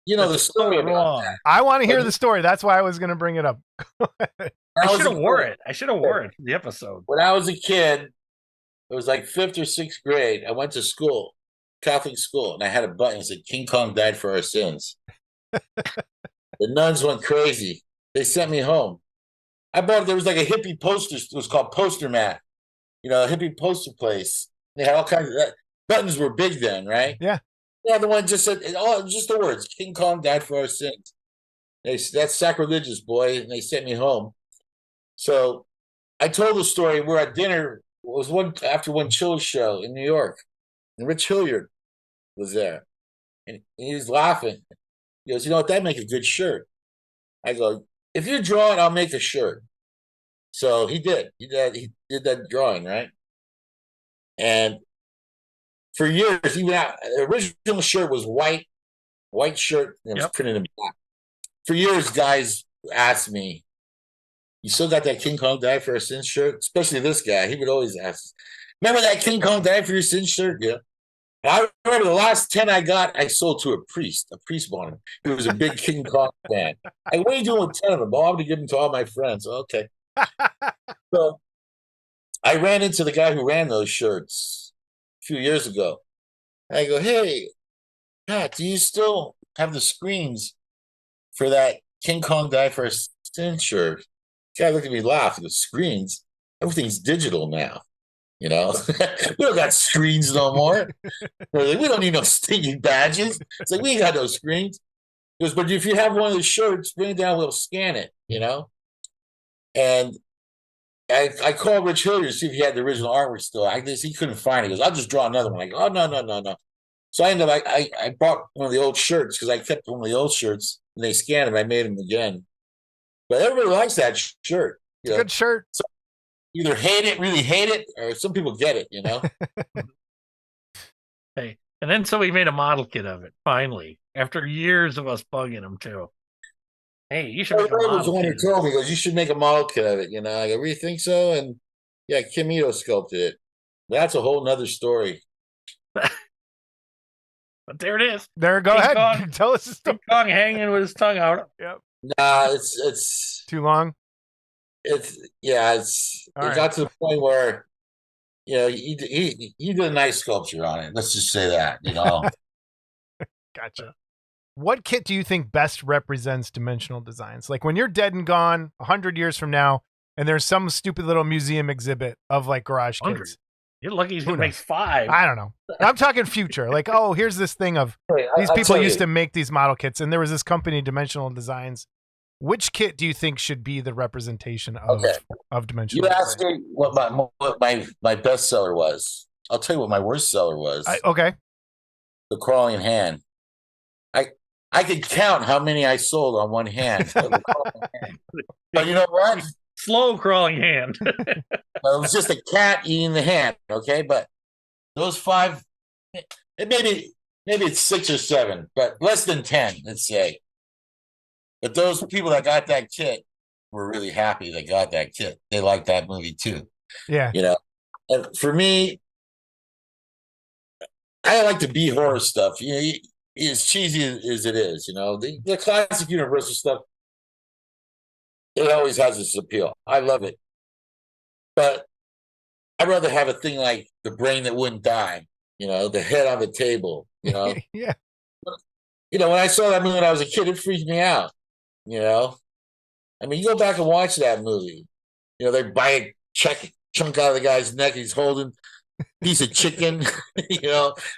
You know the story about that. I want to hear the story. That's why I was going to bring it up. I should have wore it. For the episode. When I was a kid, it was like 5th or 6th grade. I went to school, Catholic school, and I had a button that said "King Kong died for our sins." The nuns went crazy. They sent me home. There was like a hippie poster. It was called Poster Mat. You know, a hippie poster place. They had all kinds of buttons were big then, right? Yeah. Yeah, the one just said, just the words, "King Kong died for our sins." That's sacrilegious, boy. And they sent me home. So I told the story. We're at dinner. It was after one Chill's show in New York. And Rich Hilliard was there. And he was laughing. He goes, "You know what? That'd make a good shirt." I go, "If you draw it, I'll make a shirt." So he did. He did that drawing, right? And for years, even the original shirt was white shirt, and it was printed in black. For years, guys asked me, "You still got that King Kong Died for Our Sins shirt?" Especially this guy. He would always ask, "Remember that King Kong Died for Your Sins shirt?" Yeah. And I remember the last 10 I got, I sold to a priest. A priest bought him. He was a big King Kong fan. Like, "What are you doing with 10 of them?" "Oh, I'm going to give them to all my friends." "Okay." So I ran into the guy who ran those shirts a few years ago. And I go, "Hey, Pat, do you still have the screens for that King Kong Died for a Sin shirt?" The guy looked at me and laughed. He goes, "Screens? Everything's digital now. You know, we don't got screens no more. Like, we don't need no stinking badges." It's like, "We ain't got no screens." He goes, "But if you have one of the shirts, bring it down, we'll scan it, you know?" And I called Rich Hilliard to see if he had the original artwork still. He couldn't find it. He goes, "I'll just draw another one." I go, "Oh, no. So I ended up, I bought one of the old shirts because I kept one of the old shirts and they scanned them. I made them again. But everybody likes that shirt. It's a good shirt. So either really hate it, or some people get it, you know? Hey, and then so we made a model kit of it, finally, after years of us bugging him, too. "Hey, you should make a model was the one who kit." told me, he goes, "You should make a model kit of it," you know? I go, "Really think so?" And yeah, Kim Ito sculpted it. That's a whole nother story. But there it is. Go ahead. Kong, tell us the story. King Kong hanging with his tongue out. Yep. Nah, it's too long. It got to the point where, you know, he did a nice sculpture on it. Let's just say that, you know. Gotcha. What kit do you think best represents dimensional designs? Like when you're dead and gone 100 years from now, and there's some stupid little museum exhibit of like garage kits. You're lucky he's going to make 5. I don't know. I'm talking future. Like, oh, here's this thing of these people used to make these model kits, and there was this company, Dimensional Designs. Which kit do you think should be the representation of dimensional? You asked me what my best seller was. I'll tell you what my worst seller was. Okay. The crawling hand. I could count how many I sold on one hand. But you know what? Slow crawling hand. Well, it was just a cat eating the hand, okay? But those 5, maybe it's 6 or 7, but less than 10, let's say. But those people that got that kit were really happy they got that kit. They liked that movie too. Yeah. You know, and for me, I like the B horror stuff. You know, as cheesy as it is, the classic Universal stuff, it always has its appeal. I love it. But I'd rather have a thing like the brain that wouldn't die, the head on the table, Yeah. When I saw that movie when I was a kid, it freaked me out, I mean, you go back and watch that movie, they buy a chunk out of the guy's neck, he's holding a piece of chicken,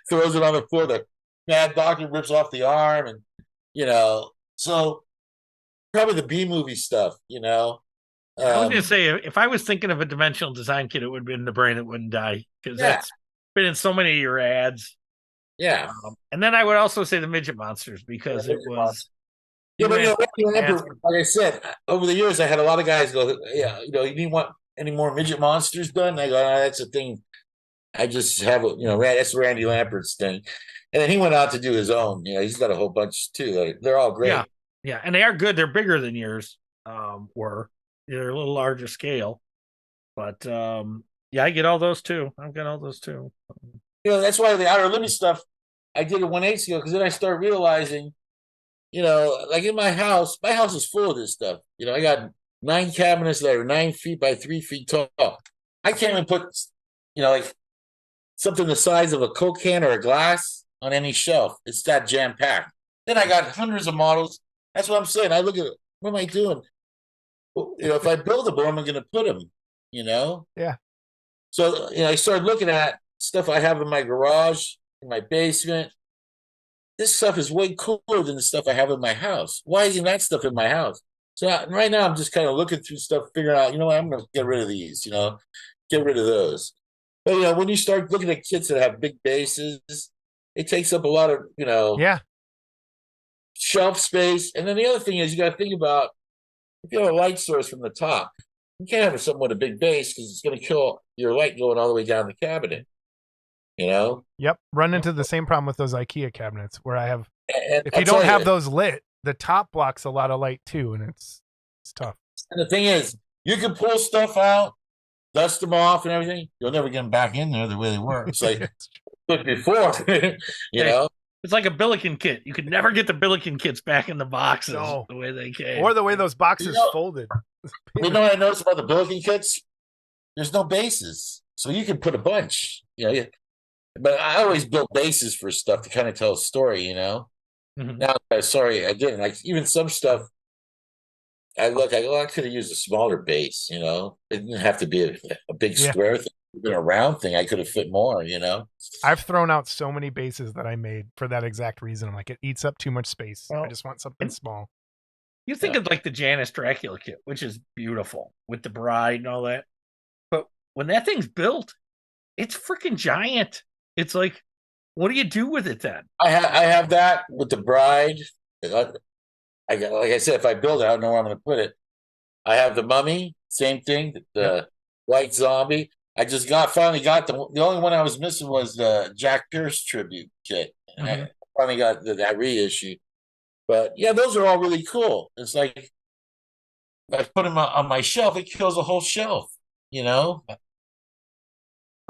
throws it on the floor, the mad doctor rips off the arm, and, so probably the B-movie stuff, I was going to say, if I was thinking of a dimensional design kit, it would have been the brain that wouldn't die, because that's been in so many of your ads. Yeah. And then I would also say the midget monsters, because it was. Yeah, but like I said, over the years, I had a lot of guys go, yeah, you didn't want any more midget monsters done? And I go, that's a thing. I just have, that's Randy Lampert's thing. And then he went out to do his own. He's got a whole bunch too. They're all great. Yeah, and they are good. They're bigger than yours were. They're a little larger scale. But I get all those too. I've got all those too. That's why the Outer Limits stuff, I did it 1 8 ago, because then I started realizing, like in my house is full of this stuff. I got 9 cabinets that are 9 feet by 3 feet tall. I can't even put, like something the size of a Coke can or a glass on any shelf. It's that jam packed. Then I got hundreds of models. That's what I'm saying. I look at it. What am I doing? If I build them, where am I going to put them? Yeah. So, I started looking at stuff I have in my garage, in my basement. This stuff is way cooler than the stuff I have in my house. Why isn't that stuff in my house? So right now I'm just kind of looking through stuff, figuring out, what, I'm going to get rid of these, get rid of those. But, when you start looking at kits that have big bases, it takes up a lot of, shelf space. And then the other thing is you got to think about, if you have a light source from the top, you can't have something with a big base because it's going to kill your light going all the way down the cabinet. Yep. Run into the same problem with those IKEA cabinets where I have, and if you don't have those lit, the top blocks a lot of light too, and it's tough. And the thing is, you can pull stuff out, dust them off and everything. You'll never get them back in there the way they were. It's like before, It's like a Billiken kit. You could never get the Billiken kits back in the boxes the way they came. Or the way those boxes folded. What I noticed about the Billiken kits? There's no bases. So you can put a bunch. But I always built bases for stuff to kind of tell a story, Mm-hmm. Now, sorry, I didn't. Like, even some stuff, I could have used a smaller base, It didn't have to be a big square thing. Even a round thing, I could have fit more, I've thrown out so many bases that I made for that exact reason. I'm like, it eats up too much space. I just want something small. You think of like the Janice Dracula kit, which is beautiful with the bride and all that. But when that thing's built, it's freaking giant. It's like, what do you do with it then? I have that with the bride. Like I said, if I build it, I don't know where I'm going to put it. I have the mummy, same thing, the white zombie. I just finally got the only one I was missing was the Jack Pierce tribute kit. And I finally got that reissue. But yeah, those are all really cool. It's like, if I put them on my shelf, it kills a whole shelf,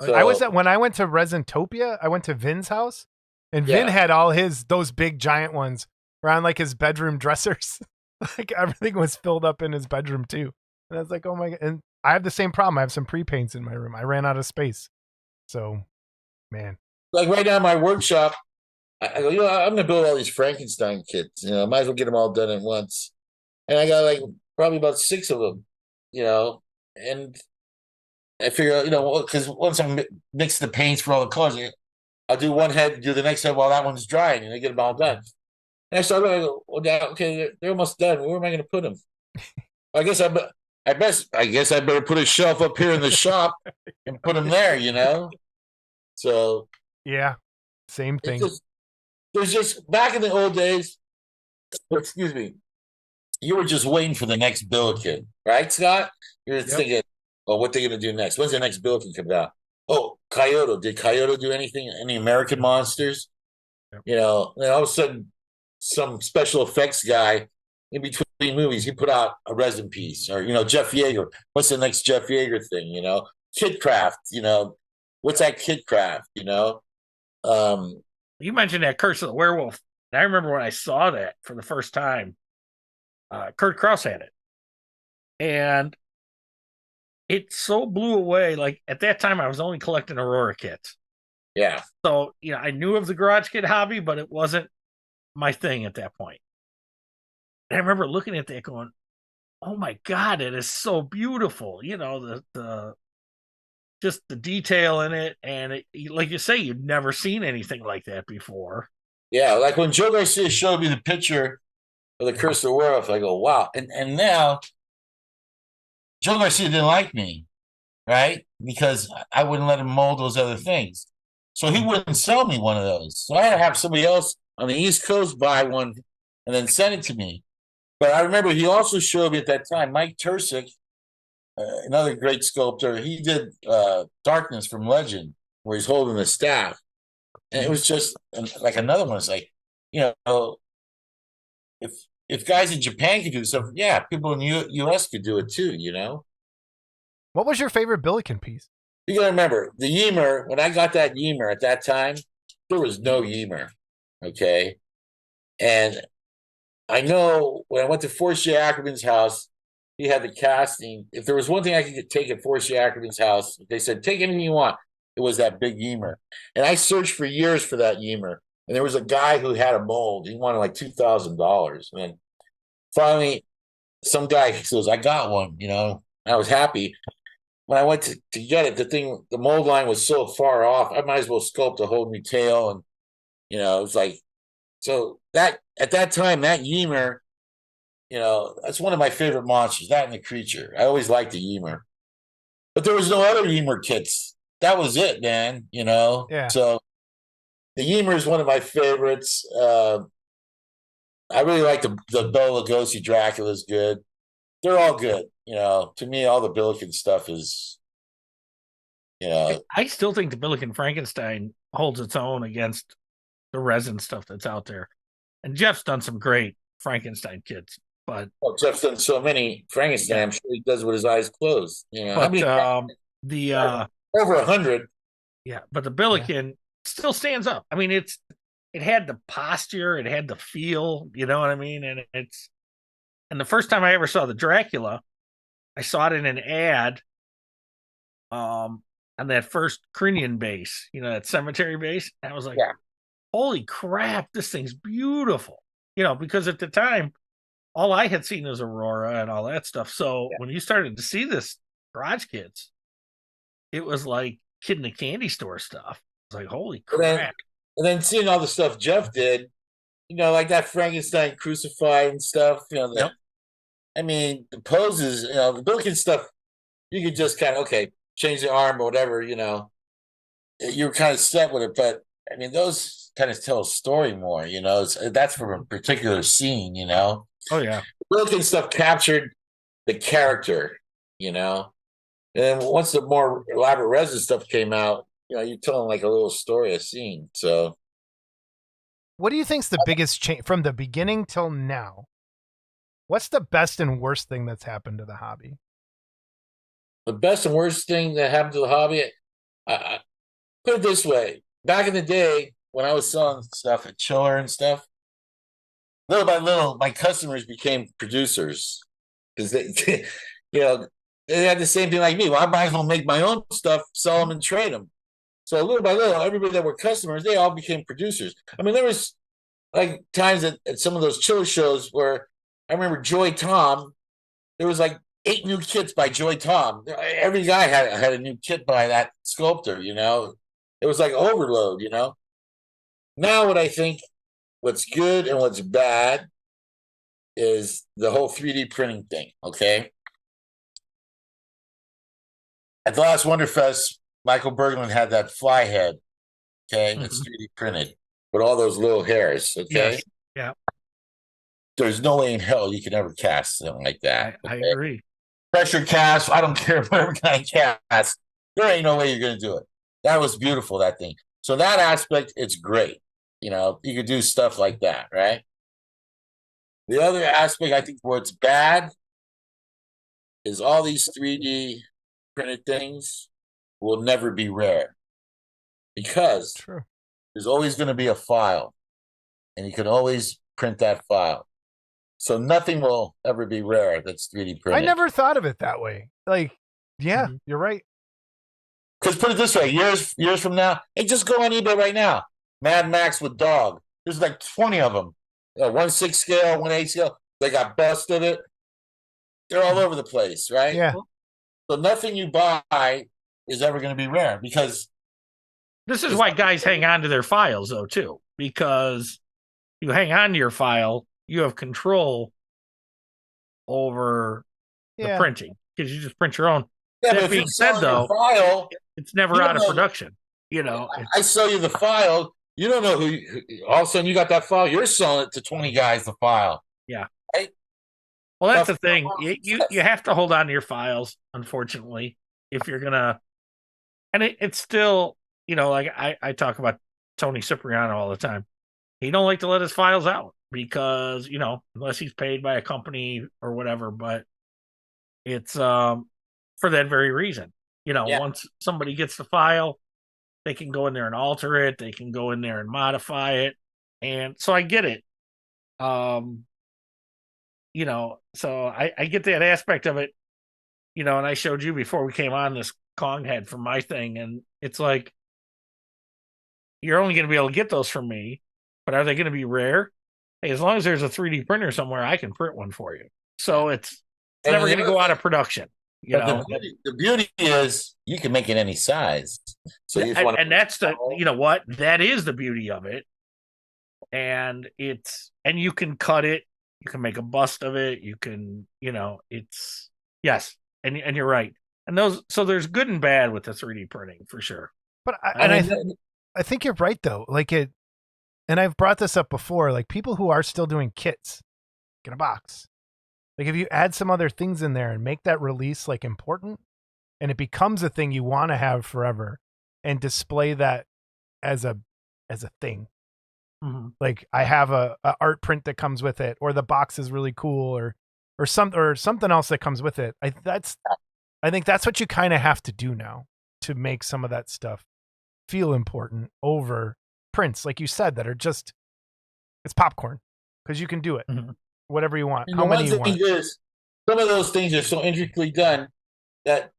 So, when I went to Resentopia, I went to Vin's house, and Vin had all those big giant ones around like his bedroom dressers. Like everything was filled up in his bedroom too. And I was like, oh my God. And I have the same problem. I have some pre-paints in my room. I ran out of space. So, man. Like right now in my workshop, I go, I'm going to build all these Frankenstein kits. Might as well get them all done at once. And I got like probably about 6 of them, and I figure, because once I mix the paints for all the colors, I'll do one head, do the next head while that one's drying, and I get them all done. And I started looking, okay, they're almost done. Where am I going to put them? I guess I better put a shelf up here in the shop and put them there, So yeah, same thing. There's just back in the old days. Excuse me. You were just waiting for the next Billiken, right, Scott? You're thinking, what they're going to do next? When's the next Billiken come out? Oh, Kyoto. Did Kyoto do anything? Any American monsters? Then all of a sudden, some special effects guy in between movies, he put out a resin piece, or Jeff Yeager. What's the next Jeff Yeager thing? Kidcraft. What's that Kidcraft? You mentioned that Curse of the Werewolf And I remember when I saw that for the first time, Kurt Krause had it. And it so blew away. Like at that time, I was only collecting Aurora kits. Yeah. So, I knew of the garage kit hobby, but it wasn't my thing at that point. And I remember looking at that going, oh my God, it is so beautiful. The just the detail in it. And like you say, you've never seen anything like that before. Yeah, like when Joe Garcia showed me the picture of the Curse of the Werewolf, I go, wow. And now Joe Garcia didn't like me, right? Because I wouldn't let him mold those other things. So he wouldn't sell me one of those. So I had to have somebody else on the East Coast buy one and then send it to me. But I remember he also showed me at that time, Mike Tersick, another great sculptor, he did Darkness from Legend, where he's holding the staff. And it was just like another one. It's like, if guys in Japan could do stuff, yeah, people in the U.S. could do it too, What was your favorite Billiken piece? You got to remember, the Ymir, when I got that Ymir at that time, there was no Ymir, okay? And I know when I went to Forrest J. Ackerman's house, he had the casting. If there was one thing I could take at Forrest J. Ackerman's house, they said, take anything you want. It was that big Ymir. And I searched for years for that Ymir. And there was a guy who had a mold. He wanted like $2,000. And finally, some guy goes, I got one, I was happy. When I went to get it, the mold line was so far off, I might as well sculpt a whole new tail. And, it was like, so that at that time, that Ymir, that's one of my favorite monsters, that and the creature. I always liked the Ymir. But there was no other Ymir kits. That was it, man, Yeah. So the Ymir is one of my favorites. I really like the Bela Lugosi Dracula is good. They're all good. To me, all the Billiken stuff is, I still think the Billiken Frankenstein holds its own against the resin stuff that's out there. And Jeff's done some great Frankenstein kits, but Jeff's done so many Frankenstein. I'm sure he does with his eyes closed. But over 100. Yeah, but the Billiken still stands up. I mean, it had the posture, it had the feel, you know what I mean? And the first time I ever saw the Dracula, I saw it in an ad on that first Crinian base, that cemetery base. And I was like, holy crap, this thing's beautiful. Because at the time, all I had seen was Aurora and all that stuff. So when you started to see this garage kits, it was like kid in a candy store stuff. It's like, holy crap. And then seeing all the stuff Jeff did, like that Frankenstein crucified and stuff, I mean, the poses, the Billiken stuff, you could just kind of, change the arm or whatever, you're kind of set with it. But, I mean, those kind of tell a story more, that's from a particular scene, Oh, yeah. The Billiken stuff captured the character, And then once the more elaborate resin stuff came out, you're telling like a little story, a scene. So, what do you think's the biggest change from the beginning till now? What's the best and worst thing that's happened to the hobby? The best and worst thing that happened to the hobby, I put it this way: back in the day when I was selling stuff at Chiller and stuff, little by little, my customers became producers because they, they had the same thing like me. Well, I might as well make my own stuff, sell them, and trade them. So little by little, everybody that were customers, they all became producers. I mean, there was like times at some of those Chiller shows where I remember Joy Tom. There was like 8 new kits by Joy Tom. Every guy had a new kit by that sculptor. It was like overload. Now, what I think, what's good and what's bad, is the whole 3D printing thing. Okay, at the last Wonderfest, Michael Berglund had that fly head, that's 3D printed with all those little hairs, Yes. Yeah. There's no way in hell you can ever cast something like that. I agree. Pressure cast, I don't care whatever kind of cast, there ain't no way you're going to do it. That was beautiful, that thing. So that aspect, it's great. You could do stuff like that, right? The other aspect, I think, where it's bad is all these 3D printed things will never be rare because there's always going to be a file. and you can always print that file. So nothing will ever be rare that's 3D printed. I never thought of it that way. Like, yeah, you're right. Because put it this way, years from now, hey, just go on eBay right now. Mad Max with dog. There's like 20 of them. 1/6 scale, 1/8 scale. They got busted it. They're all over the place, right? Yeah. So nothing you buy is ever going to be rare because this is why guys hang on to their files, though, too, because you hang on to your file, you have control over the printing because you just print your own. Yeah, that being said, though, file, it's never out of production. I sell you the file. You don't know who. All of a sudden, you got that file. You're selling it to 20 guys. The file. Yeah. Right? Well, that's the thing. You have to hold on to your files, unfortunately, if you're gonna. And it's still, like I talk about Tony Cipriano all the time. He don't like to let his files out because unless he's paid by a company or whatever. But it's for that very reason. Once somebody gets the file, they can go in there and alter it. They can go in there and modify it. And so I get it. So I get that aspect of it, and I showed you before we came on this Kong head from my thing. And it's like, you're only going to be able to get those from me, but are they going to be rare? Hey, as long as there's a 3D printer somewhere, I can print one for you. So it's never going to go out of production. The beauty is you can make it any size. So and that's that is the beauty of it. And you can cut it, you can make a bust of it, you can, it's yes. And you're right. And there's good and bad with the 3D printing for sure. But I think you're right though. And I've brought this up before, like people who are still doing kits, get a box. Like if you add some other things in there and make that release like important, and it becomes a thing you want to have forever, and display that as a thing. Mm-hmm. Like I have a art print that comes with it, or the box is really cool, or something else that comes with it. I think that's what you kind of have to do now to make some of that stuff feel important over prints, like you said, that are just it's popcorn because you can do it. Mm-hmm. Whatever you want. How many you want? Some of those things are so intricately done that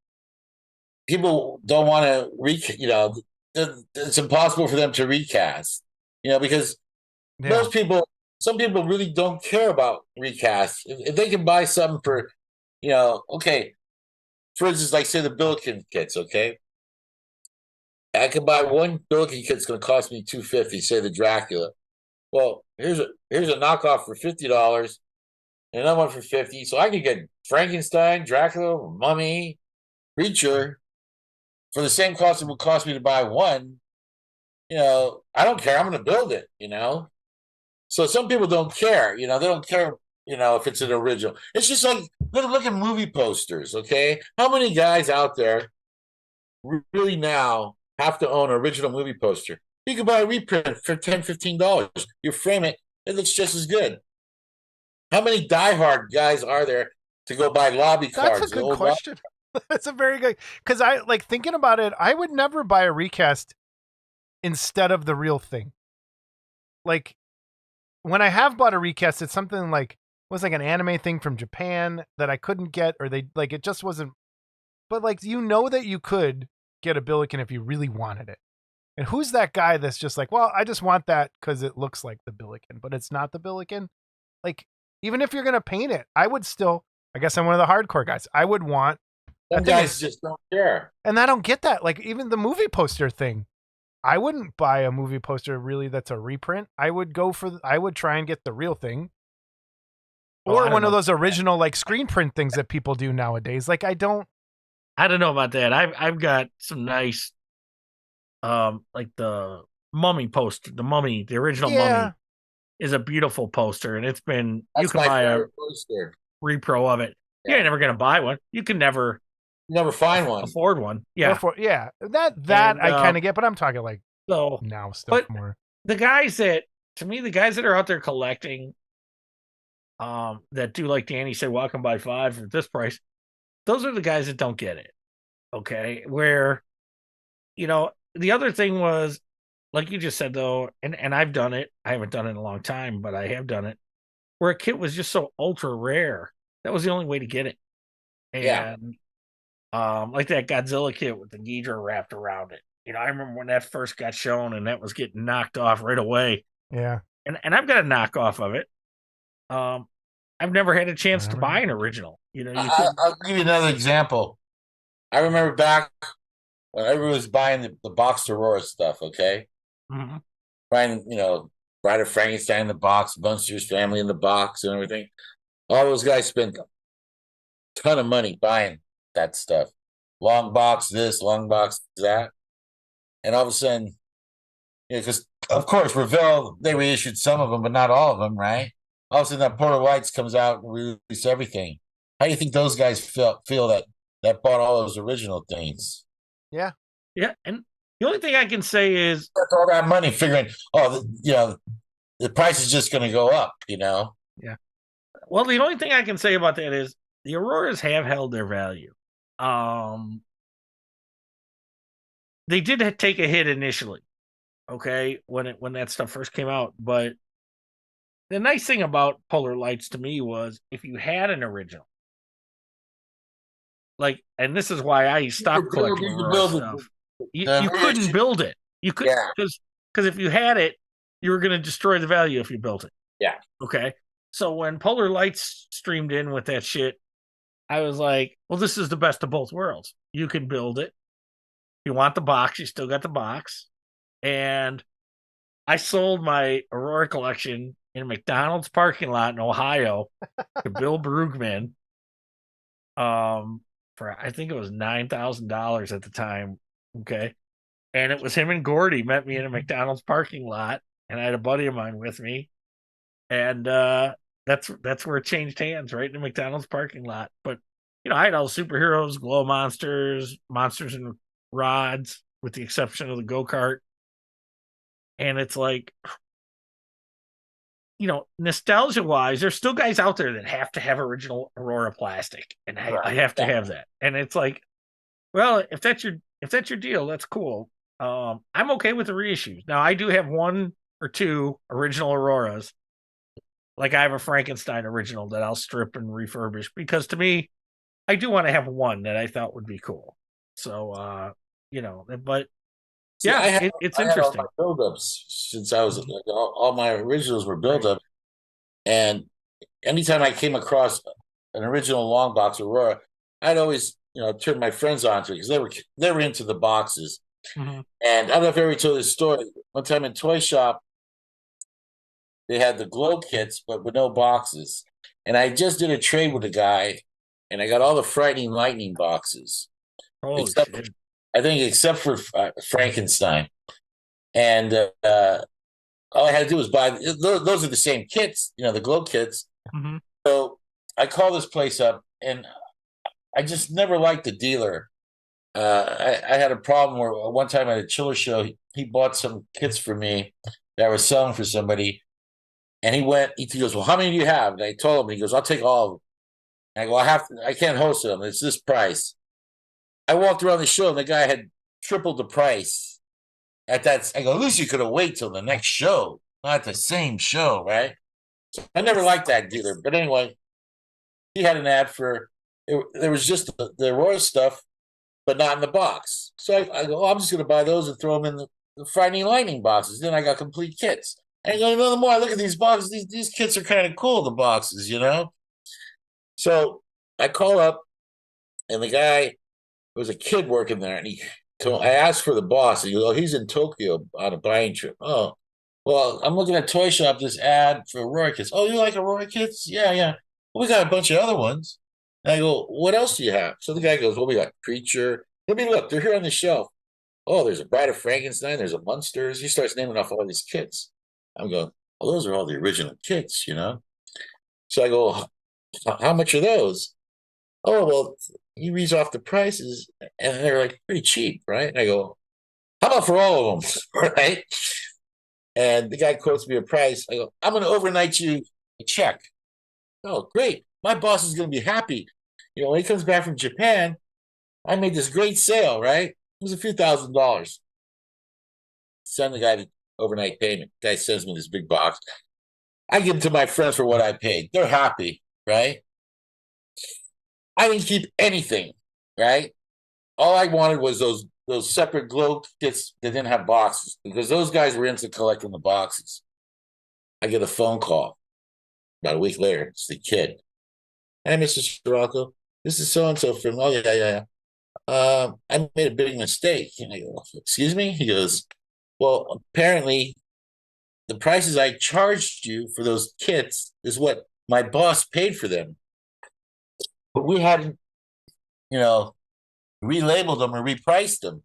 people don't want to it's impossible for them to recast. Because some people really don't care about recast. If they can buy something for, okay, for instance, like say the Billiken kits, okay? I can buy one Billiken kit, it's going to cost me $250, say the Dracula. Well, here's a knockoff for $50 and another one for $50. So I could get Frankenstein, Dracula, Mummy, Creature for the same cost it would cost me to buy one. I don't care. I'm going to build it, So some people don't care. They don't care, if it's an original. It's just like, look at movie posters, okay? How many guys out there really now have to own an original movie poster? You can buy a reprint for $10, $15. You frame it, it looks just as good. How many diehard guys are there to go buy lobby cards? That's a good question. That's a very good, because I like thinking about it. I would never buy a recast instead of the real thing. Like when I have bought a recast, it's something like it was like an anime thing from Japan that I couldn't get, or it just wasn't. But like that you could get a Billiken if you really wanted it. And who's that guy that's just like, well, I just want that because it looks like the Billiken, but it's not the Billiken. Like, even if you're going to paint it, I would still, I guess I'm one of the hardcore guys. I would want. Some guys just don't care. And I don't get that. Like, even the movie poster thing. I wouldn't buy a movie poster really that's a reprint. I would try and get the real thing. Or one of those original, like, screen print things that people do nowadays. Like, I don't know about that. I've got some nice. Like the Mummy poster, the original Mummy is a beautiful poster, and it's been you can buy a poster. Repro of it. Yeah. You ain't never gonna buy one. You can never find one, afford one. Yeah, that I kind of get, but I'm talking like now stuff more. The guys that are out there collecting, that do like Danny said, well, I can buy 5 at this price. Those are the guys that don't get it. Okay, where the other thing was like you just said though, and I've done it. I haven't done it in a long time, but I have done it. Where a kit was just so ultra rare, that was the only way to get it. Yeah. And like that Godzilla kit with the Ghidorah wrapped around it. I remember when that first got shown, and that was getting knocked off right away. Yeah. And I've got a knockoff of it. I've never had a chance to buy an original. You could. I'll give you another example. I remember back when everyone was buying the boxed Aurora stuff, okay? Mhm. Buying, Bride of Frankenstein in the box, Munsters Family in the box, and everything. All those guys spent a ton of money buying that stuff. Long box this, long box that. And all of a sudden, because of course, Revell, they reissued some of them, but not all of them, right? All of a sudden, that Porter Whites comes out and releases everything. How do you think those guys feel that bought all those original things? Yeah. Yeah, and the only thing I can say is That's all that money, figuring, the price is just going to go up, Yeah. Well, the only thing I can say about that is the Auroras have held their value. They did take a hit initially, okay, when that stuff first came out. But the nice thing about Polar Lights to me was if you had an original, and this is why I stopped collecting Aurora stuff. You couldn't build it. You could because if you had it, you were going to destroy the value if you built it. Yeah. Okay. So when Polar Lights streamed in with that shit, I was like, well, this is the best of both worlds. You can build it. You want the box, you still got the box. And I sold my Aurora collection in a McDonald's parking lot in Ohio to Bill Brugman for I think it was $9,000 at the time. Okay. And it was him and Gordy met me in a McDonald's parking lot, and I had a buddy of mine with me. And that's where it changed hands, right in the McDonald's parking lot. But I had all the superheroes, glow monsters and rods, with the exception of the go-kart. And it's like, nostalgia-wise, there's still guys out there that have to have original Aurora plastic, and I have to have that. And it's like, well, if that's your deal, that's cool. I'm okay with the reissues. Now, I do have one or two original Auroras. Like I have a Frankenstein original that I'll strip and refurbish, because to me, I do want to have one that I thought would be cool. So, but yeah, it's interesting. I had all my buildups since I was all my originals were built up, and anytime I came across an original long box Aurora, I'd always turn my friends onto it because they were into the boxes. Mm-hmm. And I don't know if I ever told this story. One time in Toy Shop, they had the glow kits, but with no boxes. And I just did a trade with a guy, and I got all the Frightening Lightning boxes. Except for Frankenstein. And all I had to do was buy those are the same kits, the glow kits. Mm-hmm. So I called this place up, and I just never liked the dealer. I had a problem where one time at a chiller show, he bought some kits for me that I was selling for somebody. And he goes, well, how many do you have? And I told him, and he goes, I'll take all of them. And I go, I can't host them. It's this price. I walked around the show, and the guy had tripled the price at that. I go, at least you could have waited till the next show, not the same show, right? So I never liked that dealer. But anyway, he had an ad for, there was just the Aurora stuff, but not in the box. So I go, I'm just going to buy those and throw them in the Frightening Lightning boxes. Then I got complete kits. And the more I look at these boxes, these kits are kind of cool, the boxes, So I call up, and the guy, there was a kid working there, and I asked for the boss. And he goes, he's in Tokyo on a buying trip. Oh, well, I'm looking at Toy Shop, this ad for Aurora kits. Oh, you like Aurora kits? Yeah. Well, we got a bunch of other ones. And I go, what else do you have? So the guy goes, well, we got Creature. Let me look. They're here on the shelf. Oh, there's a Bride of Frankenstein. There's a Munsters. He starts naming off all these kits. I'm going, oh, those are all the original kits, So I go, how much are those? Oh, well, he reads off the prices, and they're like pretty cheap, right? And I go, how about for all of them, right? And the guy quotes me a price. I go, I'm going to overnight you a check. Oh, great. My boss is going to be happy. When he comes back from Japan, I made this great sale, right? It was a few $1,000s. send the guy the overnight payment. The guy sends me this big box. I give it to my friends for what I paid. They're happy, right? I didn't keep anything, right? All I wanted was those separate glow kits that didn't have boxes, because those guys were into collecting the boxes. I get a phone call about a week later. It's the kid. Hey, Mr. Soracco, this is so-and-so from, oh, yeah. I made a big mistake. And I go, excuse me? He goes, well, apparently the prices I charged you for those kits is what my boss paid for them. But we hadn't, relabeled them or repriced them.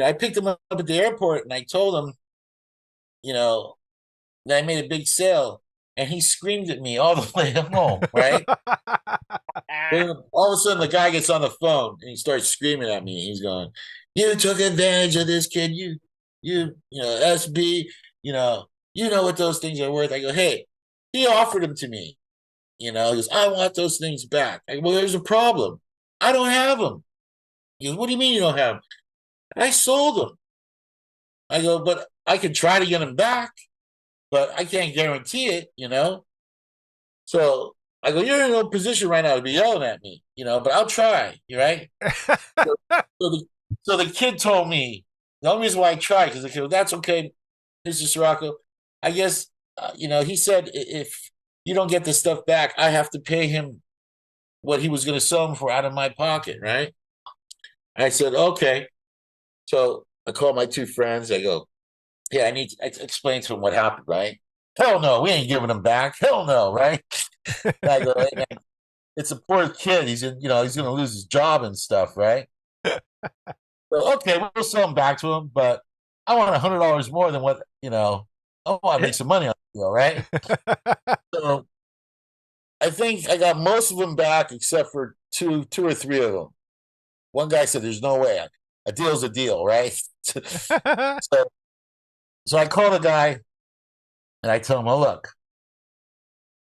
I picked them up at the airport and I told him, that I made a big sale, and he screamed at me all the way home, right? Then all of a sudden the guy gets on the phone and he starts screaming at me. He's going, you took advantage of this kid. SB, you know what those things are worth. I go, hey, he offered them to me. He goes, I want those things back. I go, well, there's a problem. I don't have them. He goes, what do you mean you don't have them? I sold them. I go, but I could try to get them back, but I can't guarantee it, So I go, you're in no position right now to be yelling at me, but I'll try, right? So the kid told me, the only reason why I tried, because the kid, that's okay, Mr. Soracco. I guess, he said if you don't get this stuff back, I have to pay him what he was going to sell them for out of my pocket, right? I said, okay. So I called my two friends. I go, yeah, I explain to him what happened, right? Hell no, we ain't giving them back. Hell no, right? And I go, hey, man, it's a poor kid. He's going to lose his job and stuff, right? So, okay, we'll sell them back to him, but I want $100 more than what, I want to make some money on the deal, right? So I think I got most of them back except for two or three of them. One guy said, there's no way. A deal's a deal, right? So I call the guy and I tell him, oh, look,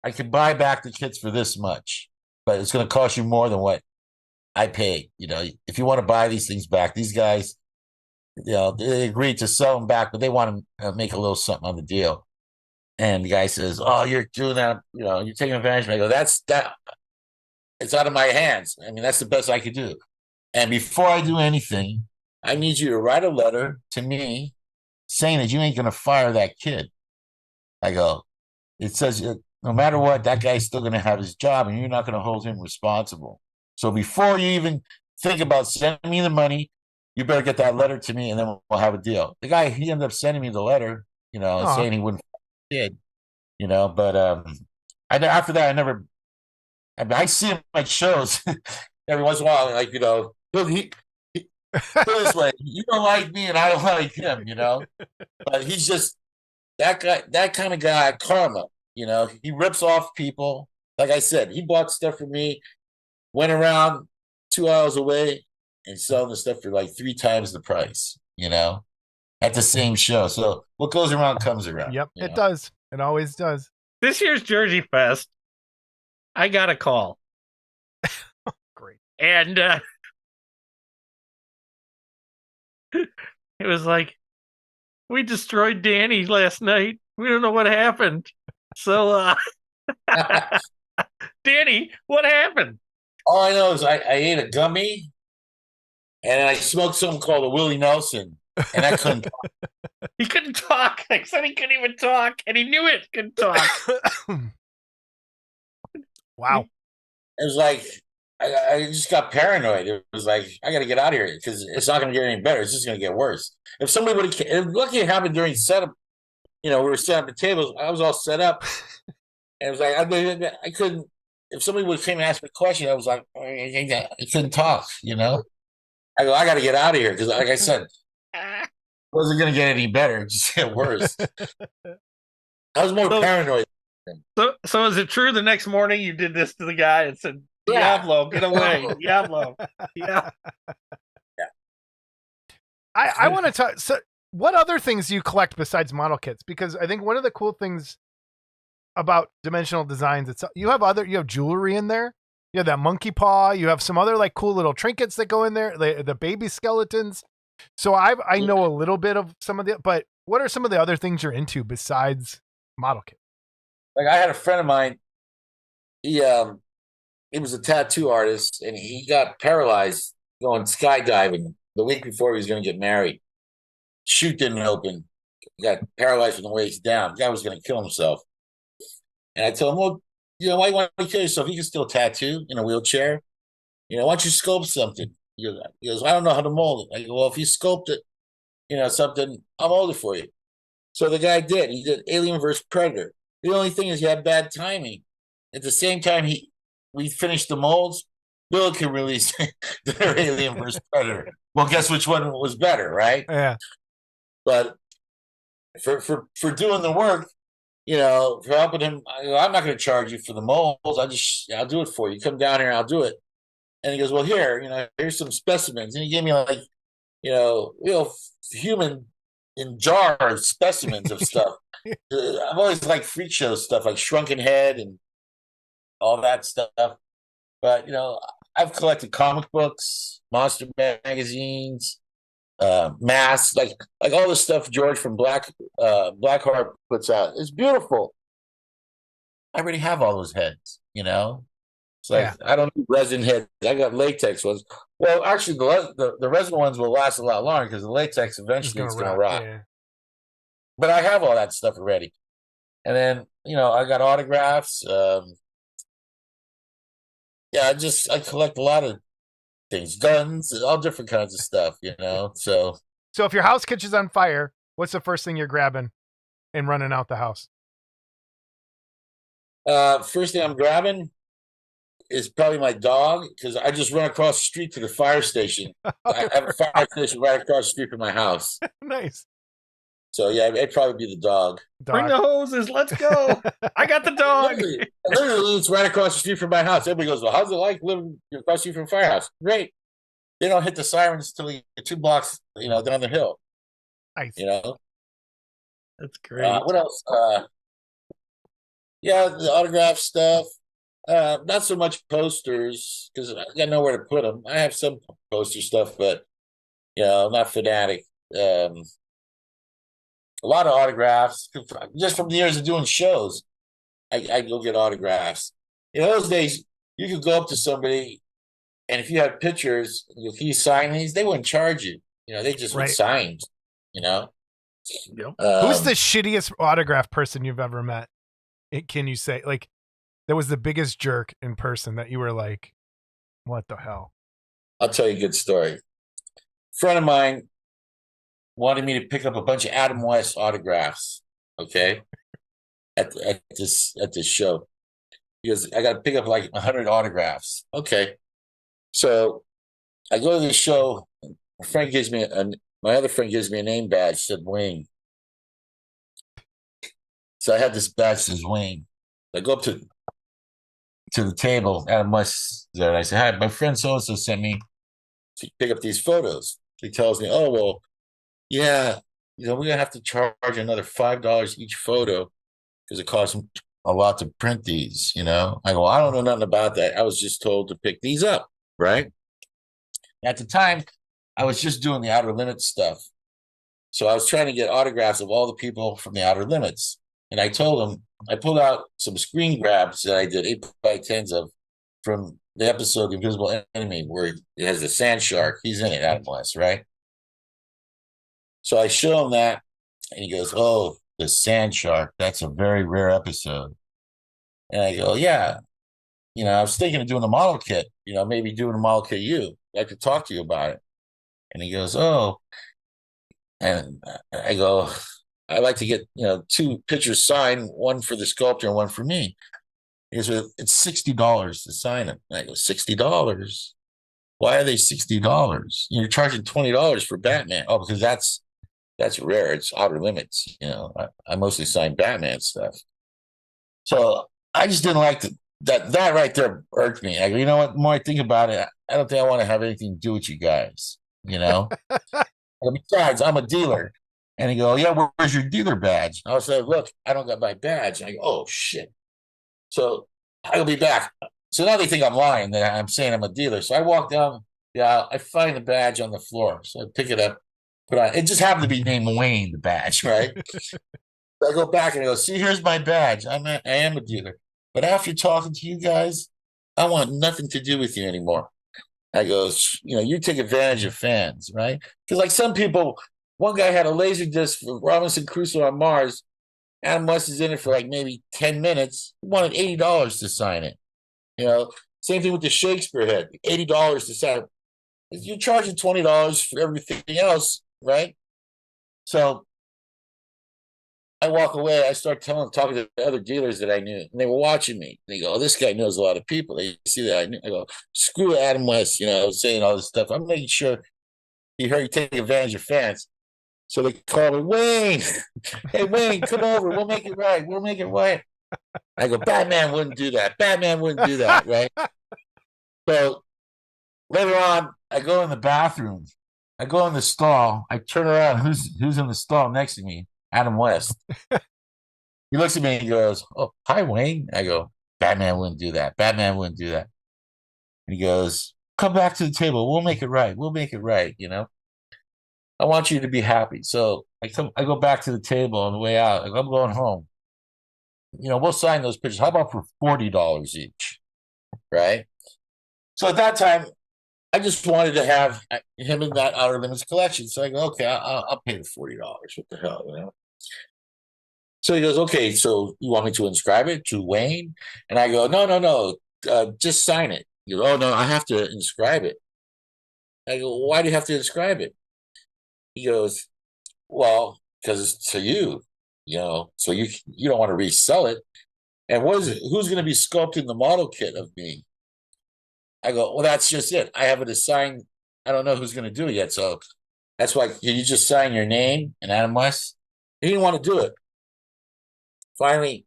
I can buy back the kits for this much, but it's going to cost you more than what I paid. If you want to buy these things back, these guys, they agreed to sell them back, but they want to make a little something on the deal. And the guy says, oh, you're doing that, you're taking advantage of me. I go, that's that. It's out of my hands. I mean, that's the best I could do. And before I do anything, I need you to write a letter to me saying that you ain't going to fire that kid. I go, it says no matter what, that guy's still going to have his job and you're not going to hold him responsible. So before you even think about sending me the money, you better get that letter to me and then we'll have a deal. The guy, he ended up sending me the letter, saying he wouldn't fire the kid, but after that, I see him at shows every once in a while, like, put it this way, you don't like me and I don't like him, but he's just that guy, that kind of guy, karma, he rips off people. Like I said, he bought stuff for me, went around 2 hours away and selling the stuff for like 3 times the price, at the same show. So what goes around comes around. Yep, it does. It always does. This year's Jersey Fest, I got a call. Great. And it was like, we destroyed Danny last night. We don't know what happened. So, Danny, what happened? All I know is I ate a gummy and I smoked something called a Willie Nelson, and I couldn't talk. He couldn't talk. I said he couldn't even talk, and he knew it. Couldn't talk. Wow. It was like, I just got paranoid. It was like, I got to get out of here because it's not going to get any better. It's just going to get worse. If somebody would have, lucky it happened during setup, we were setting up the tables. I was all set up. And it was like, I couldn't, if somebody would have came and asked me a question, I was like, I couldn't talk, I go, I got to get out of here because, like I said, it wasn't going to get any better. It just get worse. I was more paranoid. So is it true the next morning you did this to the guy and said, Diablo, get away. Diablo. Yeah. I want to talk. So what other things do you collect besides model kits? Because I think one of the cool things about Dimensional Designs, you have jewelry in there. You have that monkey paw. You have some other like cool little trinkets that go in there. The baby skeletons. So I know a little bit of some of the, but what are some of the other things you're into besides model kit? Like I had a friend of mine. He was a tattoo artist, and he got paralyzed going skydiving the week before he was going to get married. Chute didn't open. He got paralyzed from the waist down. The guy was going to kill himself. And I told him, well, why you want to kill yourself? You can still tattoo in a wheelchair. Why don't you sculpt something? He goes, I don't know how to mold it. I go, well, if you sculpt it, something, I'll mold it for you. So the guy did. He did Alien vs. Predator. The only thing is he had bad timing. At the same time we finished the molds, Bill can release their Alien vs. Predator. Well, guess which one was better, right? Yeah. But for doing the work, for helping him, I'm not going to charge you for the molds. I'll do it for you. Come down here, I'll do it. And he goes, well, here's some specimens. And he gave me real human in jars specimens of stuff. I've always liked freak show stuff like Shrunken Head and all that stuff. But, I've collected comic books, monster magazines, masks, like all the stuff George from Blackheart puts out. It's beautiful. I already have all those heads, It's like, I don't need resin heads. I got latex ones. Well, actually, the resin ones will last a lot longer because the latex eventually is going to rot. Yeah. But I have all that stuff already. And then, I got autographs. I collect a lot of things, guns, all different kinds of stuff, So if your house catches on fire, what's the first thing you're grabbing and running out the house? First thing I'm grabbing is probably my dog, because I just run across the street to the fire station. I have a fire station right across the street from my house. Nice. So yeah, it'd probably be the dog. Bring the hoses. Let's go. I got the dog. Literally, it's right across the street from my house. Everybody goes, well, how's it like living across the street from a firehouse? Great. They don't hit the sirens until you get 2 blocks, down the hill. Nice. That's great. What else? The autograph stuff. Not so much posters, because I got nowhere to put them. I have some poster stuff, but I'm not fanatic. A lot of autographs, just from the years of doing shows. I go get autographs. In those days, you could go up to somebody, and if you had pictures, if you sign these, they wouldn't charge you. They just would sign. Yep. Who's the shittiest autograph person you've ever met? Can you say, that was the biggest jerk in person that you were like, what the hell? I'll tell you a good story. A friend of mine wanted me to pick up a bunch of Adam West autographs, okay, at this show. He goes, I got to pick up like 100 autographs. Okay. So I go to the show. My other friend gives me a name badge, said Wayne. So I had this badge that says Wayne. I go up to the table, Adam West there, and I say, hi, my friend so-and-so sent me to pick up these photos. He tells me, oh, well, yeah, we're going to have to charge another $5 each photo because it costs a lot to print these, I go, I don't know nothing about that. I was just told to pick these up, right? At the time, I was just doing the Outer Limits stuff. So I was trying to get autographs of all the people from the Outer Limits. And I told him, I pulled out some screen grabs that I did 8x10s of from the episode The Invisible Enemy, where it has the sand shark. He's in it, Adam West, right? So I show him that, and he goes, oh, the sand shark, that's a very rare episode. And I go, yeah. I was thinking of doing a model kit, maybe doing a model kit I could talk to you about it. And he goes, oh. And I go, I'd like to get, 2 pictures signed, one for the sculptor and one for me. He goes, well, it's $60 to sign it. And I go, $60? Why are they $60? You're charging $20 for Batman. Oh, because that's rare. It's Outer Limits. I mostly sign Batman stuff. So I just didn't like that right there irked me. I go, you know what? The more I think about it, I don't think I want to have anything to do with you guys. Besides, I'm a dealer. And he go, yeah, where's your dealer badge? I was like, look, I don't got my badge. And I go, oh, shit. So I'll be back. So now they think I'm lying, that I'm saying I'm a dealer. So I walk down, I find the badge on the floor. So I pick it up. put on. It just happened to be named Wayne, the badge, right? I go back and I go, see, here's my badge. I am a dealer. But after talking to you guys, I want nothing to do with you anymore. I goes, you take advantage of fans, right? Because like some people, one guy had a laser disc for Robinson Crusoe on Mars. Adam West is in it for like maybe 10 minutes. He wanted $80 to sign it. Same thing with the Shakespeare head, $80 to sign it. You're charging $20 for everything else, right? So I walk away. I start talking to the other dealers that I knew, and they were watching me. They go, "Oh, this guy knows a lot of people." They see that I knew. I go, "Screw Adam West," saying all this stuff. I'm making sure he heard you take advantage of fans. So they call me, Wayne. Hey, Wayne, come over. We'll make it right. We'll make it right. I go, Batman wouldn't do that. Batman wouldn't do that, right? So later on, I go in the bathroom. I go in the stall. I turn around. Who's in the stall next to me? Adam West. He looks at me and he goes, "Oh, hi, Wayne." I go, "Batman wouldn't do that. Batman wouldn't do that." And he goes, "Come back to the table. We'll make it right. We'll make it right, I want you to be happy." So I go back to the table on the way out. I'm going home. We'll sign those pictures. How about for $40 each? Right? So at that time, I just wanted to have him in that Outer Limits collection. So I go, okay, I'll pay the $40. What the hell, So he goes, okay, so you want me to inscribe it to Wayne? And I go, no, just sign it. He goes, oh, no, I have to inscribe it. I go, why do you have to inscribe it? He goes, well, because it's to you, so you don't want to resell it. And who's going to be sculpting the model kit of me? I go, well, that's just it. I haven't assigned. I don't know who's going to do it yet. So that's why, can you just sign your name and Adam West? He didn't want to do it. Finally,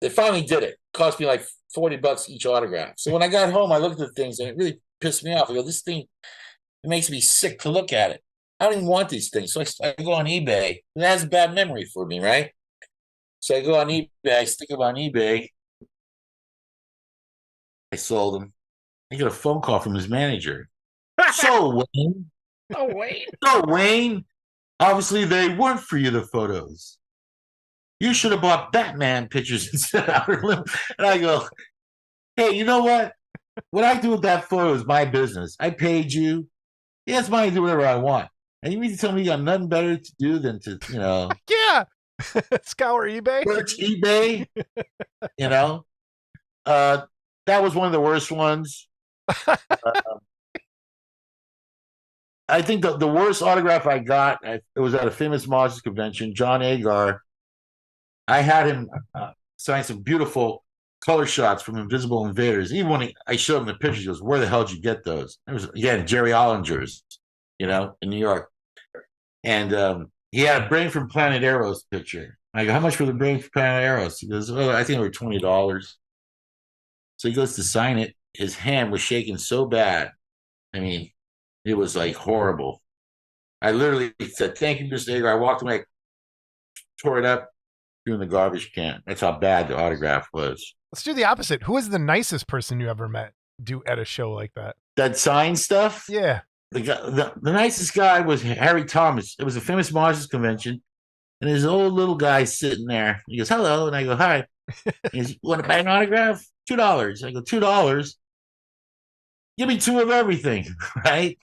they finally did it. It cost me like $40 each autograph. So when I got home, I looked at the things and it really pissed me off. I go, this thing, it makes me sick to look at it. I don't even want these things. So I go on eBay. And that has a bad memory for me, right? So I go on eBay. I stick them on eBay. I sold them. I get a phone call from his manager. So, Wayne. Oh, Wayne. So, Wayne. Obviously, they weren't for you, the photos. You should have bought Batman pictures instead of Outer Limits. And I go, hey, you know what? What I do with that photo is my business. I paid you. Yeah, it's mine to do whatever I want. And you mean to tell me you got nothing better to do than to, Yeah. Scour eBay. Search eBay. That was one of the worst ones. I think the worst autograph I got, it was at a famous Monsters convention, John Agar. I had him sign some beautiful color shots from Invisible Invaders. Even when I showed him the pictures, he goes, where the hell did you get those? It was, again, Jerry Ollinger's, in New York. And he had a Brain from Planet Arrows picture. I go, how much for the Brain from Planet Arrows? He goes, oh, I think it were $20. So he goes to sign it. His hand was shaking so bad. I mean, it was like horrible. I literally said, thank you, Mr. Agar. I walked away, tore it up, threw in the garbage can. That's how bad the autograph was. Let's do the opposite. Who is the nicest person you ever met at a show like that? That sign stuff? Yeah. The nicest guy was Harry Thomas. It was a famous Monsters convention. And there's an old little guy sitting there. He goes, hello. And I go, hi. He goes, you want to buy an autograph? $2. I go, $2? Give me 2 of everything, right?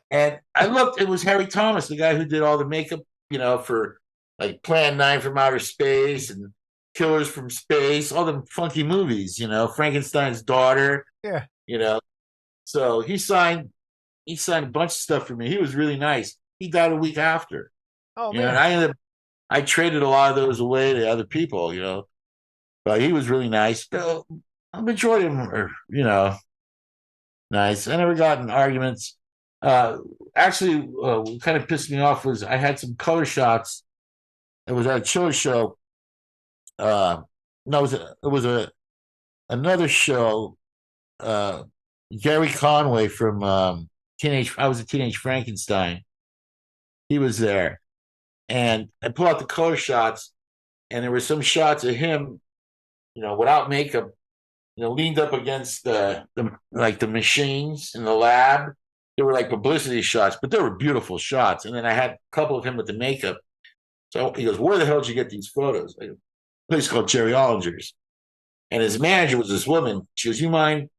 And I looked, it was Harry Thomas, the guy who did all the makeup, for like Plan 9 from Outer Space and Killers from Space, all the funky movies, Frankenstein's Daughter. Yeah. So he signed a bunch of stuff for me. He was really nice. He died a week after. Oh, man. And I traded a lot of those away to other people, but he was really nice. The majority of them are, nice. I never got in arguments. Actually, what kind of pissed me off was I had some color shots. It was at a chiller show. No, it was another show. Gary Conway from I was a Teenage Frankenstein. He was there. And I pulled out the color shots, and there were some shots of him, without makeup, leaned up against the machines in the lab, they were like publicity shots, but they were beautiful shots. And then I had a couple of him with the makeup. So he goes, "Where the hell did you get these photos?" I go, "A place called Jerry Ollinger's." And his manager was this woman. She goes, "You mind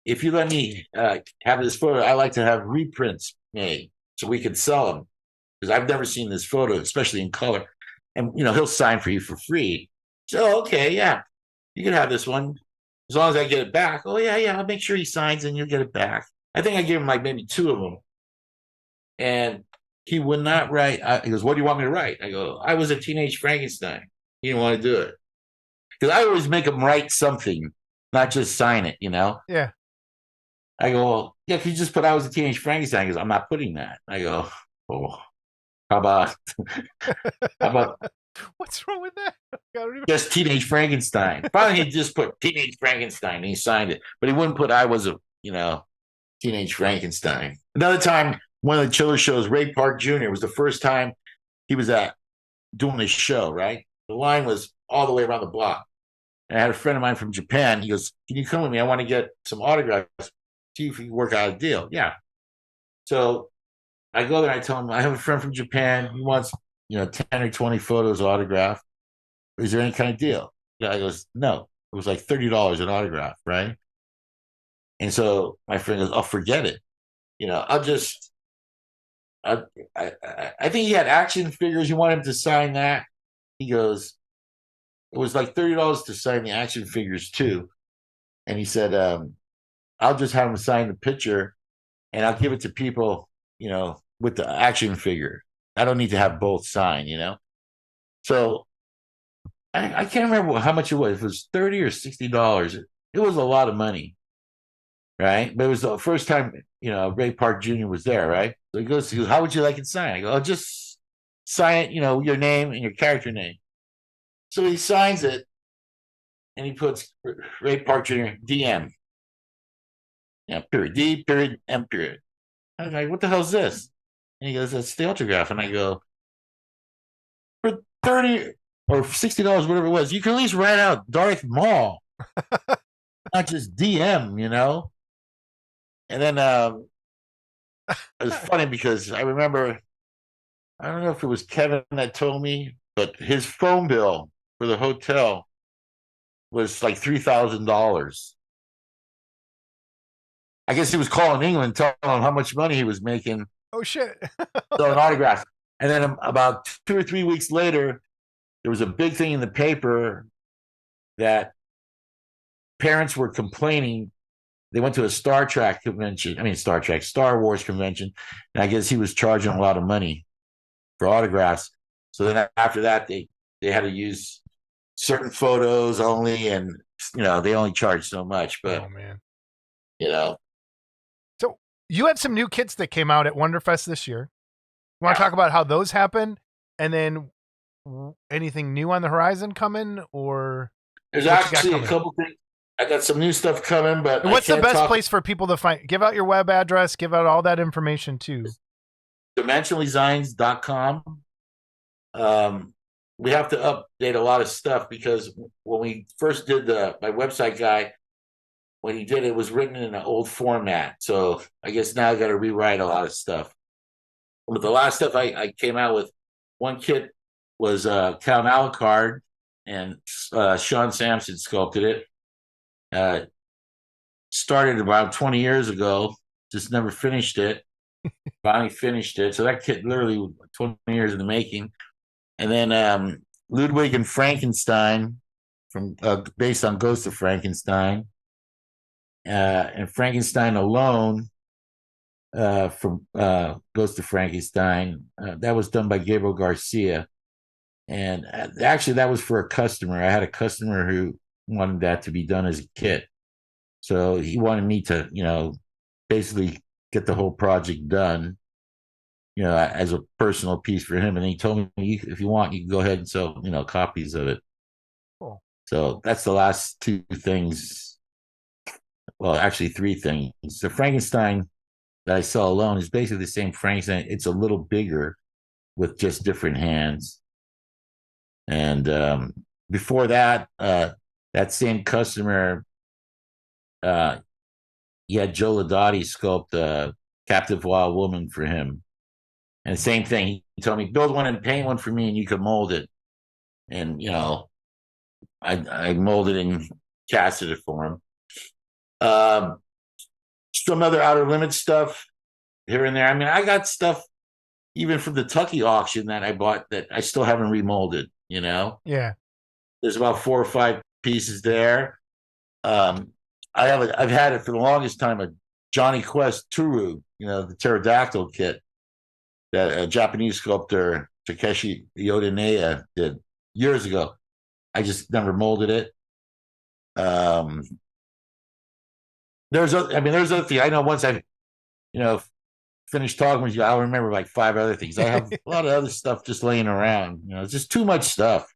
if you let me have this photo? I like to have reprints made so we could sell them, because I've never seen this photo, especially in color. And he'll sign for you for free." So okay, yeah, you can have this one as long as I get it back. "Oh yeah, I'll make sure he signs and you'll get it back." I think I gave him like maybe 2 of them, and he would not write. He goes, "What do you want me to write?" I go, "I was a teenage Frankenstein." He didn't want to do it, because I always make him write something, not just sign it. Yeah. I go, "Well, yeah, could you just put I was a teenage Frankenstein?" He goes, "I'm not putting that." I go, "Oh, how about What's wrong with that? I don't even... just teenage Frankenstein?" Finally, he just put teenage Frankenstein and he signed it, but he wouldn't put I was a teenage Frankenstein. Another time, one of the chiller shows, Ray Park Jr. was the first time he was doing this show, right? The line was all the way around the block. And I had a friend of mine from Japan. He goes, "Can you come with me? I want to get some autographs. See if we can work out a deal." Yeah. So I go there and I tell him, "I have a friend from Japan. He wants, 10 or 20 photos autographed. Is there any kind of deal?" The guy goes, "No." It was like $30 an autograph, right? And so my friend goes, "Oh, forget it. I'll just, I think he had action figures. You want him to sign that?" He goes, "It was like $30 to sign the action figures too." And he said, "I'll just have him sign the picture and I'll give it to people, with the action figure. I don't need to have both signed, So I can't remember how much it was. If it was $30 or $60. It was a lot of money, right? But it was the first time, Ray Park Jr. was there, right? So he goes, "How would you like it signed?" I go, "I'll just sign it, your name and your character name." So he signs it and he puts Ray Park Jr. DM. Yeah, period. D, period, M, period. I was like, "What the hell is this?" And he goes, "That's the autograph." And I go, "For $30 or $60, whatever it was, you can at least write out Darth Maul, not just DM, And then it was funny because I remember, I don't know if it was Kevin that told me, but his phone bill for the hotel was like $3,000. I guess he was calling England, telling them how much money he was making. Oh shit. So an autograph. And then about 2 or 3 weeks later, there was a big thing in the paper that parents were complaining. They went to a Star Wars convention. And I guess he was charging a lot of money for autographs. So then after that, they had to use certain photos only. And, they only charged so much. But, oh man. So you had some new kits that came out at Wonderfest this year. You want to talk about how those happen, and then anything new on the horizon coming, or there's actually a couple things. I got some new stuff coming, but and what's the best place for people to find? Give out your web address. Give out all that information too. Dimensionaldesigns.com. We have to update a lot of stuff because when we first did my website guy, when he did it was written in an old format. So I guess now I got to rewrite a lot of stuff. But the last stuff I came out with, one kit was Count Alucard, and Sean Sampson sculpted it. Started about 20 years ago, just never finished it. Finally finished it. So that kit literally 20 years in the making. And then Ludwig and Frankenstein, from based on Ghost of Frankenstein, and Frankenstein Alone from Ghost of Frankenstein. That was done by Gabriel Garcia. And actually, that was for a customer. I had a customer who wanted that to be done as a kit. So he wanted me to, basically get the whole project done, as a personal piece for him. And he told me, if you want, you can go ahead and sell, copies of it. Cool. So that's the last 2 things. Well, actually 3 things. The Frankenstein that I sell alone is basically the same Frankenstein. It's a little bigger with just different hands. And before that, that same customer, he had Joe Ladotti sculpt Captive Wild Woman for him. And the same thing, he told me, build one and paint one for me and you can mold it. And, I molded and casted it for him. Some other Outer Limits stuff here and there. I mean, I got stuff even from the Tucky auction that I bought that I still haven't remolded, Yeah. There's about 4 or 5 pieces there. I've had it for the longest time, a Johnny Quest Turu, the pterodactyl kit that a Japanese sculptor, Takeshi Yodanea, did years ago. I just never molded it. There's other things. I know once I, finished talking with you, I'll remember like 5 other things. I have a lot of other stuff just laying around. It's just too much stuff.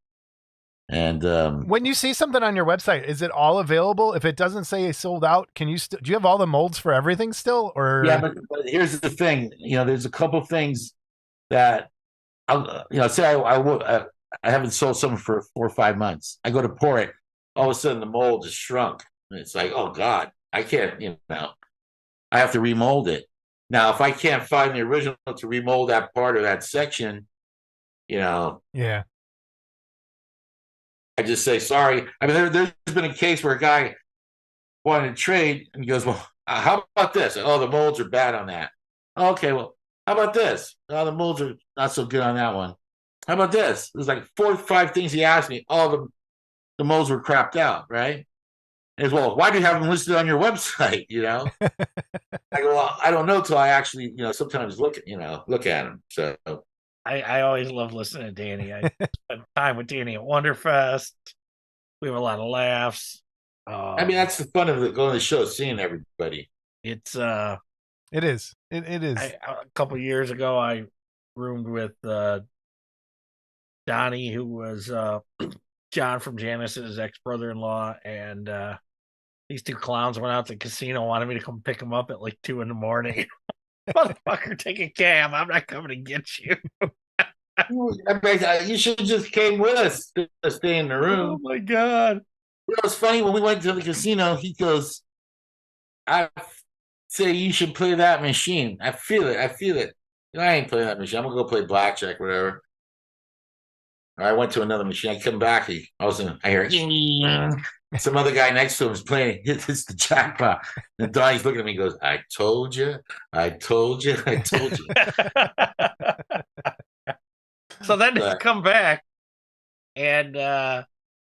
And when you see something on your website, is it all available? If it doesn't say it's sold out, can you do you have all the molds for everything still? Or yeah, but here's the thing. There's a couple things that say I haven't sold something for 4 or 5 months. I go to pour it, all of a sudden the mold is shrunk, and it's like, oh God, I can't. I have to remold it. Now, if I can't find the original to remold that part or that section, yeah. I just say sorry. I mean, there's been a case where a guy wanted to trade, and he goes, "Well, how about this? Oh, the molds are bad on that. Okay, well, how about this? Oh, the molds are not so good on that one. How about this?" There's like 4 or 5 things he asked me. All of them, the molds were crapped out, right? As well, why do you have them listed on your website? I go, well, I don't know till I actually, sometimes look at them. So. I always love listening to Danny. I spent time with Danny at Wonderfest. We have a lot of laughs. I mean, that's the fun of going to the show, seeing everybody. It is. It is. A couple of years ago, I roomed with Donnie, who was John from Janice's ex-brother-in-law, and these 2 clowns went out to the casino, wanted me to come pick them up at like 2 a.m. Motherfucker, take a cab. I'm not coming to get you. You should have just came with us to stay in the room. Oh my God. It's funny, when we went to the casino, he goes, I say you should play that machine. I feel it. I ain't playing that machine. I'm gonna go play blackjack, whatever. I went to another machine. I come back, I hear some other guy next to him is playing. It's the jackpot. And Donnie's looking at me and goes, I told you. So then they come back, and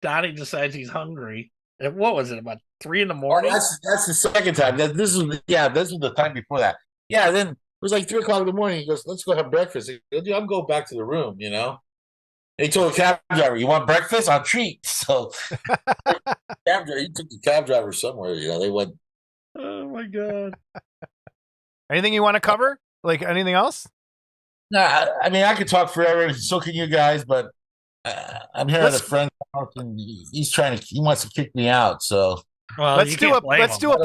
Donnie decides he's hungry. And what was it, about 3 a.m? Oh, that's the second time. This was the time before that. Yeah, then it was like 3 o'clock in the morning. He goes, let's go have breakfast. He goes, I'm going back to the room, He told the cab driver, you want breakfast? I'll treat. So he took the cab driver somewhere, they went. Oh my God. Anything you want to cover? Like anything else? No, I mean, I could talk forever. So can you guys, but I'm here at a friend's house, and he wants to kick me out. So let's do a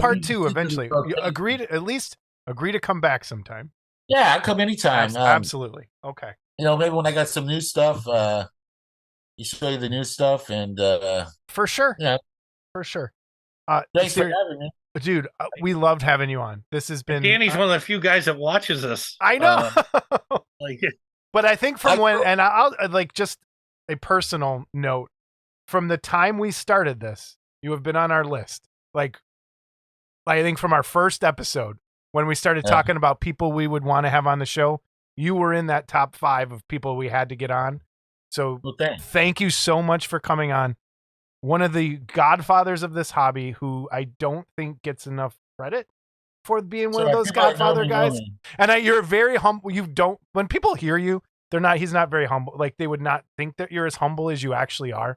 part 2 eventually. Agree to come back sometime. Yeah, I'll come anytime. Absolutely. Okay. Maybe when I got some new stuff, you show you the new stuff, and for sure. Yeah, for sure. Thanks for having me, dude. We loved having you on. This has been. Danny's one of the few guys that watches us. I know. But I think I'll just a personal note, from the time we started this, you have been on our list. Like, I think from our first episode, when we started talking about people we would want to have on the show, you were in that top 5 of people we had to get on. So thank you so much for coming on. One of the godfathers of this hobby, who I don't think gets enough credit for being one of those godfather guys. And you're very humble. When people hear you, he's not very humble. Like, they would not think that you're as humble as you actually are.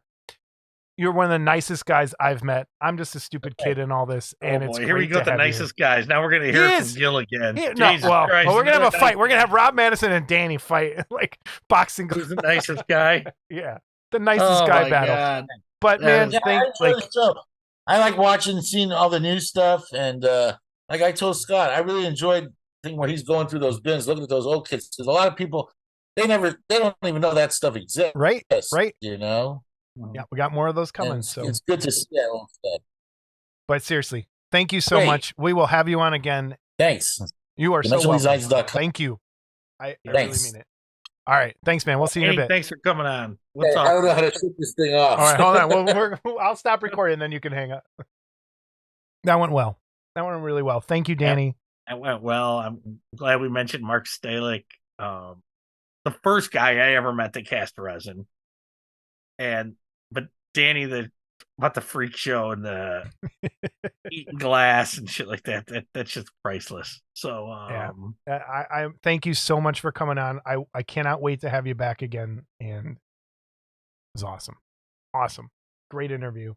You're one of the nicest guys I've met. I'm just a stupid kid in all this. And it's here we go, the nicest guys. Now we're going to hear it from Gil again. We're going to have a fight. We're going to have Rob Madison and Danny fight, like boxing. Who's the nicest guy? Yeah, the nicest guy battle. God. But man, I like seeing all the new stuff, and like I told Scott, I really enjoyed the thing where he's going through those bins, looking at those old kits, because a lot of people they don't even know that stuff exists. Right. Yeah, we got more of those coming. So it's good to see that old stuff. But seriously, thank you so much. We will have you on again. Thanks. You are so welcome. DimensionalDesigns.com. Thank you. I really mean it. All right. Thanks, man. We'll see you in a bit. Thanks for coming on. Hey, What's I up? don't know how to shut this thing off. All right, hold on. I'll stop recording, and then you can hang up. That went well. That went really well. Thank you, Danny. That went well. I'm glad we mentioned Mark Stalick, the first guy I ever met that cast resin. But Danny, about the freak show and the eating glass and shit like that's just priceless. So I thank you so much for coming on. I cannot wait to have you back again. And it was awesome, great interview,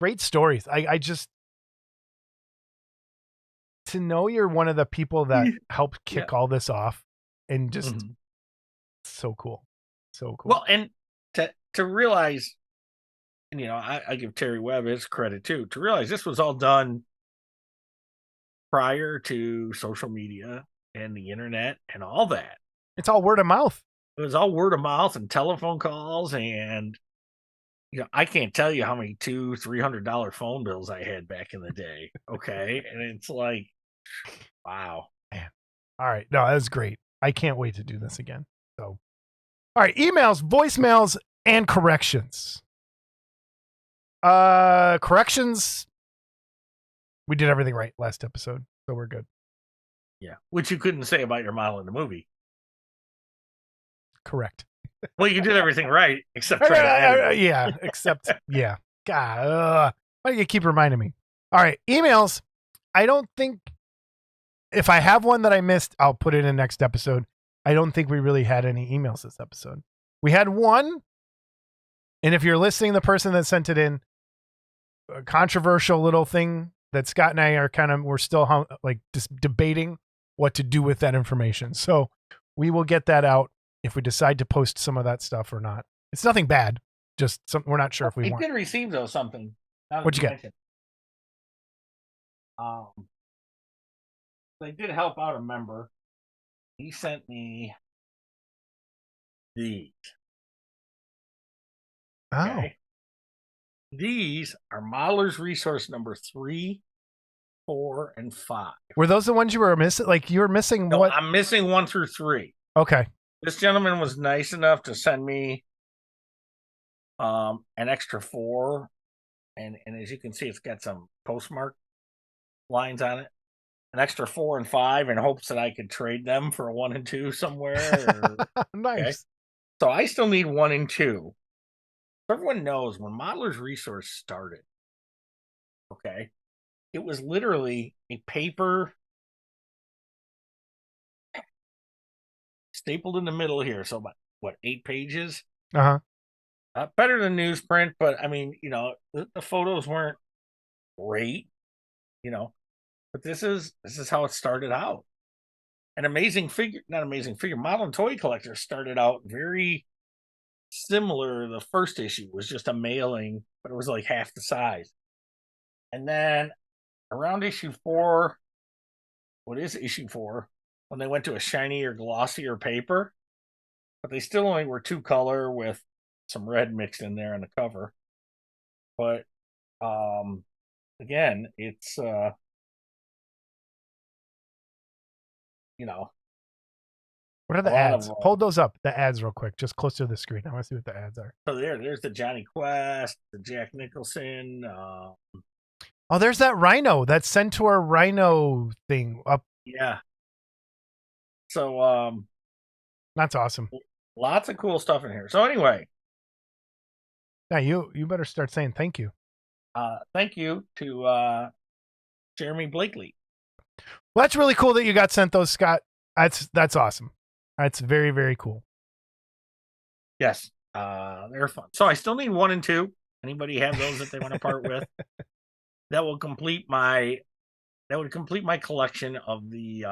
great stories. I just, to know you're one of the people that helped kick all this off, and just so cool. Well, and to realize, and I give Terry Webb his credit too, to realize this was all done prior to social media and the internet and all that. It's all word of mouth. It was all word of mouth and telephone calls, and I can't tell you how many $200-$300 phone bills I had back in the day. Okay, and it's like, wow. Man. All right, no, that was great. I can't wait to do this again. So, all right, emails, voicemails, and corrections. Corrections. We did everything right last episode, so we're good. Yeah, which you couldn't say about your model in the movie. Correct. Well, you did everything right, except yeah, except yeah. God, why do you keep reminding me? All right, emails. I don't think, if I have one that I missed, I'll put it in next episode. I don't think we really had any emails this episode. We had one, and if you're listening, the person that sent it in, a controversial little thing that Scott and I are we're still just debating what to do with that information. So we will get that out if we decide to post some of that stuff or not. It's nothing bad. Just we're not sure if we want. I did receive though something. What'd you get? They did help out a member. He sent me these. Okay. These are Modeler's Resource number 3, 4, and 5. Were those the ones you were missing? Like you were missing No, what? I'm missing 1 through 3. Okay. This gentleman was nice enough to send me an extra 4, and as you can see, it's got some postmark lines on it. An extra 4 and 5 in hopes that I could trade them for a 1 and 2 somewhere. Nice. Okay? So I still need 1 and 2. Everyone knows when Modeler's Resource started, okay, it was literally a paper stapled in the middle here. So about, 8 pages? Uh-huh. Better than newsprint, but I mean, the photos weren't great, but this is how it started out. Not amazing figure, Model and Toy Collector started out very similar. The first issue was just a mailing, but it was like half the size. And then around issue 4, what is issue 4? When they went to a shinier, glossier paper, but they still only were 2 color with some red mixed in there on the cover. But again, it's what are the ads? Hold those up, the ads, real quick, just close to the screen. I want to see what the ads are. So there's the Johnny Quest, the Jack Nicholson. Oh, there's that Rhino, that Centaur Rhino thing up. Yeah. So that's awesome. Lots of cool stuff in here. So anyway. Yeah, you better start saying thank you. Thank you to Jeremy Blakely. Well, that's really cool that you got sent those, Scott. That's awesome. That's very, very cool. Yes, they're fun. So I still need 1 and 2. Anybody have those that they want to part with? That would complete my collection of the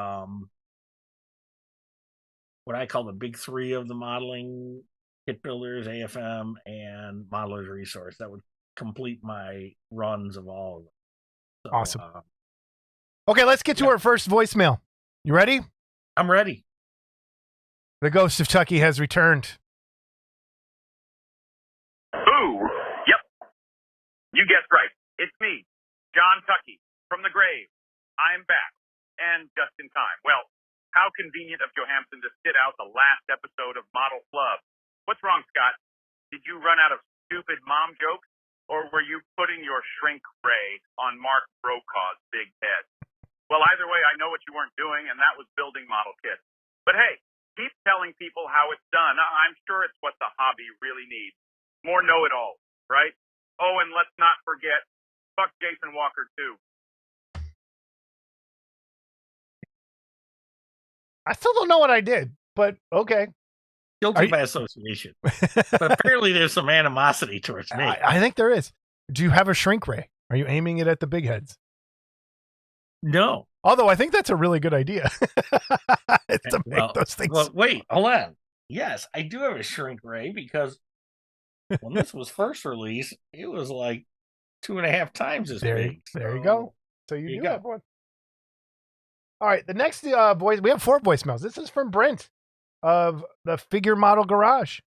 what I call the big 3 of the modeling: Kit Builders, AFM, and Modeler's Resource. That would complete my runs of all of them. So, awesome. Okay, let's get to our first voicemail. You ready? I'm ready. The ghost of Chucky has returned. Ooh, yep. You guessed right. It's me, John Tucky, from the grave. I'm back. and just in time. Well, how convenient of Johansson to sit out the last episode of Model Club. What's wrong, Scott? Did you run out of stupid mom jokes, or were you putting your shrink ray on Mark Brokaw's big head? Well, either way, I know what you weren't doing, and that was building model kits. But hey, keep telling people how it's done. I'm sure it's what the hobby really needs. More know-it-alls, right? Oh, and let's not forget, fuck Jason Walker, too. I still don't know what I did, but okay. Guilty by association. But apparently there's some animosity towards me. I think there is. Do you have a shrink ray? Are you aiming it at the big heads? No. Although I think that's a really good idea. To make those things. Well, wait, hold on. Yes, I do have a shrink ray because when this was first released, it was like 2.5 times as big. There you go. So you do have one. All right, the next voice, we have 4 voicemails. This is from Brent of the Figure Model Garage.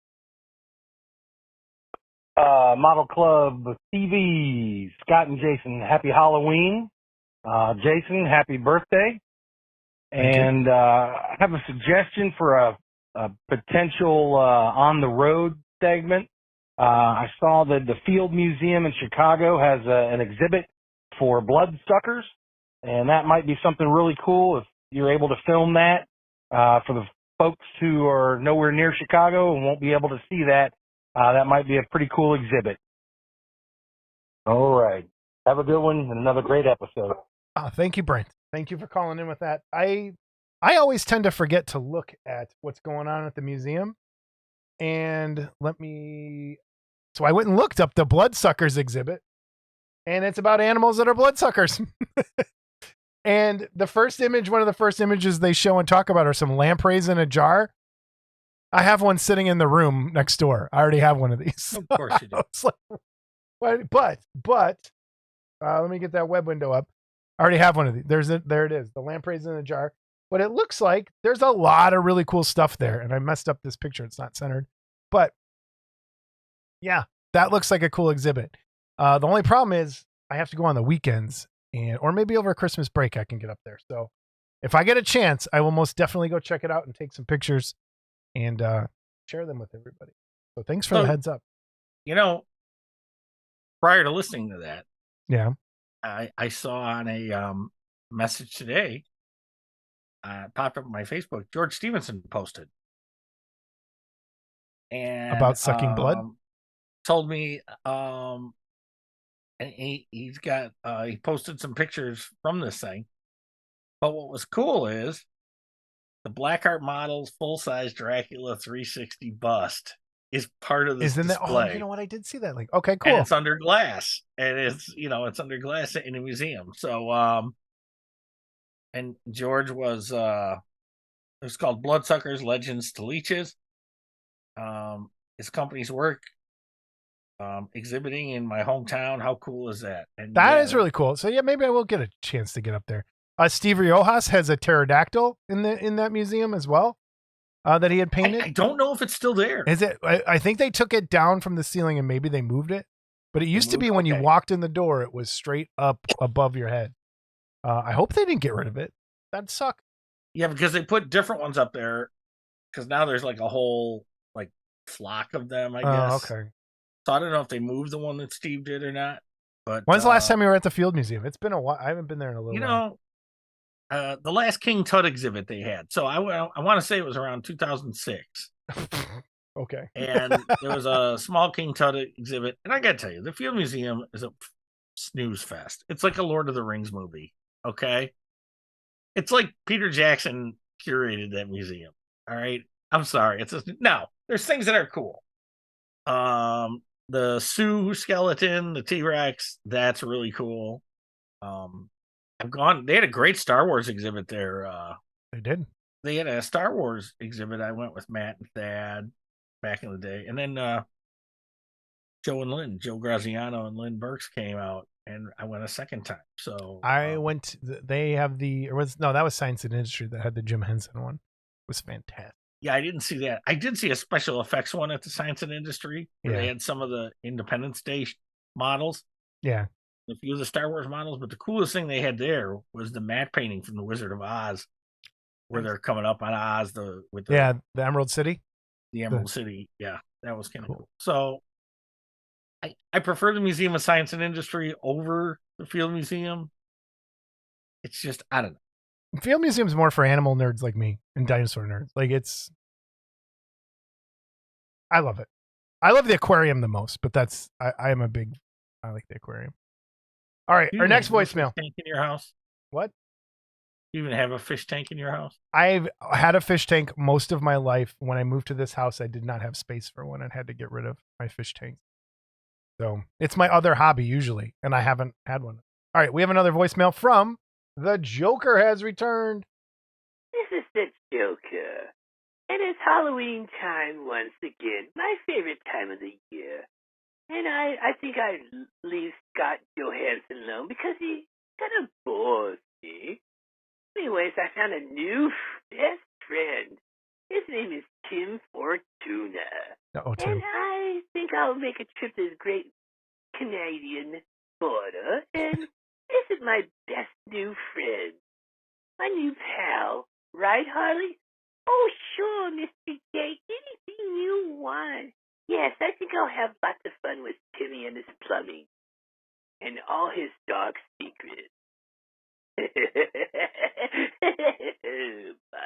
Model Club TV, Scott and Jason, happy Halloween. Jason, happy birthday. And I have a suggestion for a potential on the road segment. I saw that the Field Museum in Chicago has an exhibit for bloodsuckers, and that might be something really cool if you're able to film that for the folks who are nowhere near Chicago and won't be able to see that. That might be a pretty cool exhibit. All right. Have a good one and another great episode. Thank you, Brent. Thank you for calling in with that. I always tend to forget to look at what's going on at the museum. And so I went and looked up the bloodsuckers exhibit, and it's about animals that are bloodsuckers. And one of the first images they show and talk about are some lampreys in a jar. I have one sitting in the room next door. I already have one of these. Of course you do. But let me get that web window up. I already have one of these. There it is. The lampreys in a jar. But it looks like there's a lot of really cool stuff there. And I messed up this picture. It's not centered. But yeah, that looks like a cool exhibit. The only problem is I have to go on the weekends, or maybe over Christmas break I can get up there. So if I get a chance, I will most definitely go check it out and take some pictures and share them with everybody. So thanks for the heads up. Prior to listening to that, yeah, I saw on a message today, popped up on my Facebook, George Stevenson posted. And about sucking blood? Told me, and he's got, he posted some pictures from this thing. But what was cool is the Blackheart Models full-size Dracula 360 bust is part of this display. Oh, you know what? I did see that. Like, okay, cool. And it's under glass, and it's under glass in a museum. So, and George was, it was called Bloodsuckers, Legends to Leeches. His company's work, exhibiting in my hometown. How cool is that? And that is really cool. So yeah, maybe I will get a chance to get up there. Steve Riojas has a pterodactyl in that museum as well. That he had painted. I don't know if it's still there. Is it? I think they took it down from the ceiling and maybe they moved it. But it used to be when you walked in the door, it was straight up above your head. I hope they didn't get rid of it. That'd suck. Yeah, because they put different ones up there. Because now there's like a whole like flock of them, I guess. Oh, okay. So I don't know if they moved the one that Steve did or not. But when's the last time you were at the Field Museum? It's been a while. I haven't been there in a little while. The last King Tut exhibit they had. So I want to say it was around 2006. Okay. And there was a small King Tut exhibit. And I got to tell you, the Field Museum is a snooze fest. It's like a Lord of the Rings movie. Okay. It's like Peter Jackson curated that museum. All right. I'm sorry. No, there's things that are cool. The Sioux skeleton, the T-Rex, that's really cool. They had a great Star Wars exhibit there. They did. They had a Star Wars exhibit. I went with Matt and Thad back in the day. And then Joe Graziano and Lynn Burks came out, and I went a second time. So I went, they have that was Science and Industry that had the Jim Henson one. It was fantastic. Yeah, I didn't see that. I did see a special effects one at the Science and Industry where they had some of the Independence Day models. Yeah. a few of the Star Wars models, but the coolest thing they had there was the matte painting from the Wizard of Oz, where they're coming up on Oz with the Emerald City. The Emerald City. Yeah, that was kind of cool. So I prefer the Museum of Science and Industry over the Field Museum. It's just, I don't know. Field Museum's more for animal nerds like me and dinosaur nerds. Like I love it. I love the aquarium the most, but I like the aquarium. All right, our next voicemail. Tank in your house? What? You even have a fish tank in your house? I've had a fish tank most of my life. When I moved to this house, I did not have space for one and had to get rid of my fish tank. So it's my other hobby usually, and I haven't had one. All right, we have another voicemail from the Joker has returned. This is the Joker. And it's Halloween time once again, my favorite time of the year. And I think I'd leave Scott Johansson alone because he kind of bores me. Anyways, I found a new best friend. His name is Tim Fortuna. Oh, Tim. And I think I'll make a trip to the great Canadian border and visit my best new friend. My new pal. Right, Harley? Oh, sure, Mr. J. Anything you want. Yes, I think I'll have lots of fun with Timmy and his plumbing. And all his dark secrets.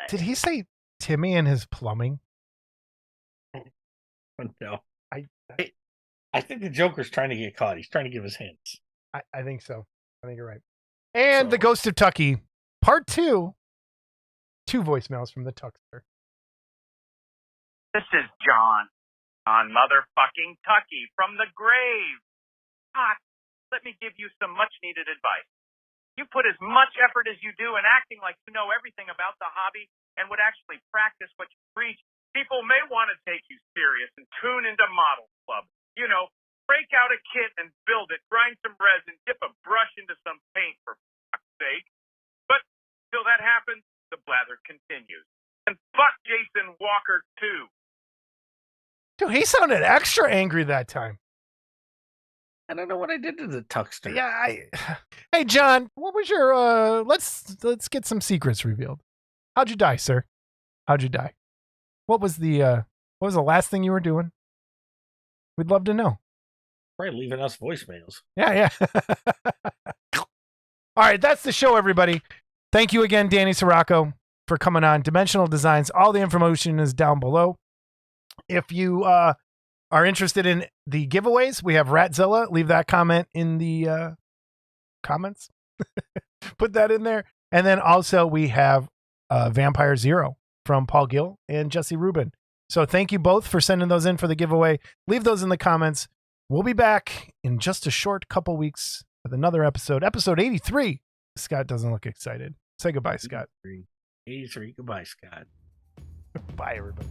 Did he say Timmy and his plumbing? No. I think the Joker's trying to get caught. He's trying to give us hints. I think so. I think you're right. And the Ghost of Tucky, part 2. 2 voicemails from the Tuckster. This is John on motherfucking Tucky from the grave. Hot, let me give you some much-needed advice. You put as much effort as you do in acting like you know everything about the hobby and would actually practice what you preach, people may want to take you serious and tune into Model Club. You know, break out a kit and build it, grind some resin, dip a brush into some paint for fuck's sake. But till that happens, the blather continues. And fuck Jason Walker, too. Dude, he sounded extra angry that time. I don't know what I did to the Tuckster. Yeah, Hey, John, what was your, let's get some secrets revealed. How'd you die, sir? How'd you die? What was the last thing you were doing? We'd love to know. Probably leaving us voicemails. Yeah. All right, that's the show, everybody. Thank you again, Danny Soracco, for coming on. Dimensional Designs. All the information is down below. If you are interested in the giveaways, we have Ratzilla. Leave that comment in the comments. Put that in there. And then also we have Vampire Zero from Paul Gill and Jesse Rubin. So thank you both for sending those in for the giveaway. Leave those in the comments. We'll be back in just a short couple weeks with another episode. Episode 83. Scott doesn't look excited. Say goodbye, Scott. 83. Goodbye, Scott. Bye, everybody.